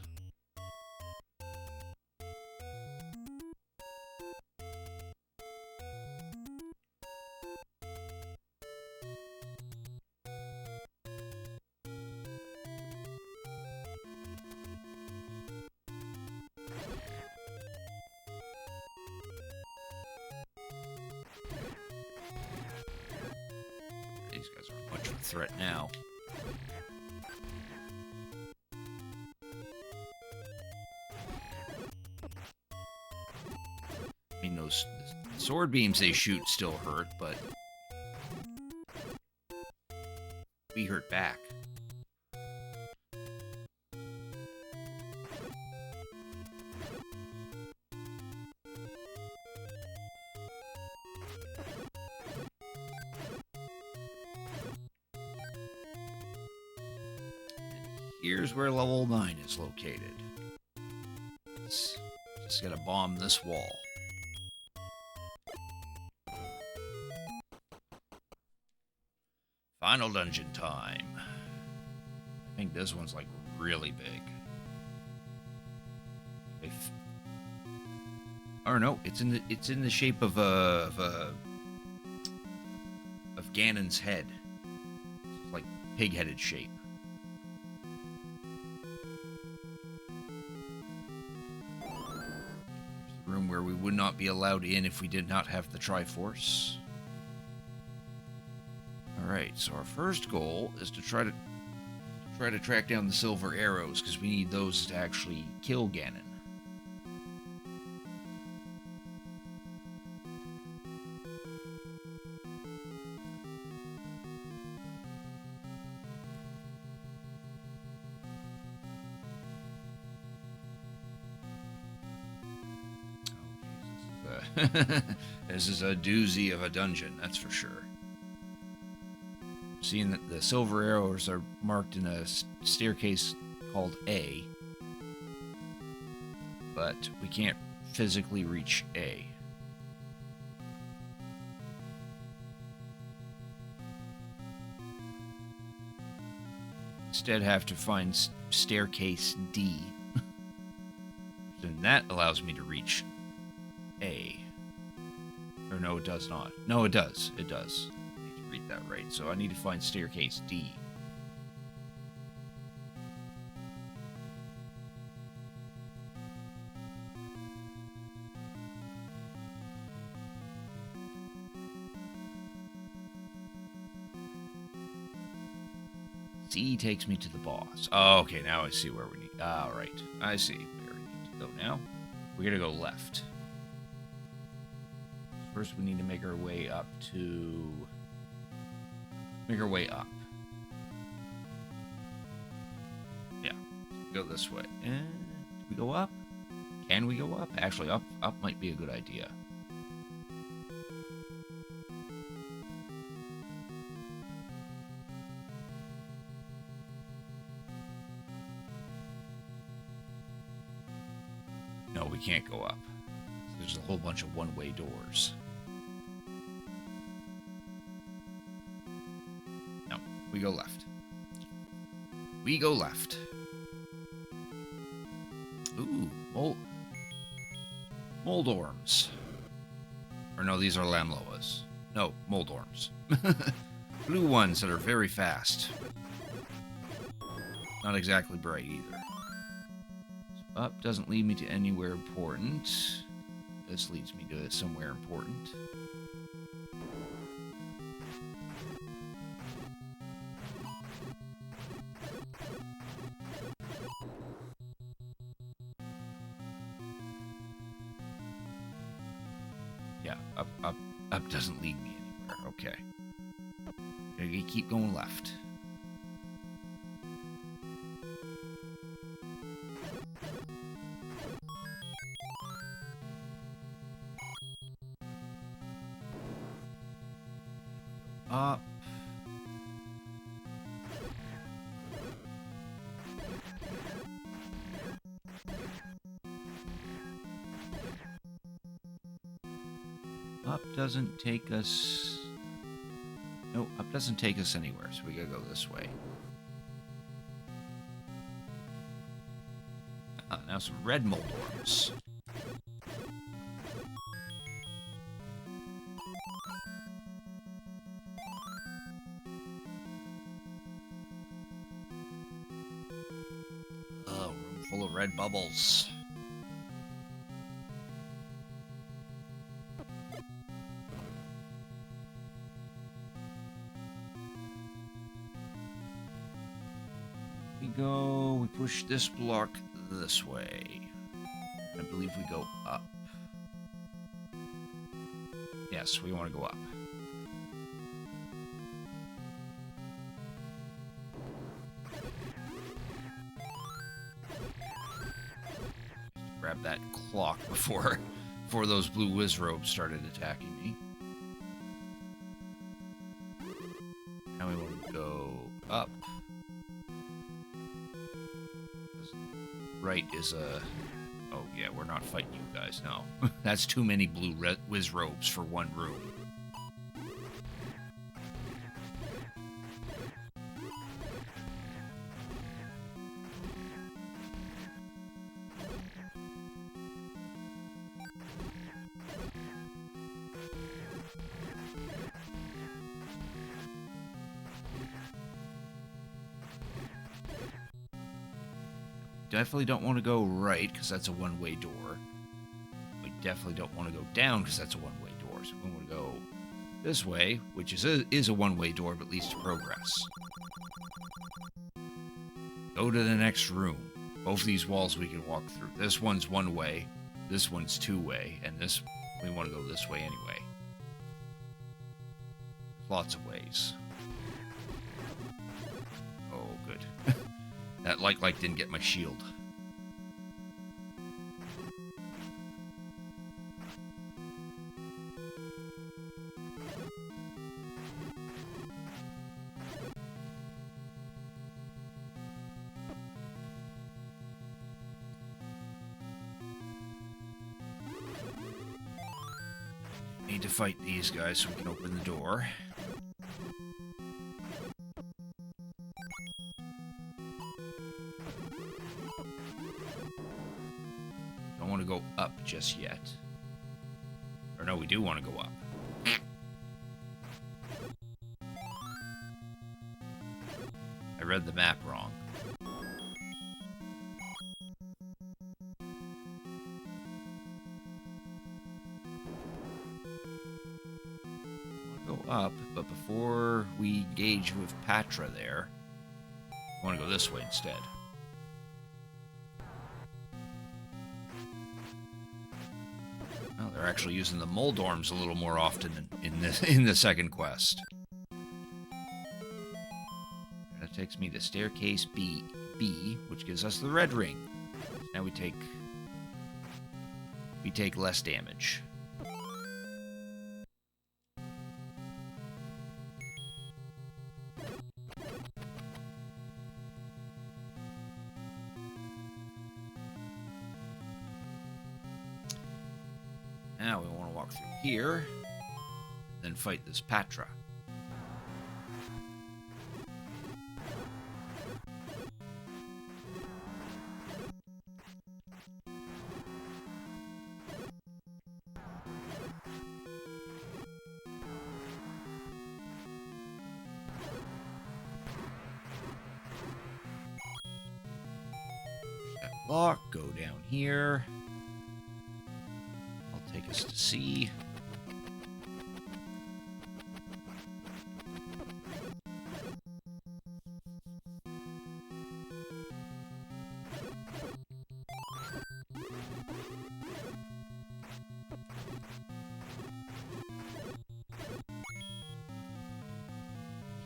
These guys aren't much of a threat now. I mean, those sword beams they shoot still hurt, but we hurt back. Here's where level 9 is located. Let's just gotta bomb this wall. Final dungeon time. I think this one's like really big. Or no, it's in the shape of Ganon's head. It's like pig-headed shape. The room where we would not be allowed in if we did not have the Triforce. right, so our first goal is to try to track down the silver arrows, because we need those to actually kill Ganon. This is a doozy of a dungeon, that's for sure. Seeing that the silver arrows are marked in a staircase called A, but we can't physically reach A. Instead, have to find staircase D. Then that allows me to reach A. Or no, it does not. No, it does. It does. I need to read that right. So I need to find staircase D. C takes me to the boss. Oh, okay, now I see where we need... Ah, right. I see where we need to go now. We're gonna go left. First, we need to make our way up to... Make our way up. Yeah. Go this way. And we go up? Can we go up? Actually, up might be a good idea. No, we can't go up. There's a whole bunch of one-way doors. No, we go left. We go left. Ooh, Moldorms. Or no, these are Lamloas. No, Moldorms. Blue ones that are very fast. Not exactly bright either. So up doesn't lead me to anywhere important. This leads me to somewhere important. Yeah, up doesn't lead me anywhere. Okay. Gotta keep going left. Up. Up doesn't take us... No, up doesn't take us anywhere, so we gotta go this way. Now some red Moldorms. Oh, room full of red bubbles. We push this block this way. I believe we go up. Yes, we want to go up. Grab that clock before those blue whiz robes started attacking me. Now we want to go up. Right is a... Oh, yeah, we're not fighting you guys, no. That's too many blue whiz robes for one room. Definitely don't want to go right, because that's a one-way door. We definitely don't want to go down, because that's a one-way door. So we want to go this way, which is a one-way door but leads to progress. Go to the next room. Both of these walls we can walk through. This one's one way, this one's two-way, and this we want to go this way anyway. Lots of ways. Oh, good. That light didn't get my shield. Need to fight these guys so we can open the door. Don't want to go up just yet. Or no, we do want to go up. I read the map wrong. Up, but before we engage with Patra there, I want to go this way instead. Well, they're actually using the Moldorms a little more often in the second quest. That takes me to staircase B, which gives us the red ring. Now we take less damage. Now we want to walk through here, then fight this Patra. That block, go down here. Take us to C.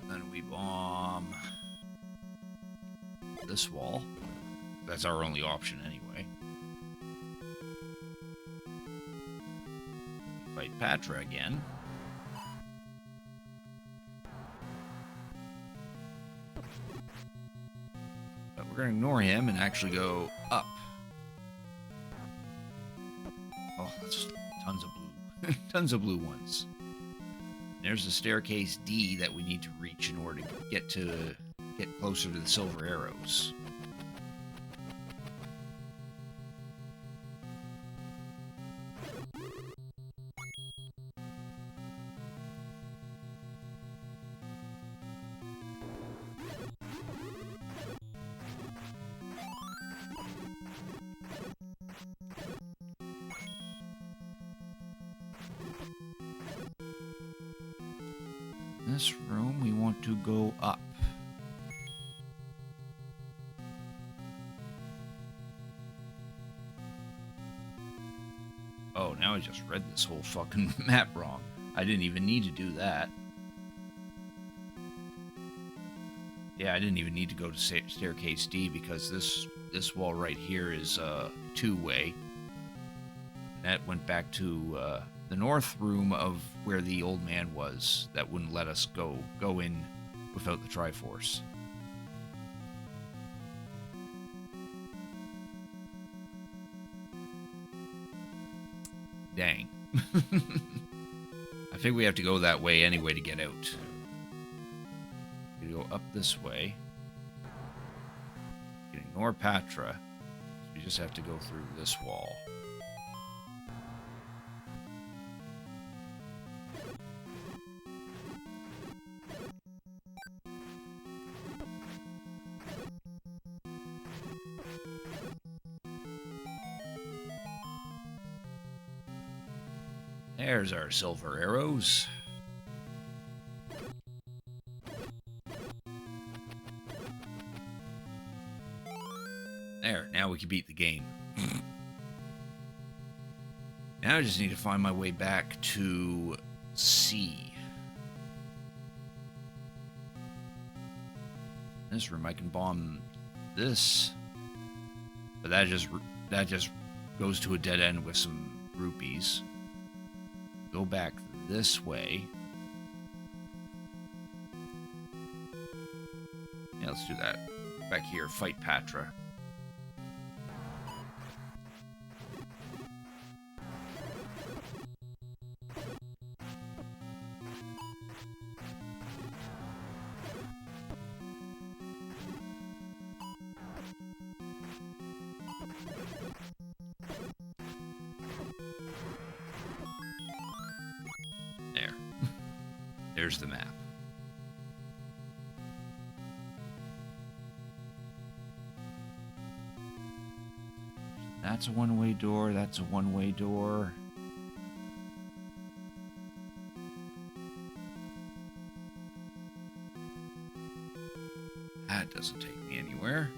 Then we bomb this wall. That's our only option anyway. Fight Patra again. But we're going to ignore him and actually go up. Oh, that's tons of blue. Tons of blue ones. There's the staircase D that we need to reach in order to get closer to the silver arrows. This room, we want to go up. Oh, now I just read this whole fucking map wrong. I didn't even need to do that. Yeah, I didn't even need to go to staircase D because this wall right here is two-way. That went back to the north room of where the old man was. That wouldn't let us go in without the Triforce. Dang. I think we have to go that way anyway to get out. We go up this way. We can ignore Patra. We just have to go through this wall. There's our silver arrows. we can beat the game. Now I just need to find my way back to C. This room I can bomb this, but that just goes to a dead end with some rupees. Go back this way. Yeah, let's do that. Back here, fight Patra. There. There's the map. That's a one-way door. That's a one-way door. That doesn't take me anywhere.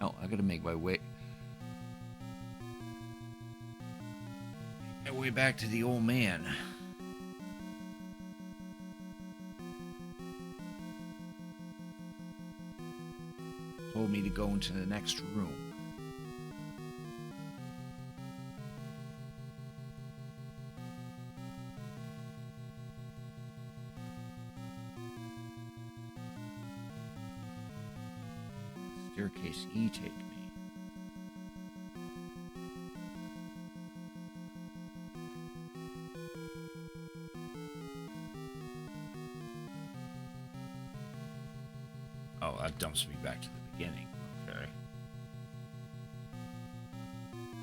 Oh, I gotta make my way. Make my way back to the old man. Told me to go into the next room. Staircase E take me. Oh, that dumps me back to the beginning. Okay.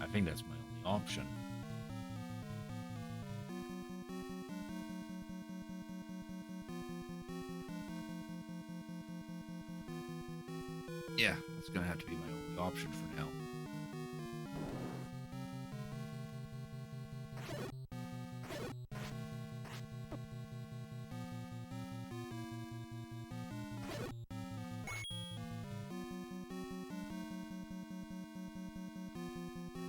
I think that's my only option. Yeah, that's gonna have to be my only option for now.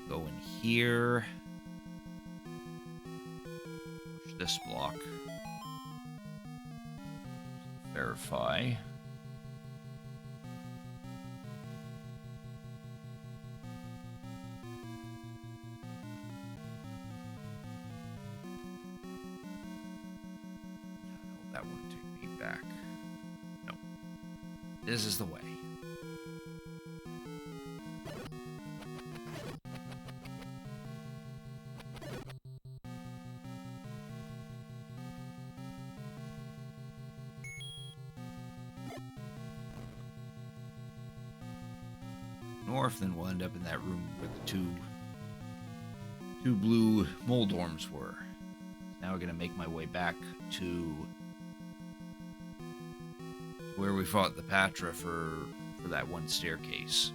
Go in here. Push this block. Verify. No, that wouldn't take me back. No. This is the way. North, then we'll end up in that room where the two blue mole dorms were. Now we're gonna make my way back to where we fought the Patra for that one staircase.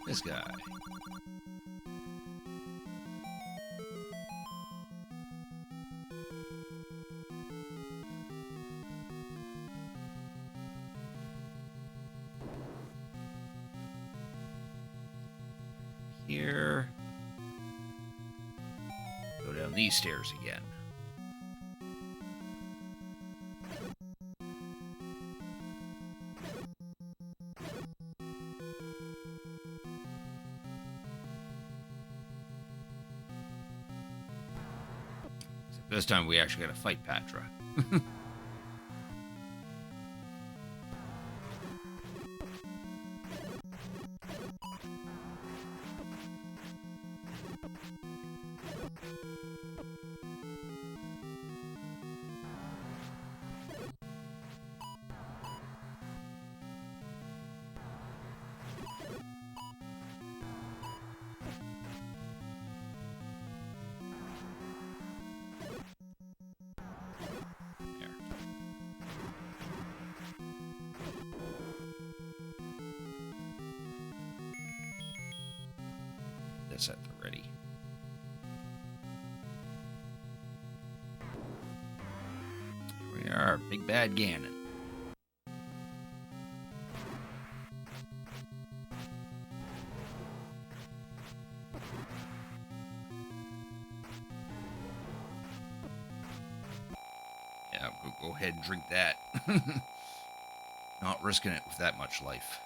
This guy. here. Go down these stairs again. Except this time we actually got to fight Patra. This at the ready. Here we are, Big Bad Ganon. Yeah, we'll go ahead and drink that. Not risking it with that much life.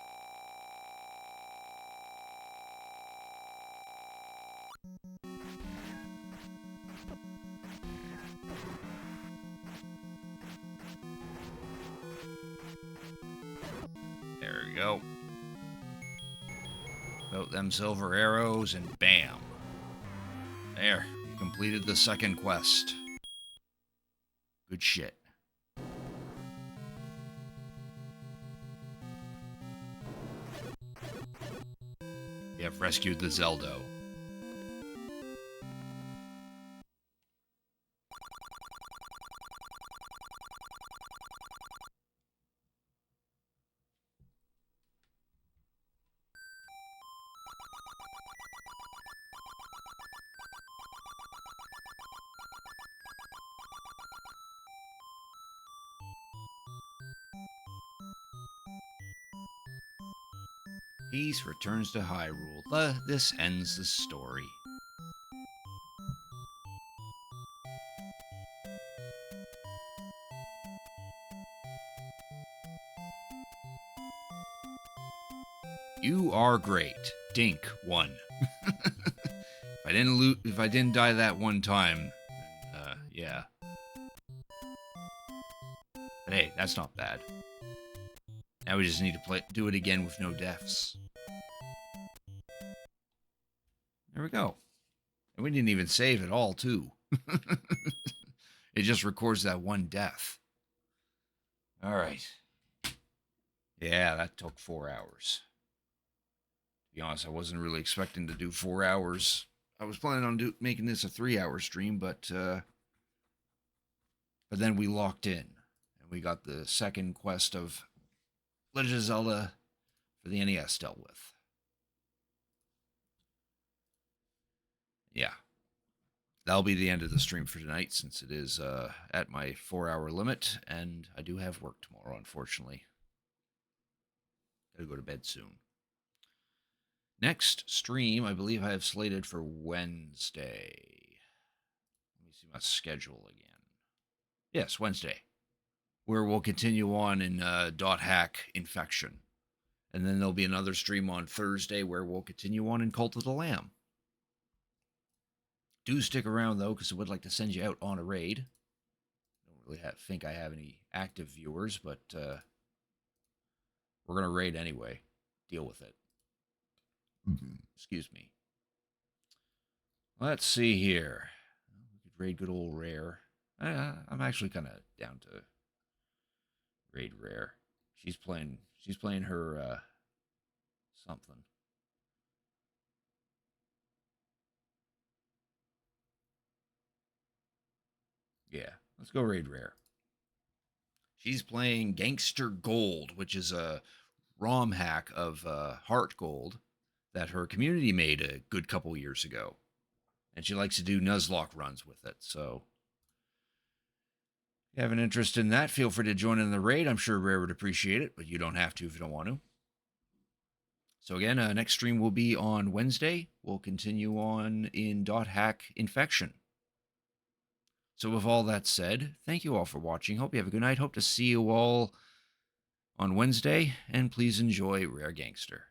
There we go. About them silver arrows and bam. There, we completed the second quest. Good shit. We have rescued the Zelda. Peace returns to Hyrule. This ends the story. You are great. Dink 1. If I didn't die that one time, yeah. But hey, that's not bad. Now we just need to do it again with no deaths. There we go. And we didn't even save at all, too. It just records that one death. All right. Yeah, that took 4 hours. To be honest, I wasn't really expecting to do 4 hours. I was planning on making this a 3-hour stream, but then we locked in. And we got the second quest of Legend of Zelda for the NES dealt with. Yeah. That'll be the end of the stream for tonight, since it is at my 4-hour limit, and I do have work tomorrow, unfortunately. Gotta go to bed soon. Next stream, I believe I have slated for Wednesday. Let me see my schedule again. Yes, Wednesday, where we'll continue on in .hack Infection. And then there'll be another stream on Thursday where we'll continue on in Cult of the Lamb. Do stick around, though, because I would like to send you out on a raid. Don't really think I have any active viewers, but we're going to raid anyway. Deal with it. Excuse me. Let's see here. We could raid good old Rare. I'm actually kind of down to raid Rare. She's playing her something. Yeah, let's go raid Rare. She's playing Gangster Gold, which is a ROM hack of Heart Gold that her community made a good couple years ago. And she likes to do Nuzlocke runs with it, so if you have an interest in that, feel free to join in the raid. I'm sure Rare would appreciate it, but you don't have to if you don't want to. So again, next stream will be on Wednesday. We'll continue on in .hack Infection. So with all that said, thank you all for watching. Hope you have a good night. Hope to see you all on Wednesday, and please enjoy Rare Gangster.